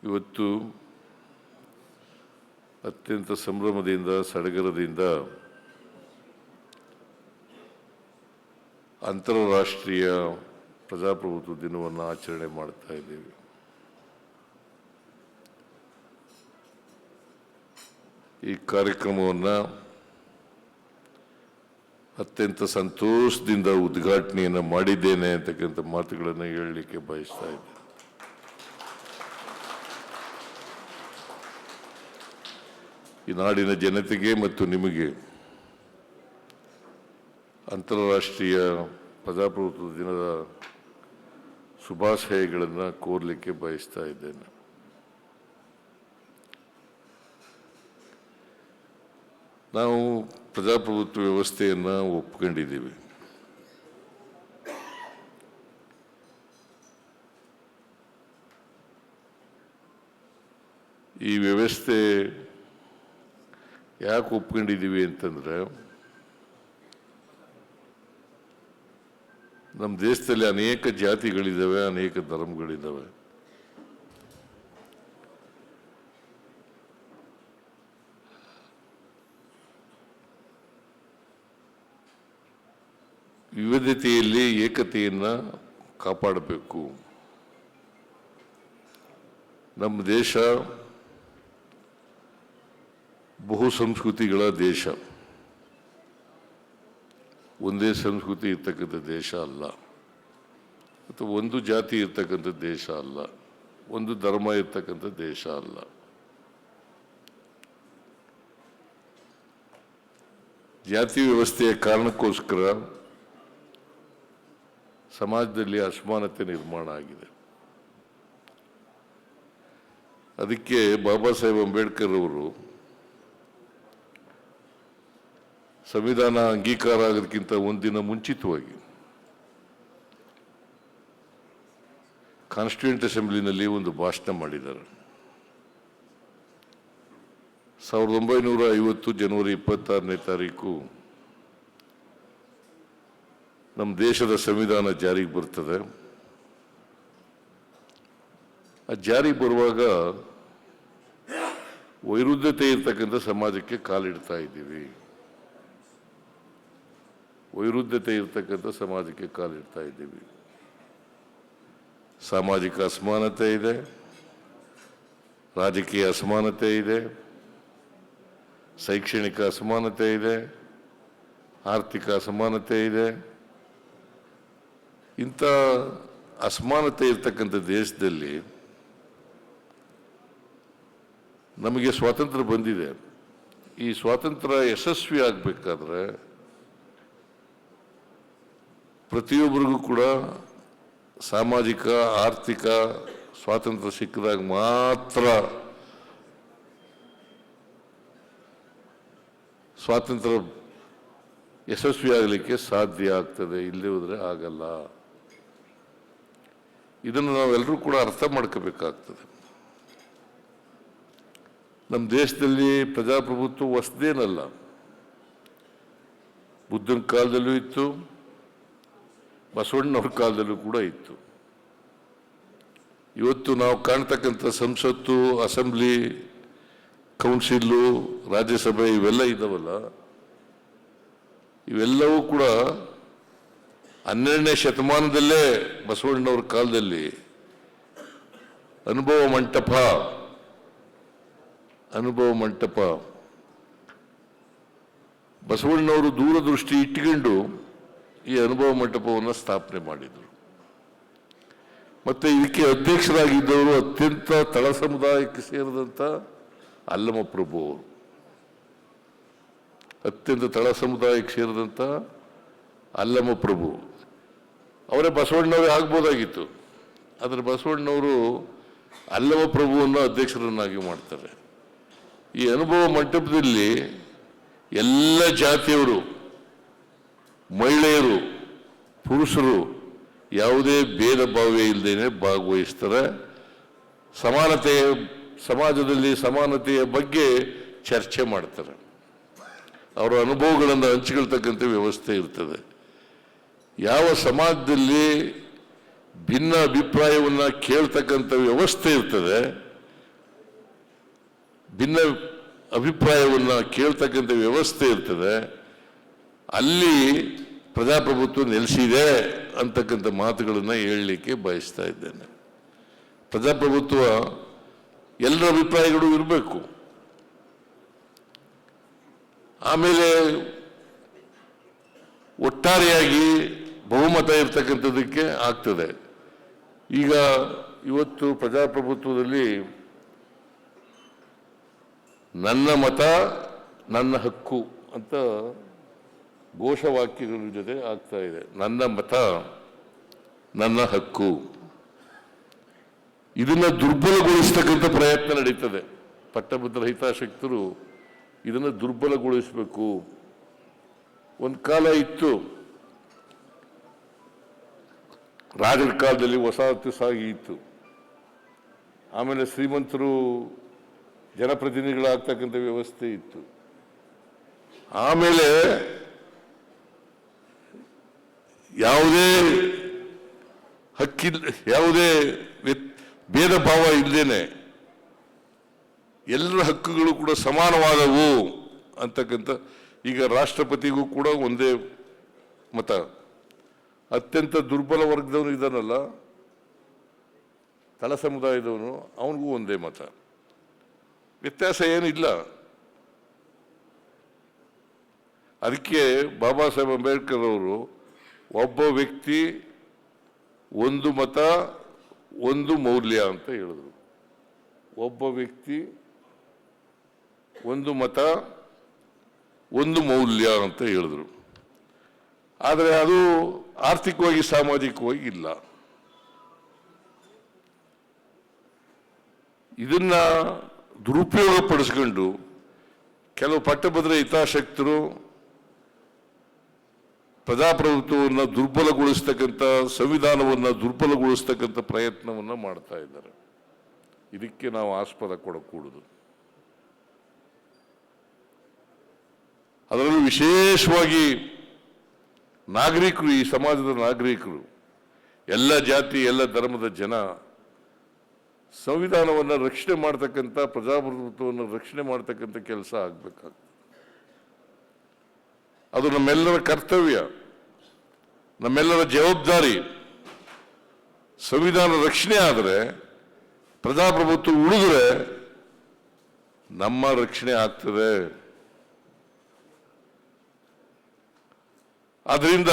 ಇವತ್ತು ಅತ್ಯಂತ ಸಂಭ್ರಮದಿಂದ ಸಡಗರದಿಂದ ಅಂತಾರಾಷ್ಟ್ರೀಯ ಪ್ರಜಾಪ್ರಭುತ್ವ ದಿನವನ್ನು ಆಚರಣೆ ಮಾಡ್ತಾ ಇದ್ದೇವೆ. ಈ ಕಾರ್ಯಕ್ರಮವನ್ನು ಅತ್ಯಂತ ಸಂತೋಷದಿಂದ ಉದ್ಘಾಟನೆಯನ್ನು ಮಾಡಿದ್ದೇನೆ ಅಂತಕ್ಕಂಥ ಮಾತುಗಳನ್ನು ಹೇಳಲಿಕ್ಕೆ ಬಯಸ್ತಾ ಇದ್ದೆ. ಈ ನಾಡಿನ ಜನತೆಗೆ ಮತ್ತು ನಿಮಗೆ ಅಂತಾರಾಷ್ಟ್ರೀಯ ಪ್ರಜಾಪ್ರಭುತ್ವ ದಿನದ ಶುಭಾಶಯಗಳನ್ನು ಕೋರಲಿಕ್ಕೆ ಬಯಸ್ತಾ ಇದ್ದೇನೆ. ನಾವು ಪ್ರಜಾಪ್ರಭುತ್ವ ವ್ಯವಸ್ಥೆಯನ್ನು ಒಪ್ಕೊಂಡಿದ್ದೀವಿ. ಈ ವ್ಯವಸ್ಥೆ ಯಾಕೆ ಒಪ್ಕೊಂಡಿದ್ದೀವಿ ಅಂತಂದ್ರೆ, ನಮ್ಮ ದೇಶದಲ್ಲಿ ಅನೇಕ ಜಾತಿಗಳಿದ್ದಾವೆ, ಅನೇಕ ಧರ್ಮಗಳಿದ್ದಾವೆ. ವಿವಿಧತೆಯಲ್ಲಿ ಏಕತೆಯನ್ನು ಕಾಪಾಡಬೇಕು. ನಮ್ಮ ದೇಶ ಬಹು ಸಂಸ್ಕೃತಿಗಳ ದೇಶ, ಒಂದೇ ಸಂಸ್ಕೃತಿ ಇರ್ತಕ್ಕಂಥ ದೇಶ ಅಲ್ಲ, ಅಥವಾ ಒಂದು ಜಾತಿ ಇರ್ತಕ್ಕಂಥ ದೇಶ ಅಲ್ಲ, ಒಂದು ಧರ್ಮ ಇರ್ತಕ್ಕಂಥ ದೇಶ ಅಲ್ಲ. ಜಾತಿ ವ್ಯವಸ್ಥೆಯ ಕಾರಣಕ್ಕೋಸ್ಕರ ಸಮಾಜದಲ್ಲಿ ಅಸಮಾನತೆ ನಿರ್ಮಾಣ ಆಗಿದೆ. ಅದಕ್ಕೆ ಬಾಬಾ ಸಾಹೇಬ್ ಅಂಬೇಡ್ಕರ್ ಅವರು ಸಂವಿಧಾನ ಅಂಗೀಕಾರ ಆಗೋದಕ್ಕಿಂತ ಒಂದಿನ ಮುಂಚಿತವಾಗಿ ಕಾನ್ಸ್ಟಿಟ್ಯೂಂಟ್ ಅಸೆಂಬ್ಲಿನಲ್ಲಿ ಒಂದು ಭಾಷಣ ಮಾಡಿದ್ದಾರೆ. 1950 ಜನವರಿ 26ನೇ ತಾರೀಕು ನಮ್ಮ ದೇಶದ ಸಂವಿಧಾನ ಜಾರಿಗೆ ಬರ್ತದೆ. ಆ ಜಾರಿಗೆ ಬರುವಾಗ ವೈರುಧ್ಯತೆ ಇರ್ತಕ್ಕಂಥ ಸಮಾಜಕ್ಕೆ ಕಾಲಿಡ್ತಾ ಇದ್ದೀವಿ. ವೈರುಧ್ಯತೆ ಇರ್ತಕ್ಕಂಥ ಸಮಾಜಕ್ಕೆ ಕಾಲಿಡ್ತಾ ಇದ್ದೀವಿ. ಸಾಮಾಜಿಕ ಅಸಮಾನತೆ ಇದೆ, ರಾಜಕೀಯ ಅಸಮಾನತೆ ಇದೆ, ಶೈಕ್ಷಣಿಕ ಅಸಮಾನತೆ ಇದೆ, ಆರ್ಥಿಕ ಅಸಮಾನತೆ ಇದೆ. ಇಂಥ ಅಸಮಾನತೆ ಇರ್ತಕ್ಕಂಥ ದೇಶದಲ್ಲಿ ನಮಗೆ ಸ್ವಾತಂತ್ರ್ಯ ಬಂದಿದೆ. ಈ ಸ್ವಾತಂತ್ರ್ಯ ಯಶಸ್ವಿ ಆಗಬೇಕಾದ್ರೆ ಪ್ರತಿಯೊಬ್ಬರಿಗೂ ಕೂಡ ಸಾಮಾಜಿಕ ಆರ್ಥಿಕ ಸ್ವಾತಂತ್ರ್ಯ ಸಿಕ್ಕಿದಾಗ ಮಾತ್ರ ಸ್ವಾತಂತ್ರ್ಯ ಯಶಸ್ವಿ ಆಗಲಿಕ್ಕೆ ಸಾಧ್ಯ ಆಗ್ತದೆ, ಇಲ್ಲೇ ಹೋದರೆ ಆಗಲ್ಲ. ಇದನ್ನು ನಾವೆಲ್ಲರೂ ಕೂಡ ಅರ್ಥ ಮಾಡ್ಕೋಬೇಕಾಗ್ತದೆ. ನಮ್ಮ ದೇಶದಲ್ಲಿ ಪ್ರಜಾಪ್ರಭುತ್ವ ಹೊಸದೇನಲ್ಲ, ಬುದ್ಧನ ಕಾಲದಲ್ಲೂ ಇತ್ತು, ಬಸವಣ್ಣವ್ರ ಕಾಲದಲ್ಲೂ ಕೂಡ ಇತ್ತು. ಇವತ್ತು ನಾವು ಕಾಣ್ತಕ್ಕಂಥ ಸಂಸತ್ತು, ಅಸೆಂಬ್ಲಿ, ಕೌನ್ಸಿಲು, ರಾಜ್ಯಸಭೆ ಇವೆಲ್ಲ ಇದಾವಲ್ಲ, ಇವೆಲ್ಲವೂ ಕೂಡ 12ನೇ ಶತಮಾನದಲ್ಲೇ ಬಸವಣ್ಣವ್ರ ಕಾಲದಲ್ಲಿ ಅನುಭವ ಮಂಟಪ ಬಸವಣ್ಣವರು ದೂರದೃಷ್ಟಿ ಇಟ್ಟುಕೊಂಡು ಈ ಅನುಭವ ಮಂಟಪವನ್ನು ಸ್ಥಾಪನೆ ಮಾಡಿದರು. ಮತ್ತೆ ಇದಕ್ಕೆ ಅಧ್ಯಕ್ಷರಾಗಿದ್ದವರು ಅತ್ಯಂತ ತಳ ಸಮುದಾಯಕ್ಕೆ ಸೇರಿದಂಥ ಅಲ್ಲಮಪ್ರಭು ಅವರು. ಅತ್ಯಂತ ತಳ ಸಮುದಾಯಕ್ಕೆ ಸೇರಿದಂಥ ಅಲ್ಲಮಪ್ರಭು ಅವರೇ ಬಸವಣ್ಣವರೇ ಆಗ್ಬೋದಾಗಿತ್ತು. ಆದರೆ ಬಸವಣ್ಣವರು ಅಲ್ಲಮಪ್ರಭುವನ್ನು ಅಧ್ಯಕ್ಷರನ್ನಾಗಿ ಮಾಡ್ತಾರೆ. ಈ ಅನುಭವ ಮಂಟಪದಲ್ಲಿ ಎಲ್ಲ ಜಾತಿಯವರು, ಮಹಿಳೆಯರು, ಪುರುಷರು ಯಾವುದೇ ಭೇದ ಭಾವ ಇಲ್ಲದೇನೆ ಭಾಗವಹಿಸ್ತಾರೆ. ಸಮಾಜದಲ್ಲಿ ಸಮಾನತೆಯ ಬಗ್ಗೆ ಚರ್ಚೆ ಮಾಡ್ತಾರೆ. ಅವರ ಅನುಭವಗಳನ್ನು ಹಂಚಿಕೊಳ್ತಕ್ಕಂಥ ವ್ಯವಸ್ಥೆ ಇರ್ತದೆ. ಯಾವ ಸಮಾಜದಲ್ಲಿ ಭಿನ್ನ ಅಭಿಪ್ರಾಯವನ್ನು ಕೇಳ್ತಕ್ಕಂಥ ವ್ಯವಸ್ಥೆ ಇರ್ತದೆ, ಭಿನ್ನ ಅಭಿಪ್ರಾಯವನ್ನು ಕೇಳ್ತಕ್ಕಂಥ ವ್ಯವಸ್ಥೆ ಇರ್ತದೆ, ಅಲ್ಲಿ ಪ್ರಜಾಪ್ರಭುತ್ವ ನೆಲೆಸಿದೆ ಅಂತಕ್ಕಂಥ ಮಾತುಗಳನ್ನು ಹೇಳಲಿಕ್ಕೆ ಬಯಸ್ತಾ ಇದ್ದೇನೆ. ಪ್ರಜಾಪ್ರಭುತ್ವ ಎಲ್ಲರ ಅಭಿಪ್ರಾಯಗಳು ಇರಬೇಕು. ಆಮೇಲೆ ಒಟ್ಟಾರೆಯಾಗಿ ಬಹುಮತ ಇರ್ತಕ್ಕಂಥದ್ದಕ್ಕೆ ಆಗ್ತದೆ. ಈಗ ಇವತ್ತು ಪ್ರಜಾಪ್ರಭುತ್ವದಲ್ಲಿ ನನ್ನ ಮತ ನನ್ನ ಹಕ್ಕು ಅಂತ ಘೋಷವಾಕ್ಯಗಳ ಜೊತೆ ಆಗ್ತಾ ಇದೆ. ನನ್ನ ಮತ ನನ್ನ ಹಕ್ಕು. ಇದನ್ನ ದುರ್ಬಲಗೊಳಿಸ್ತಕ್ಕಂಥ ಪ್ರಯತ್ನ ನಡೀತದೆ. ಪಟ್ಟಭದ್ರ ಹಿತಾಸಕ್ತರು ಇದನ್ನು ದುರ್ಬಲಗೊಳಿಸಬೇಕು. ಒಂದು ಕಾಲ ಇತ್ತು, ರಾಜರ ಕಾಲದಲ್ಲಿ ವಸಾಹತು ಸಾಗಿ ಇತ್ತು. ಆಮೇಲೆ ಶ್ರೀಮಂತರು ಜನಪ್ರತಿನಿಧಿಗಳಾಗ್ತಕ್ಕಂಥ ವ್ಯವಸ್ಥೆ ಇತ್ತು. ಆಮೇಲೆ ಯಾವುದೇ ಯಾವುದೇ ಭೇದ ಭಾವ ಇಲ್ಲದೇನೆ ಎಲ್ಲರ ಹಕ್ಕುಗಳು ಕೂಡ ಸಮಾನವಾದವು ಅಂತಕ್ಕಂಥ. ಈಗ ರಾಷ್ಟ್ರಪತಿಗೂ ಕೂಡ ಒಂದೇ ಮತ. ಅತ್ಯಂತ ದುರ್ಬಲ ವರ್ಗದವನು ಇದ್ದಾನಲ್ಲ, ತಳ ಸಮುದಾಯದವನು, ಅವನಿಗೂ ಒಂದೇ ಮತ. ವ್ಯತ್ಯಾಸ ಏನಿಲ್ಲ. ಅದಕ್ಕೆ ಬಾಬಾ ಸಾಹೇಬ್ ಅಂಬೇಡ್ಕರ್ ಅವರು ಒಬ್ಬ ವ್ಯಕ್ತಿ ಒಂದು ಮತ ಒಂದು ಮೌಲ್ಯ ಅಂತ ಹೇಳಿದ್ರು. ಒಬ್ಬ ವ್ಯಕ್ತಿ ಒಂದು ಮತ ಒಂದು ಮೌಲ್ಯ ಅಂತ ಹೇಳಿದ್ರು. ಆದರೆ ಅದು ಆರ್ಥಿಕವಾಗಿ ಸಾಮಾಜಿಕವಾಗಿ ಇಲ್ಲ. ಇದನ್ನ ದುರುಪಯೋಗ ಪಡಿಸ್ಕೊಂಡು ಕೆಲವು ಪಟ್ಟಭದ್ರ ಹಿತಾಸಕ್ತರು ಪ್ರಜಾಪ್ರಭುತ್ವವನ್ನು ದುರ್ಬಲಗೊಳಿಸ್ತಕ್ಕಂಥ, ಸಂವಿಧಾನವನ್ನು ದುರ್ಬಲಗೊಳಿಸ್ತಕ್ಕಂಥ ಪ್ರಯತ್ನವನ್ನು ಮಾಡ್ತಾ ಇದ್ದಾರೆ. ಇದಕ್ಕೆ ನಾವು ಆಸ್ಪದ ಕೊಡಕೂಡದು. ಅದರಲ್ಲೂ ವಿಶೇಷವಾಗಿ ನಾಗರಿಕರು, ಈ ಸಮಾಜದ ನಾಗರಿಕರು, ಎಲ್ಲ ಜಾತಿ ಎಲ್ಲ ಧರ್ಮದ ಜನ ಸಂವಿಧಾನವನ್ನು ರಕ್ಷಣೆ ಮಾಡ್ತಕ್ಕಂಥ, ಪ್ರಜಾಪ್ರಭುತ್ವವನ್ನು ರಕ್ಷಣೆ ಮಾಡ್ತಕ್ಕಂಥ ಕೆಲಸ ಆಗಬೇಕಾಗ್ತದೆ. ಅದು ನಮ್ಮೆಲ್ಲರ ಕರ್ತವ್ಯ. ನಮ್ಮೆಲ್ಲರ ಜವಾಬ್ದಾರಿ. ಸಂವಿಧಾನ ರಕ್ಷಣೆ ಆದರೆ, ಪ್ರಜಾಪ್ರಭುತ್ವ ಉಳಿದ್ರೆ ನಮ್ಮ ರಕ್ಷಣೆ ಆಗ್ತದೆ. ಆದ್ರಿಂದ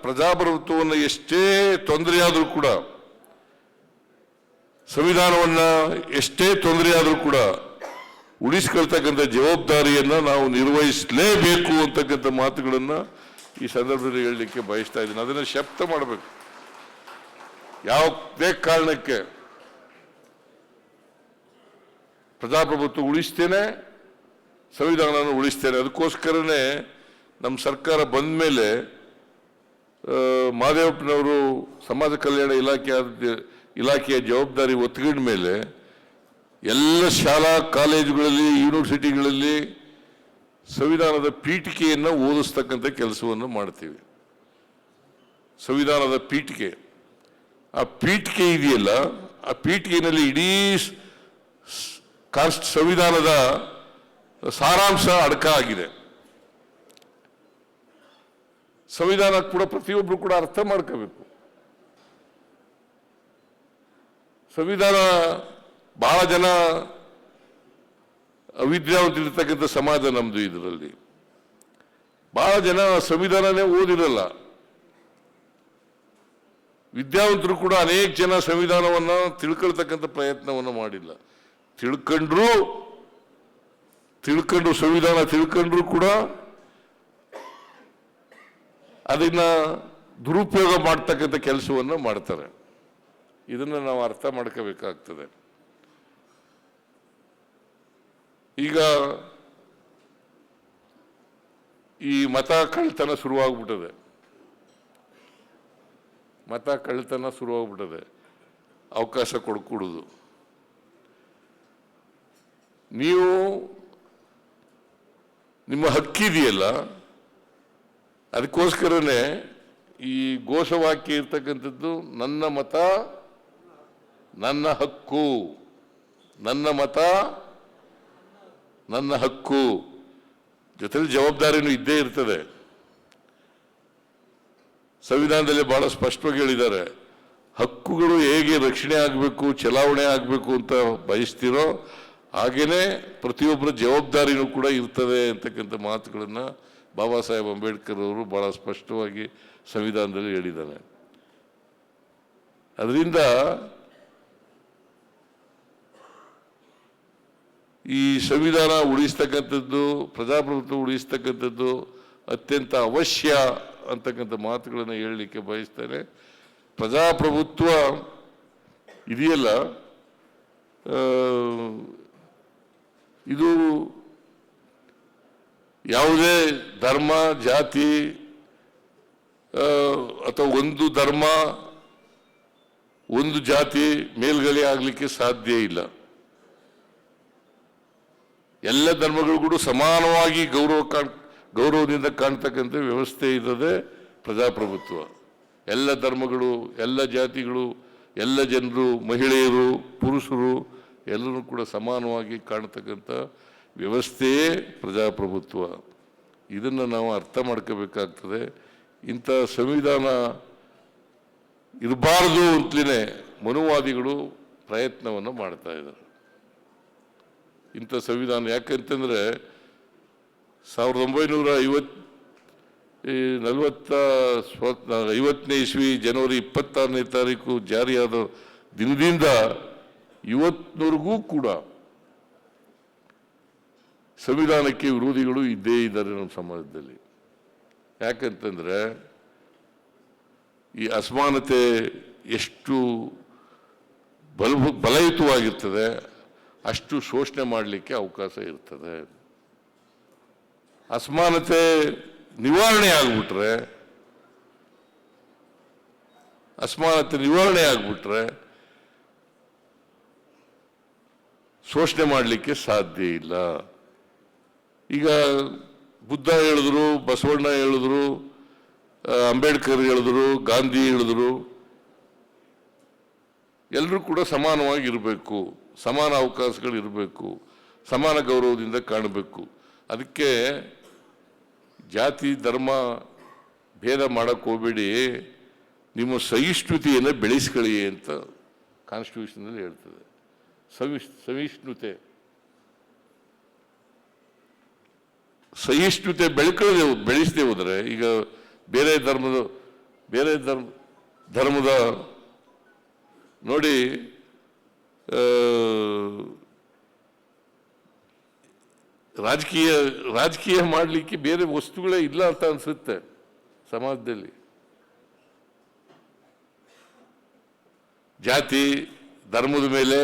ಪ್ರಜಾಪ್ರಭುತ್ವವನ್ನು ಎಷ್ಟೇ ತೊಂದರೆಯಾದರೂ ಕೂಡ, ಸಂವಿಧಾನವನ್ನ ಎಷ್ಟೇ ತೊಂದರೆಯಾದರೂ ಕೂಡ ಉಳಿಸ್ಕೊಳ್ತಕ್ಕಂಥ ಜವಾಬ್ದಾರಿಯನ್ನ ನಾವು ನಿರ್ವಹಿಸಲೇಬೇಕು ಅಂತಕ್ಕಂಥ ಮಾತುಗಳನ್ನ ಈ ಸಂದರ್ಭದಲ್ಲಿ ಹೇಳಲಿಕ್ಕೆ ಬಯಸ್ತಾ ಇದ್ದೀನಿ. ಅದನ್ನ ಶಬ್ದ ಮಾಡಬೇಕು. ಯಾವುದೇ ಕಾರಣಕ್ಕೆ ಪ್ರಜಾಪ್ರಭುತ್ವ ಉಳಿಸ್ತೇನೆ, ಸಂವಿಧಾನವನ್ನು ಉಳಿಸ್ತೇನೆ. ಅದಕ್ಕೋಸ್ಕರನೇ ನಮ್ಮ ಸರ್ಕಾರ ಬಂದ ಮೇಲೆ ಮಾದೇವಪ್ಪನವರು ಸಮಾಜ ಕಲ್ಯಾಣ ಇಲಾಖೆಯ ಜವಾಬ್ದಾರಿ ಒತ್ತುಗಿದ ಮೇಲೆ ಎಲ್ಲ ಶಾಲಾ ಕಾಲೇಜುಗಳಲ್ಲಿ, ಯೂನಿವರ್ಸಿಟಿಗಳಲ್ಲಿ ಸಂವಿಧಾನದ ಪೀಠಿಕೆಯನ್ನು ಓದಿಸ್ತಕ್ಕಂಥ ಕೆಲಸವನ್ನು ಮಾಡ್ತೀವಿ. ಸಂವಿಧಾನದ ಪೀಠಿಕೆ, ಆ ಪೀಠಿಕೆ ಇದೆಯಲ್ಲ, ಆ ಪೀಠಿಕೆಯಲ್ಲಿ ಇಡೀ ಸಂವಿಧಾನದ ಸಾರಾಂಶ ಅಡಕ ಆಗಿದೆ. ಸಂವಿಧಾನ ಕೂಡ ಪ್ರತಿಯೊಬ್ಬರು ಕೂಡ ಅರ್ಥ ಮಾಡ್ಕೋಬೇಕು. ಸಂವಿಧಾನ ಬಹಳ ಜನ ಅವಿದ್ಯಾವಂತಿರ್ತಕ್ಕಂಥ ಸಮಾಜ ನಮ್ದು. ಇದರಲ್ಲಿ ಬಹಳ ಜನ ಸಂವಿಧಾನನೇ ಓದಿರಲ್ಲ. ವಿದ್ಯಾವಂತರು ಕೂಡ ಅನೇಕ ಜನ ಸಂವಿಧಾನವನ್ನ ತಿಳ್ಕೊಳ್ತಕ್ಕಂಥ ಪ್ರಯತ್ನವನ್ನು ಮಾಡಿಲ್ಲ. ತಿಳ್ಕೊಂಡು ಸಂವಿಧಾನ ತಿಳ್ಕೊಂಡ್ರು ಕೂಡ ಅದನ್ನ ದುರುಪಯೋಗ ಮಾಡ್ತಕ್ಕಂಥ ಕೆಲಸವನ್ನು ಮಾಡ್ತಾರೆ. ಇದನ್ನ ನಾವು ಅರ್ಥ ಮಾಡ್ಕೋಬೇಕಾಗ್ತದೆ. ಈಗ ಈ ಮತ ಕಳ್ಳತನ ಶುರುವಾಗ್ಬಿಟ್ಟದೆ. ಅವಕಾಶ ಕೊಡ್ಕೊಡುದು. ನೀವು ನಿಮ್ಮ ಹಕ್ಕಿದೆಯಲ್ಲ, ಅದಕ್ಕೋಸ್ಕರನೇ ಈ ಘೋಷವಾಕ್ಯ ಇರ್ತಕ್ಕಂಥದ್ದು ನನ್ನ ಮತ ನನ್ನ ಹಕ್ಕು, ನನ್ನ ಮತ ನನ್ನ ಹಕ್ಕು. ಜೊತೆಲಿ ಜವಾಬ್ದಾರಿನೂ ಇದ್ದೇ ಇರ್ತದೆ. ಸಂವಿಧಾನದಲ್ಲಿ ಬಹಳ ಸ್ಪಷ್ಟವಾಗಿ ಹೇಳಿದ್ದಾರೆ, ಹಕ್ಕುಗಳು ಹೇಗೆ ರಕ್ಷಣೆ ಆಗಬೇಕು, ಚಲಾವಣೆ ಆಗಬೇಕು ಅಂತ ಬಯಸ್ತಿರೋ ಹಾಗೇನೆ ಪ್ರತಿಯೊಬ್ಬರ ಜವಾಬ್ದಾರಿನೂ ಕೂಡ ಇರ್ತದೆ ಅಂತಕ್ಕಂಥ ಮಾತುಗಳನ್ನು ಬಾಬಾ ಸಾಹೇಬ್ ಅಂಬೇಡ್ಕರ್ ಅವರು ಬಹಳ ಸ್ಪಷ್ಟವಾಗಿ ಸಂವಿಧಾನದಲ್ಲಿ ಹೇಳಿದ್ದಾರೆ. ಅದರಿಂದ ಈ ಸಂವಿಧಾನ ಉಳಿಸ್ತಕ್ಕಂಥದ್ದು, ಪ್ರಜಾಪ್ರಭುತ್ವ ಉಳಿಸ್ತಕ್ಕಂಥದ್ದು ಅತ್ಯಂತ ಅವಶ್ಯ ಅಂತಕ್ಕಂಥ ಮಾತುಗಳನ್ನು ಹೇಳಲಿಕ್ಕೆ ಬಯಸ್ತೇನೆ. ಪ್ರಜಾಪ್ರಭುತ್ವ ಇದೆಯಲ್ಲ, ಇದು ಯಾವುದೇ ಧರ್ಮ, ಜಾತಿ ಅಥವಾ ಒಂದು ಧರ್ಮ ಒಂದು ಜಾತಿ ಮೇಲ್ಗಡೆ ಆಗಲಿಕ್ಕೆ ಸಾಧ್ಯ ಇಲ್ಲ. ಎಲ್ಲ ಧರ್ಮಗಳು ಕೂಡ ಸಮಾನವಾಗಿ ಗೌರವದಿಂದ ಕಾಣ್ತಕ್ಕಂಥ ವ್ಯವಸ್ಥೆ ಇರೋದೇ ಪ್ರಜಾಪ್ರಭುತ್ವ. ಎಲ್ಲ ಧರ್ಮಗಳು, ಎಲ್ಲ ಜಾತಿಗಳು, ಎಲ್ಲ ಜನರು, ಮಹಿಳೆಯರು, ಪುರುಷರು ಎಲ್ಲರೂ ಕೂಡ ಸಮಾನವಾಗಿ ಕಾಣ್ತಕ್ಕಂಥ ವ್ಯವಸ್ಥೆಯೇ ಪ್ರಜಾಪ್ರಭುತ್ವ. ಇದನ್ನು ನಾವು ಅರ್ಥ ಮಾಡ್ಕೋಬೇಕಾಗ್ತದೆ. ಇಂಥ ಸಂವಿಧಾನ ಇರಬಾರ್ದು ಅಂತಲೇ ಮನುವಾದಿಗಳು ಪ್ರಯತ್ನವನ್ನು ಮಾಡ್ತಾ ಇದ್ದಾರೆ. ಇಂಥ ಸಂವಿಧಾನ ಯಾಕಂತಂದ್ರೆ 1950ನೇ ಇಸ್ವಿ ಜನವರಿ 26ನೇ ತಾರೀಕು ಜಾರಿಯಾದ ದಿನದಿಂದ ಇವತ್ತಿನವರೆಗೂ ಕೂಡ ಸಂವಿಧಾನಕ್ಕೆ ವಿರೋಧಿಗಳು ಇದ್ದೇ ಇದ್ದಾರೆ ನಮ್ಮ ಸಮಾಜದಲ್ಲಿ. ಯಾಕಂತಂದ್ರೆ ಈ ಅಸಮಾನತೆ ಎಷ್ಟು ಬಲಯುತವಾಗಿರ್ತದೆ ಅಷ್ಟು ಶೋಷಣೆ ಮಾಡಲಿಕ್ಕೆ ಅವಕಾಶ ಇರ್ತದೆ. ಅಸಮಾನತೆ ನಿವಾರಣೆ ಆಗ್ಬಿಟ್ರೆ ಶೋಷಣೆ ಮಾಡಲಿಕ್ಕೆ ಸಾಧ್ಯ ಇಲ್ಲ. ಈಗ ಬುದ್ಧ ಹೇಳಿದ್ರು, ಬಸವಣ್ಣ ಹೇಳಿದ್ರು, ಅಂಬೇಡ್ಕರ್ ಹೇಳಿದ್ರು, ಗಾಂಧಿ ಹೇಳಿದ್ರು, ಎಲ್ಲರೂ ಕೂಡ ಸಮಾನವಾಗಿ ಇರಬೇಕು, ಸಮಾನ ಅವಕಾಶಗಳು ಇರಬೇಕು, ಸಮಾನ ಗೌರವದಿಂದ ಕಾಣಬೇಕು. ಅದಕ್ಕೆ ಜಾತಿ, ಧರ್ಮ, ಭೇದ ಮಾಡಕ್ಕೆ ಹೋಗ್ಬೇಡಿ, ನಿಮ್ಮ ಸಹಿಷ್ಣುತೆಯನ್ನು ಬೆಳೆಸ್ಕೊಳ್ಳಿ ಅಂತ ಕಾನ್ಸ್ಟಿಟ್ಯೂಷನಲ್ಲಿ ಹೇಳ್ತದೆ. ಸಹಿಷ್ಣುತೆ ಬೆಳೆಸದೆ ಹೋದರೆ, ಈಗ ಬೇರೆ ಧರ್ಮದ ನೋಡಿ, ರಾಜಕೀಯ ಮಾಡಲಿಕ್ಕೆ ಬೇರೆ ವಸ್ತುಗಳೇ ಇಲ್ಲ ಅಂತ ಅನ್ಸುತ್ತೆ ಸಮಾಜದಲ್ಲಿ. ಜಾತಿ ಧರ್ಮದ ಮೇಲೆ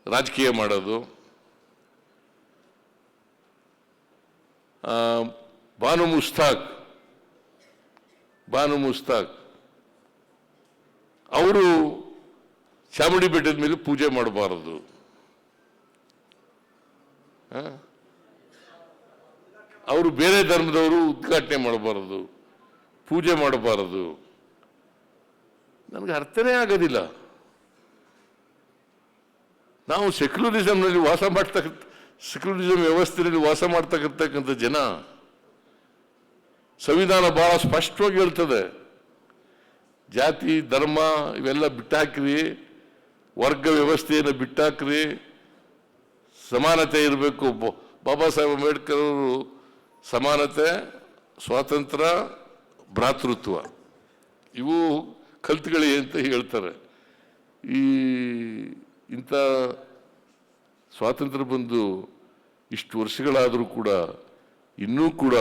ರಾಜಕೀಯ ಮಾಡೋದು. ಬಾನು ಮುಸ್ತಾಕ್ ಅವರು ಚಾಮುಂಡಿ ಬೆಟ್ಟದ ಮೇಲೆ ಪೂಜೆ ಮಾಡಬಾರದು, ಅವರು ಬೇರೆ ಧರ್ಮದವರು ಉದ್ಘಾಟನೆ ಮಾಡಬಾರದು, ಪೂಜೆ ಮಾಡಬಾರದು. ನನಗೆ ಅರ್ಥನೇ ಆಗೋದಿಲ್ಲ. ನಾವು ಸೆಕ್ಯುಲರಿಸಂ ವ್ಯವಸ್ಥೆಯಲ್ಲಿ ವಾಸ ಮಾಡ್ತಕ್ಕಂಥ ಜನ. ಸಂವಿಧಾನ ಬಹಳ ಸ್ಪಷ್ಟವಾಗಿ ಹೇಳ್ತದೆ, ಜಾತಿ ಧರ್ಮ ಇವೆಲ್ಲ ಬಿಟ್ಟಾಕ್ರಿ, ವರ್ಗ ವ್ಯವಸ್ಥೆಯನ್ನು ಬಿಟ್ಟಾಕ್ರಿ, ಸಮಾನತೆ ಇರಬೇಕು. ಬಾಬಾ ಸಾಹೇಬ್ ಅಂಬೇಡ್ಕರ್ ಅವರು ಸಮಾನತೆ, ಸ್ವಾತಂತ್ರ್ಯ, ಭ್ರಾತೃತ್ವ ಇವು ಕಲ್ತುಗಳಿ ಅಂತ ಹೇಳ್ತಾರೆ. ಇಂಥ ಸ್ವಾತಂತ್ರ್ಯ ಬಂದು ಇಷ್ಟು ವರ್ಷಗಳಾದರೂ ಕೂಡ ಇನ್ನೂ ಕೂಡ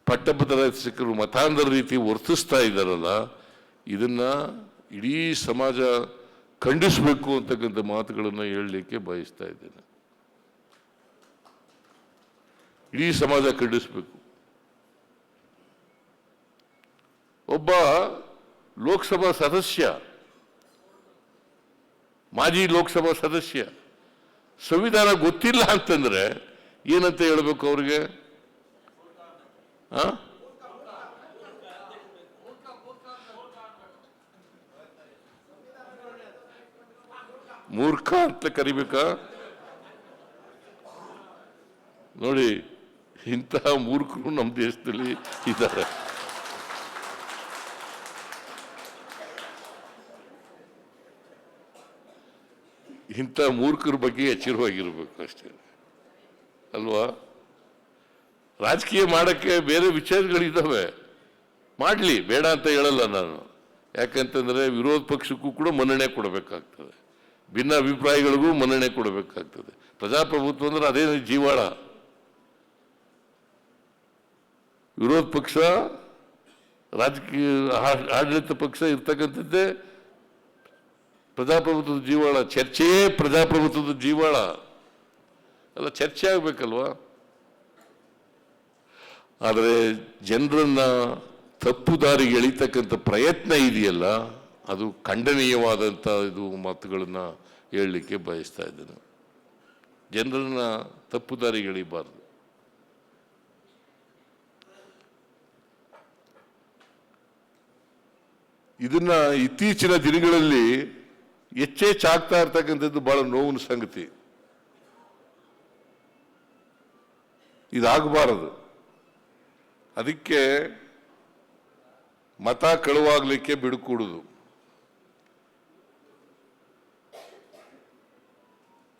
ಪಟ್ಟಭದ್ರರು ಮತಾಂಧರ ರೀತಿ ವರ್ತಿಸ್ತಾ ಇದ್ದಾರಲ್ಲ, ಇದನ್ನ ಇಡೀ ಸಮಾಜ ಖಂಡಿಸಬೇಕು ಅಂತಕ್ಕಂಥ ಮಾತುಗಳನ್ನು ಹೇಳಲಿಕ್ಕೆ ಬಯಸ್ತಾ ಇದ್ದೇನೆ. ಇಡೀ ಸಮಾಜ ಖಂಡಿಸಬೇಕು. ಒಬ್ಬ ಲೋಕಸಭಾ ಸದಸ್ಯ, ಮಾಜಿ ಲೋಕಸಭಾ ಸದಸ್ಯ ಸಂವಿಧಾನ ಗೊತ್ತಿಲ್ಲ ಅಂತಂದ್ರೆ ಏನಂತ ಹೇಳಬೇಕು ಅವ್ರಿಗೆ? ಮೂರ್ಖ ಅಂತ ಕರಿಬೇಕಾ? ನೋಡಿ, ಇಂತಹ ಮೂರ್ಖರು ನಮ್ಮ ದೇಶದಲ್ಲಿ ಇದ್ದಾರೆ. ಇಂಥ ಮೂರ್ಖರ ಬಗ್ಗೆ ಎಚ್ಚರವಾಗಿರ್ಬೇಕು ಅಷ್ಟೇ ಅಲ್ವಾ? ರಾಜಕೀಯ ಮಾಡಕ್ಕೆ ಬೇರೆ ವಿಚಾರಗಳಿದ್ದಾವೆ, ಮಾಡಲಿ, ಬೇಡ ಅಂತ ಹೇಳಲ್ಲ ನಾನು. ಯಾಕಂತಂದ್ರೆ ವಿರೋಧ ಪಕ್ಷಕ್ಕೂ ಕೂಡ ಮನ್ನಣೆ ಕೊಡಬೇಕಾಗ್ತದೆ, ಭಿನ್ನ ಅಭಿಪ್ರಾಯಗಳಿಗೂ ಮನ್ನಣೆ ಕೊಡಬೇಕಾಗ್ತದೆ. ಪ್ರಜಾಪ್ರಭುತ್ವ ಅಂದ್ರೆ ಅದೇ ಜೀವಾಳ. ವಿರೋಧ ಪಕ್ಷ, ರಾಜಕೀಯ ಆಡಳಿತ ಪಕ್ಷ ಇರ್ತಕ್ಕಂಥದ್ದೇ ಪ್ರಜಾಪ್ರಭುತ್ವದ ಜೀವಾಳ. ಚರ್ಚೆಯೇ ಪ್ರಜಾಪ್ರಭುತ್ವದ ಜೀವಾಳ ಅಲ್ಲ, ಚರ್ಚೆ ಆಗ್ಬೇಕಲ್ವಾ? ಆದರೆ ಜನರನ್ನ ತಪ್ಪು ದಾರಿಗೆ ಎಳಿತಕ್ಕಂಥ ಪ್ರಯತ್ನ ಇದೆಯಲ್ಲ, ಅದು ಖಂಡನೀಯವಾದಂಥ ಇದು ಮಾತುಗಳನ್ನ ಹೇಳಲಿಕ್ಕೆ ಬಯಸ್ತಾ ಇದ್ದೇನೆ. ಜನರನ್ನ ತಪ್ಪು ದಾರಿಗೆ ಎಳಿಬಾರ್ದು. ಇದನ್ನ ಇತ್ತೀಚಿನ ದಿನಗಳಲ್ಲಿ ಹೆಚ್ಚಾಗ್ತಾ ಇರ್ತಕ್ಕಂಥದ್ದು ಬಹಳ ನೋವಿನ ಸಂಗತಿ. ಇದಾಗಬಾರದು. ಅದಕ್ಕೆ ಮತ ಕಳುವಾಗಲಿಕ್ಕೆ ಬಿಡುಕೂಡುದು,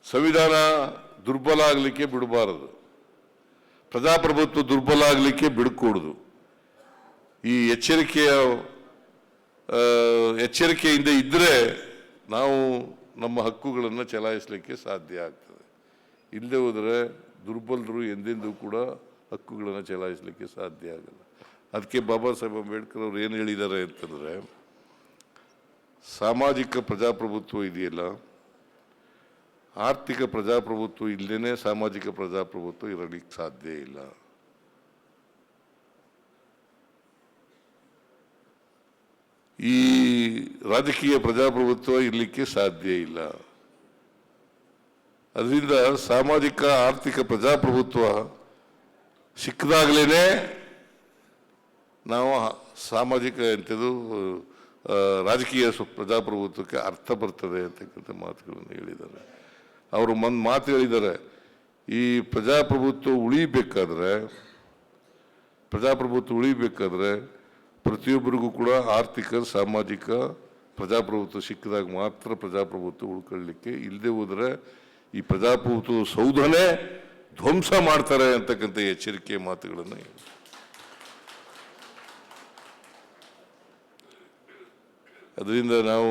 ಸಂವಿಧಾನ ದುರ್ಬಲ ಆಗಲಿಕ್ಕೆ ಬಿಡಬಾರದು, ಪ್ರಜಾಪ್ರಭುತ್ವ ದುರ್ಬಲ ಆಗಲಿಕ್ಕೆ ಬಿಡುಕೂಡುದು. ಈ ಎಚ್ಚರಿಕೆಯಿಂದ ಇದ್ದರೆ ನಾವು ನಮ್ಮ ಹಕ್ಕುಗಳನ್ನು ಚಲಾಯಿಸಲಿಕ್ಕೆ ಸಾಧ್ಯ ಆಗ್ತದೆ. ಇಲ್ಲದೆ ಹೋದರೆ ದುರ್ಬಲರು ಎಂದೆಂದೂ ಕೂಡ ಹಕ್ಕುಗಳನ್ನು ಚಲಾಯಿಸಲಿಕ್ಕೆ ಸಾಧ್ಯ ಆಗಲ್ಲ. ಅದಕ್ಕೆ ಬಾಬಾ ಸಾಹೇಬ್ ಅಂಬೇಡ್ಕರ್ ಅವರು ಏನು ಹೇಳಿದ್ದಾರೆ ಅಂತಂದರೆ, ಸಾಮಾಜಿಕ ಪ್ರಜಾಪ್ರಭುತ್ವ ಇದೆಯಲ್ಲ, ಆರ್ಥಿಕ ಪ್ರಜಾಪ್ರಭುತ್ವ ಇಲ್ಲದೇ ಸಾಮಾಜಿಕ ಪ್ರಜಾಪ್ರಭುತ್ವ ಇರಲಿಕ್ಕೆ ಸಾಧ್ಯ ಇಲ್ಲ. ಈ ರಾಜಕೀಯ ಪ್ರಜಾಪ್ರಭುತ್ವ ಇರಲಿಕ್ಕೆ ಸಾಧ್ಯ ಇಲ್ಲ. ಅದರಿಂದ ಸಾಮಾಜಿಕ ಆರ್ಥಿಕ ಪ್ರಜಾಪ್ರಭುತ್ವ ಸಿಕ್ಕದಾಗಲೇ ನಾವು ಸಾಮಾಜಿಕ ಎಂಥದ್ದು ರಾಜಕೀಯ ಪ್ರಜಾಪ್ರಭುತ್ವಕ್ಕೆ ಅರ್ಥ ಬರ್ತದೆ ಅಂತಕ್ಕಂಥ ಮಾತುಗಳನ್ನು ಹೇಳಿದ್ದಾರೆ. ಅವರು ಮಾತು ಹೇಳಿದ್ದಾರೆ, ಈ ಪ್ರಜಾಪ್ರಭುತ್ವ ಉಳಿಬೇಕಾದ್ರೆ ಪ್ರಜಾಪ್ರಭುತ್ವ ಉಳಿಬೇಕಾದ್ರೆ ಪ್ರತಿಯೊಬ್ಬರಿಗೂ ಕೂಡ ಆರ್ಥಿಕ ಸಾಮಾಜಿಕ ಪ್ರಜಾಪ್ರಭುತ್ವ ಸಿಕ್ಕಿದಾಗ ಮಾತ್ರ ಪ್ರಜಾಪ್ರಭುತ್ವ ಉಳ್ಕೊಳ್ಳಿಕ್ಕೆ, ಇಲ್ಲದೆ ಹೋದರೆ ಈ ಪ್ರಜಾಪ್ರಭುತ್ವ ಸೌಧನೇ ಧ್ವಂಸ ಮಾಡ್ತಾರೆ ಅಂತಕ್ಕಂಥ ಎಚ್ಚರಿಕೆಯ ಮಾತುಗಳನ್ನು ಅದರಿಂದ ನಾವು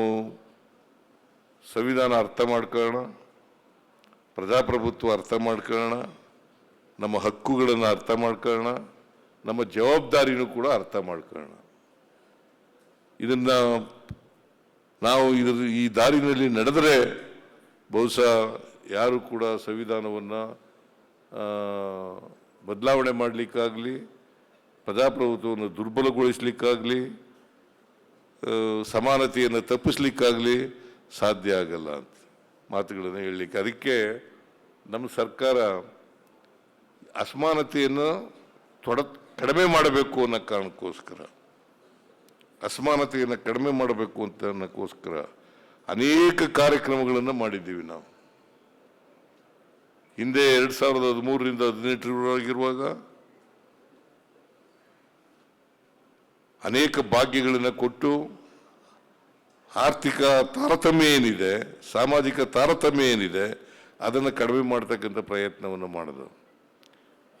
ಸಂವಿಧಾನ ಅರ್ಥ ಮಾಡ್ಕೊಳ್ಳೋಣ, ಪ್ರಜಾಪ್ರಭುತ್ವ ಅರ್ಥ ಮಾಡ್ಕೊಳ್ಳೋಣ, ನಮ್ಮ ಹಕ್ಕುಗಳನ್ನು ಅರ್ಥ ಮಾಡ್ಕೊಳ್ಳೋಣ, ನಮ್ಮ ಜವಾಬ್ದಾರಿನೂ ಕೂಡ ಅರ್ಥ ಮಾಡ್ಕೊಳ್ಳೋಣ. ಇದನ್ನು ನಾವು ಈ ದಾರಿನಲ್ಲಿ ನಡೆದರೆ ಬಹುಶಃ ಯಾರು ಕೂಡ ಸಂವಿಧಾನವನ್ನು ಬದಲಾವಣೆ ಮಾಡಲಿಕ್ಕಾಗಲಿ, ಪ್ರಜಾಪ್ರಭುತ್ವವನ್ನು ದುರ್ಬಲಗೊಳಿಸಲಿಕ್ಕಾಗಲಿ, ಸಮಾನತೆಯನ್ನು ತಪ್ಪಿಸ್ಲಿಕ್ಕಾಗಲಿ ಸಾಧ್ಯ ಆಗಲ್ಲ ಅಂತ ಮಾತುಗಳನ್ನು ಹೇಳಲಿಕ್ಕೆ. ಅದಕ್ಕೆ ನಮ್ಮ ಸರ್ಕಾರ ಅಸಮಾನತೆಯನ್ನು ಕಡಿಮೆ ಮಾಡಬೇಕು ಅನ್ನೋ ಕಾರಣಕ್ಕೋಸ್ಕರ, ಅಸಮಾನತೆಯನ್ನು ಕಡಿಮೆ ಮಾಡಬೇಕು ಅಂತ ಅನ್ನೋಕ್ಕೋಸ್ಕರ ಅನೇಕ ಕಾರ್ಯಕ್ರಮಗಳನ್ನು ಮಾಡಿದ್ದೀವಿ. ನಾವು ಹಿಂದೆ 2013ರಿಂದ 2018ರವರೆಗಿರುವಾಗ ಅನೇಕ ಭಾಗ್ಯಗಳನ್ನು ಕೊಟ್ಟು ಆರ್ಥಿಕ ತಾರತಮ್ಯ ಏನಿದೆ, ಸಾಮಾಜಿಕ ತಾರತಮ್ಯ ಏನಿದೆ ಅದನ್ನು ಕಡಿಮೆ ಮಾಡ್ತಕ್ಕಂಥ ಪ್ರಯತ್ನವನ್ನು ಮಾಡಿದ್ರು.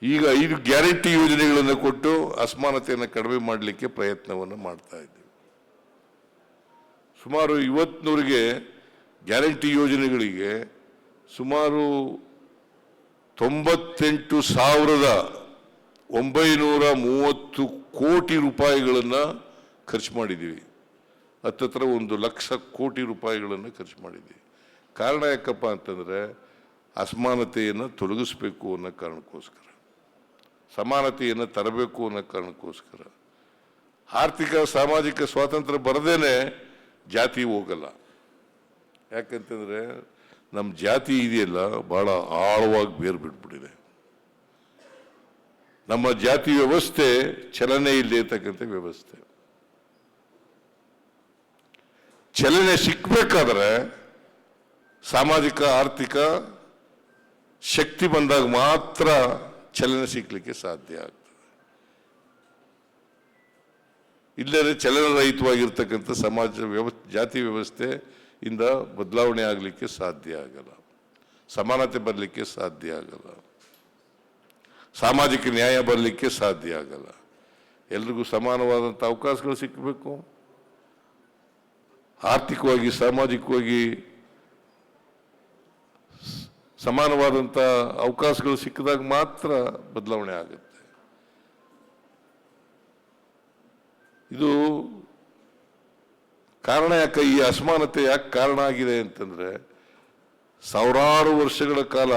ಈಗ 5 ಗ್ಯಾರಂಟಿ ಯೋಜನೆಗಳನ್ನು ಕೊಟ್ಟು ಅಸಮಾನತೆಯನ್ನು ಕಡಿಮೆ ಮಾಡಲಿಕ್ಕೆ ಪ್ರಯತ್ನವನ್ನು ಮಾಡ್ತಾ ಇದ್ದೀವಿ. ಸುಮಾರು ಇವತ್ತಿನವರೆಗೆ ಗ್ಯಾರಂಟಿ ಯೋಜನೆಗಳಿಗೆ ಸುಮಾರು 98,930 ಕೋಟಿ ರೂಪಾಯಿಗಳನ್ನು ಖರ್ಚು ಮಾಡಿದ್ದೀವಿ. ಹತ್ತತ್ರ 1,00,000 ಕೋಟಿ ರೂಪಾಯಿಗಳನ್ನು ಖರ್ಚು ಮಾಡಿದ್ದೀವಿ. ಕಾರಣ ಯಾಕಪ್ಪ ಅಂತಂದರೆ ಅಸಮಾನತೆಯನ್ನು ತೊಲಗಿಸ್ಬೇಕು ಅನ್ನೋ ಕಾರಣಕ್ಕೋಸ್ಕರ, ಸಮಾನತೆಯನ್ನು ತರಬೇಕು ಅನ್ನೋ ಕಾರಣಕ್ಕೋಸ್ಕರ. ಆರ್ಥಿಕ ಸಾಮಾಜಿಕ ಸ್ವಾತಂತ್ರ್ಯ ಬರದೇನೆ ಜಾತಿ ಹೋಗಲ್ಲ. ಯಾಕಂತಂದರೆ ನಮ್ಮ ಜಾತಿ ಇದೆಯಲ್ಲ ಭಾಳ ಆಳವಾಗಿ ಬೇರು ಬಿಟ್ಬಿಟ್ಟಿದೆ. ನಮ್ಮ ಜಾತಿ ವ್ಯವಸ್ಥೆ ಚಲನೆ ಇಲ್ಲದೆ ಇರ್ತಕ್ಕಂಥ ವ್ಯವಸ್ಥೆ. ಚಲನೆ ಸಿಕ್ಕಬೇಕಾದ್ರೆ ಸಾಮಾಜಿಕ ಆರ್ಥಿಕ ಶಕ್ತಿ ಬಂದಾಗ ಮಾತ್ರ ಚಲನೆ ಸಿಕ್ಕಲಿಕ್ಕೆ ಸಾಧ್ಯ ಆಗ್ತದೆ. ಇಲ್ಲದೆ ಚಲನರಹಿತವಾಗಿರ್ತಕ್ಕಂಥ ಸಮಾಜ ಜಾತಿ ವ್ಯವಸ್ಥೆ ಇಂದ ಬದಲಾವಣೆ ಆಗಲಿಕ್ಕೆ ಸಾಧ್ಯ ಆಗಲ್ಲ, ಸಮಾನತೆ ಬರಲಿಕ್ಕೆ ಸಾಧ್ಯ ಆಗಲ್ಲ, ಸಾಮಾಜಿಕ ನ್ಯಾಯ ಬರಲಿಕ್ಕೆ ಸಾಧ್ಯ ಆಗಲ್ಲ. ಎಲ್ರಿಗೂ ಸಮಾನವಾದಂಥ ಅವಕಾಶಗಳು ಸಿಕ್ಕಬೇಕು. ಆರ್ಥಿಕವಾಗಿ ಸಾಮಾಜಿಕವಾಗಿ ಸಮಾನವಾದಂಥ ಅವಕಾಶಗಳು ಸಿಕ್ಕಿದಾಗ ಮಾತ್ರ ಬದಲಾವಣೆ ಆಗುತ್ತೆ. ಇದು ಕಾರಣ ಯಾಕೆ, ಈ ಅಸಮಾನತೆ ಯಾಕೆ ಕಾರಣ ಆಗಿದೆ ಅಂತಂದ್ರೆ, ಸಾವಿರಾರು ವರ್ಷಗಳ ಕಾಲ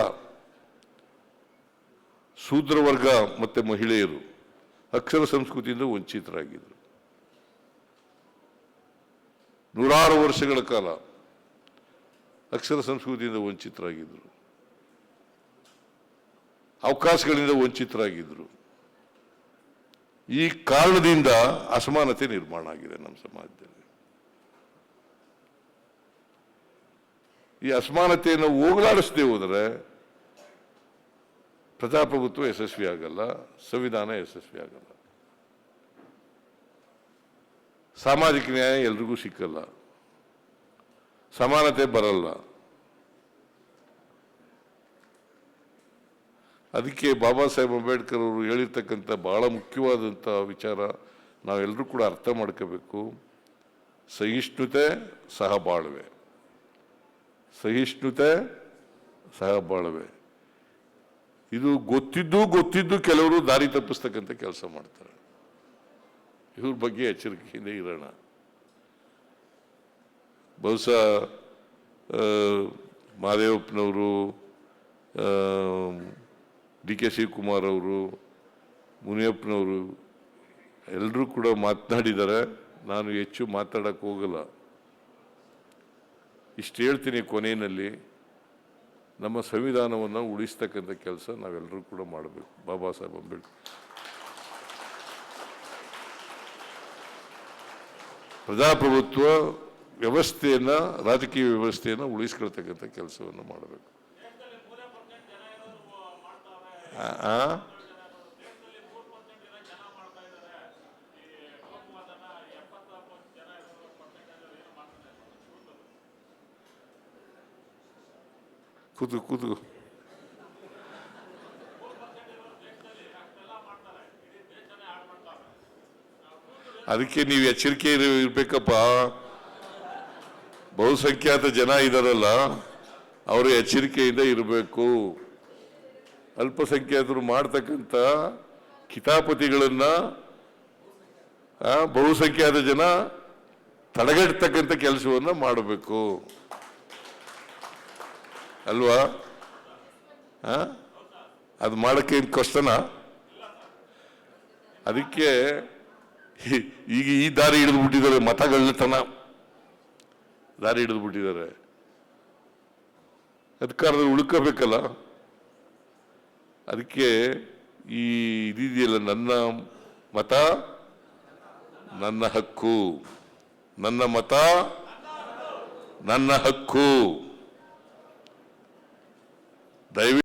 ಶೂದ್ರ ವರ್ಗ ಮತ್ತು ಮಹಿಳೆಯರು ಅಕ್ಷರ ಸಂಸ್ಕೃತಿಯಿಂದ ವಂಚಿತರಾಗಿದ್ದರು. 100 ವರ್ಷಗಳ ಕಾಲ ಅಕ್ಷರ ಸಂಸ್ಕೃತಿಯಿಂದ ವಂಚಿತರಾಗಿದ್ದರು, ಅವಕಾಶಗಳಿಂದ ವಂಚಿತರಾಗಿದ್ದರು. ಈ ಕಾರಣದಿಂದ ಅಸಮಾನತೆ ನಿರ್ಮಾಣ ಆಗಿದೆ ನಮ್ಮ ಸಮಾಜದಲ್ಲಿ. ಈ ಅಸಮಾನತೆಯನ್ನು ಹೋಗಲಾಡಿಸದೆ ಹೋದರೆ ಪ್ರಜಾಪ್ರಭುತ್ವ ಯಶಸ್ವಿ ಆಗಲ್ಲ, ಸಂವಿಧಾನ ಯಶಸ್ವಿ ಆಗಲ್ಲ, ಸಾಮಾಜಿಕ ನ್ಯಾಯ ಎಲ್ರಿಗೂ ಸಿಕ್ಕಲ್ಲ, ಸಮಾನತೆ ಬರಲ್ಲ. ಅದಕ್ಕೆ ಬಾಬಾ ಸಾಹೇಬ್ ಅಂಬೇಡ್ಕರ್ ಅವರು ಹೇಳಿರ್ತಕ್ಕಂಥ ಬಹಳ ಮುಖ್ಯವಾದಂಥ ವಿಚಾರ ನಾವೆಲ್ಲರೂ ಕೂಡ ಅರ್ಥ ಮಾಡ್ಕೋಬೇಕು. ಸಹಿಷ್ಣುತೆ ಸಹಬಾಳ್ವೆ, ಸಹಿಷ್ಣುತೆ ಸಹಬಾಳ್ವೆ. ಇದು ಗೊತ್ತಿದ್ದು ಕೆಲವರು ದಾರಿ ತಪ್ಪಿಸ್ತಕ್ಕಂಥ ಕೆಲಸ ಮಾಡ್ತಾರೆ. ಇವ್ರ ಬಗ್ಗೆ ಎಚ್ಚರಿಕೆಯಿಂದ ಇರೋಣ. ಬಹುಶಃ ಮಹದೇವಪ್ಪನವರು, ಡಿ ಕೆ ಶಿವಕುಮಾರ್ ಅವರು, ಮುನಿಯಪ್ಪನವರು ಎಲ್ಲರೂ ಕೂಡ ಮಾತನಾಡಿದ್ದಾರೆ. ನಾನು ಹೆಚ್ಚು ಮಾತಾಡಕ್ಕೆ ಹೋಗಲ್ಲ. ಇಷ್ಟು ಹೇಳ್ತೀನಿ, ಕೊನೆಯಲ್ಲಿ ನಮ್ಮ ಸಂವಿಧಾನವನ್ನು ಉಳಿಸ್ತಕ್ಕಂಥ ಕೆಲಸ ನಾವೆಲ್ಲರೂ ಕೂಡ ಮಾಡಬೇಕು. ಬಾಬಾ ಸಾಹೇಬ್ ಅಂಬೇಡ್ಕರ್ ಪ್ರಜಾಪ್ರಭುತ್ವ ವ್ಯವಸ್ಥೆಯನ್ನು, ರಾಜಕೀಯ ವ್ಯವಸ್ಥೆಯನ್ನು ಉಳಿಸ್ಕೊಳ್ತಕ್ಕಂಥ ಕೆಲಸವನ್ನು ಮಾಡಬೇಕು. ಕೂತು ಕೂತು. ಅದಕ್ಕೆ ನೀವು ಎಚ್ಚರಿಕೆ ಇರ್ಬೇಕಪ್ಪ. ಬಹುಸಂಖ್ಯಾತ ಜನ ಇದಾರಲ್ಲ, ಅವರು ಎಚ್ಚರಿಕೆಯಿಂದ ಇರಬೇಕು. ಅಲ್ಪಸಂಖ್ಯಾತರು ಮಾಡ್ತಕ್ಕಂಥ ಕಿತಾಪತಿಗಳನ್ನ ಬಹುಸಂಖ್ಯಾತ ಜನ ತಡೆಗಟ್ಟತಕ್ಕಂಥ ಕೆಲಸವನ್ನ ಮಾಡಬೇಕು ಅಲ್ವಾ? ಅದು ಮಾಡಕ್ಕೆ ಏನು ಕಷ್ಟನಾ? ಅದಕ್ಕೆ ಈಗ ಈ ದಾರಿ ಹಿಡಿದು ಬಿಟ್ಟಿದ್ದಾರೆ, ಮತಗಳ್ಳತನ ದಾರಿ ಹಿಡಿದು ಬಿಟ್ಟಿದ್ದಾರೆ. ಅಧಿಕಾರದಲ್ಲಿ ಉಳ್ಕೋಬೇಕಲ್ಲ, ಅದಕ್ಕೆ ಈ ಇದೆಯಲ್ಲ, ನನ್ನ ಮತ ನನ್ನ ಹಕ್ಕು, ನನ್ನ ಮತ ನನ್ನ ಹಕ್ಕು. ದಯವಿಟ್ಟು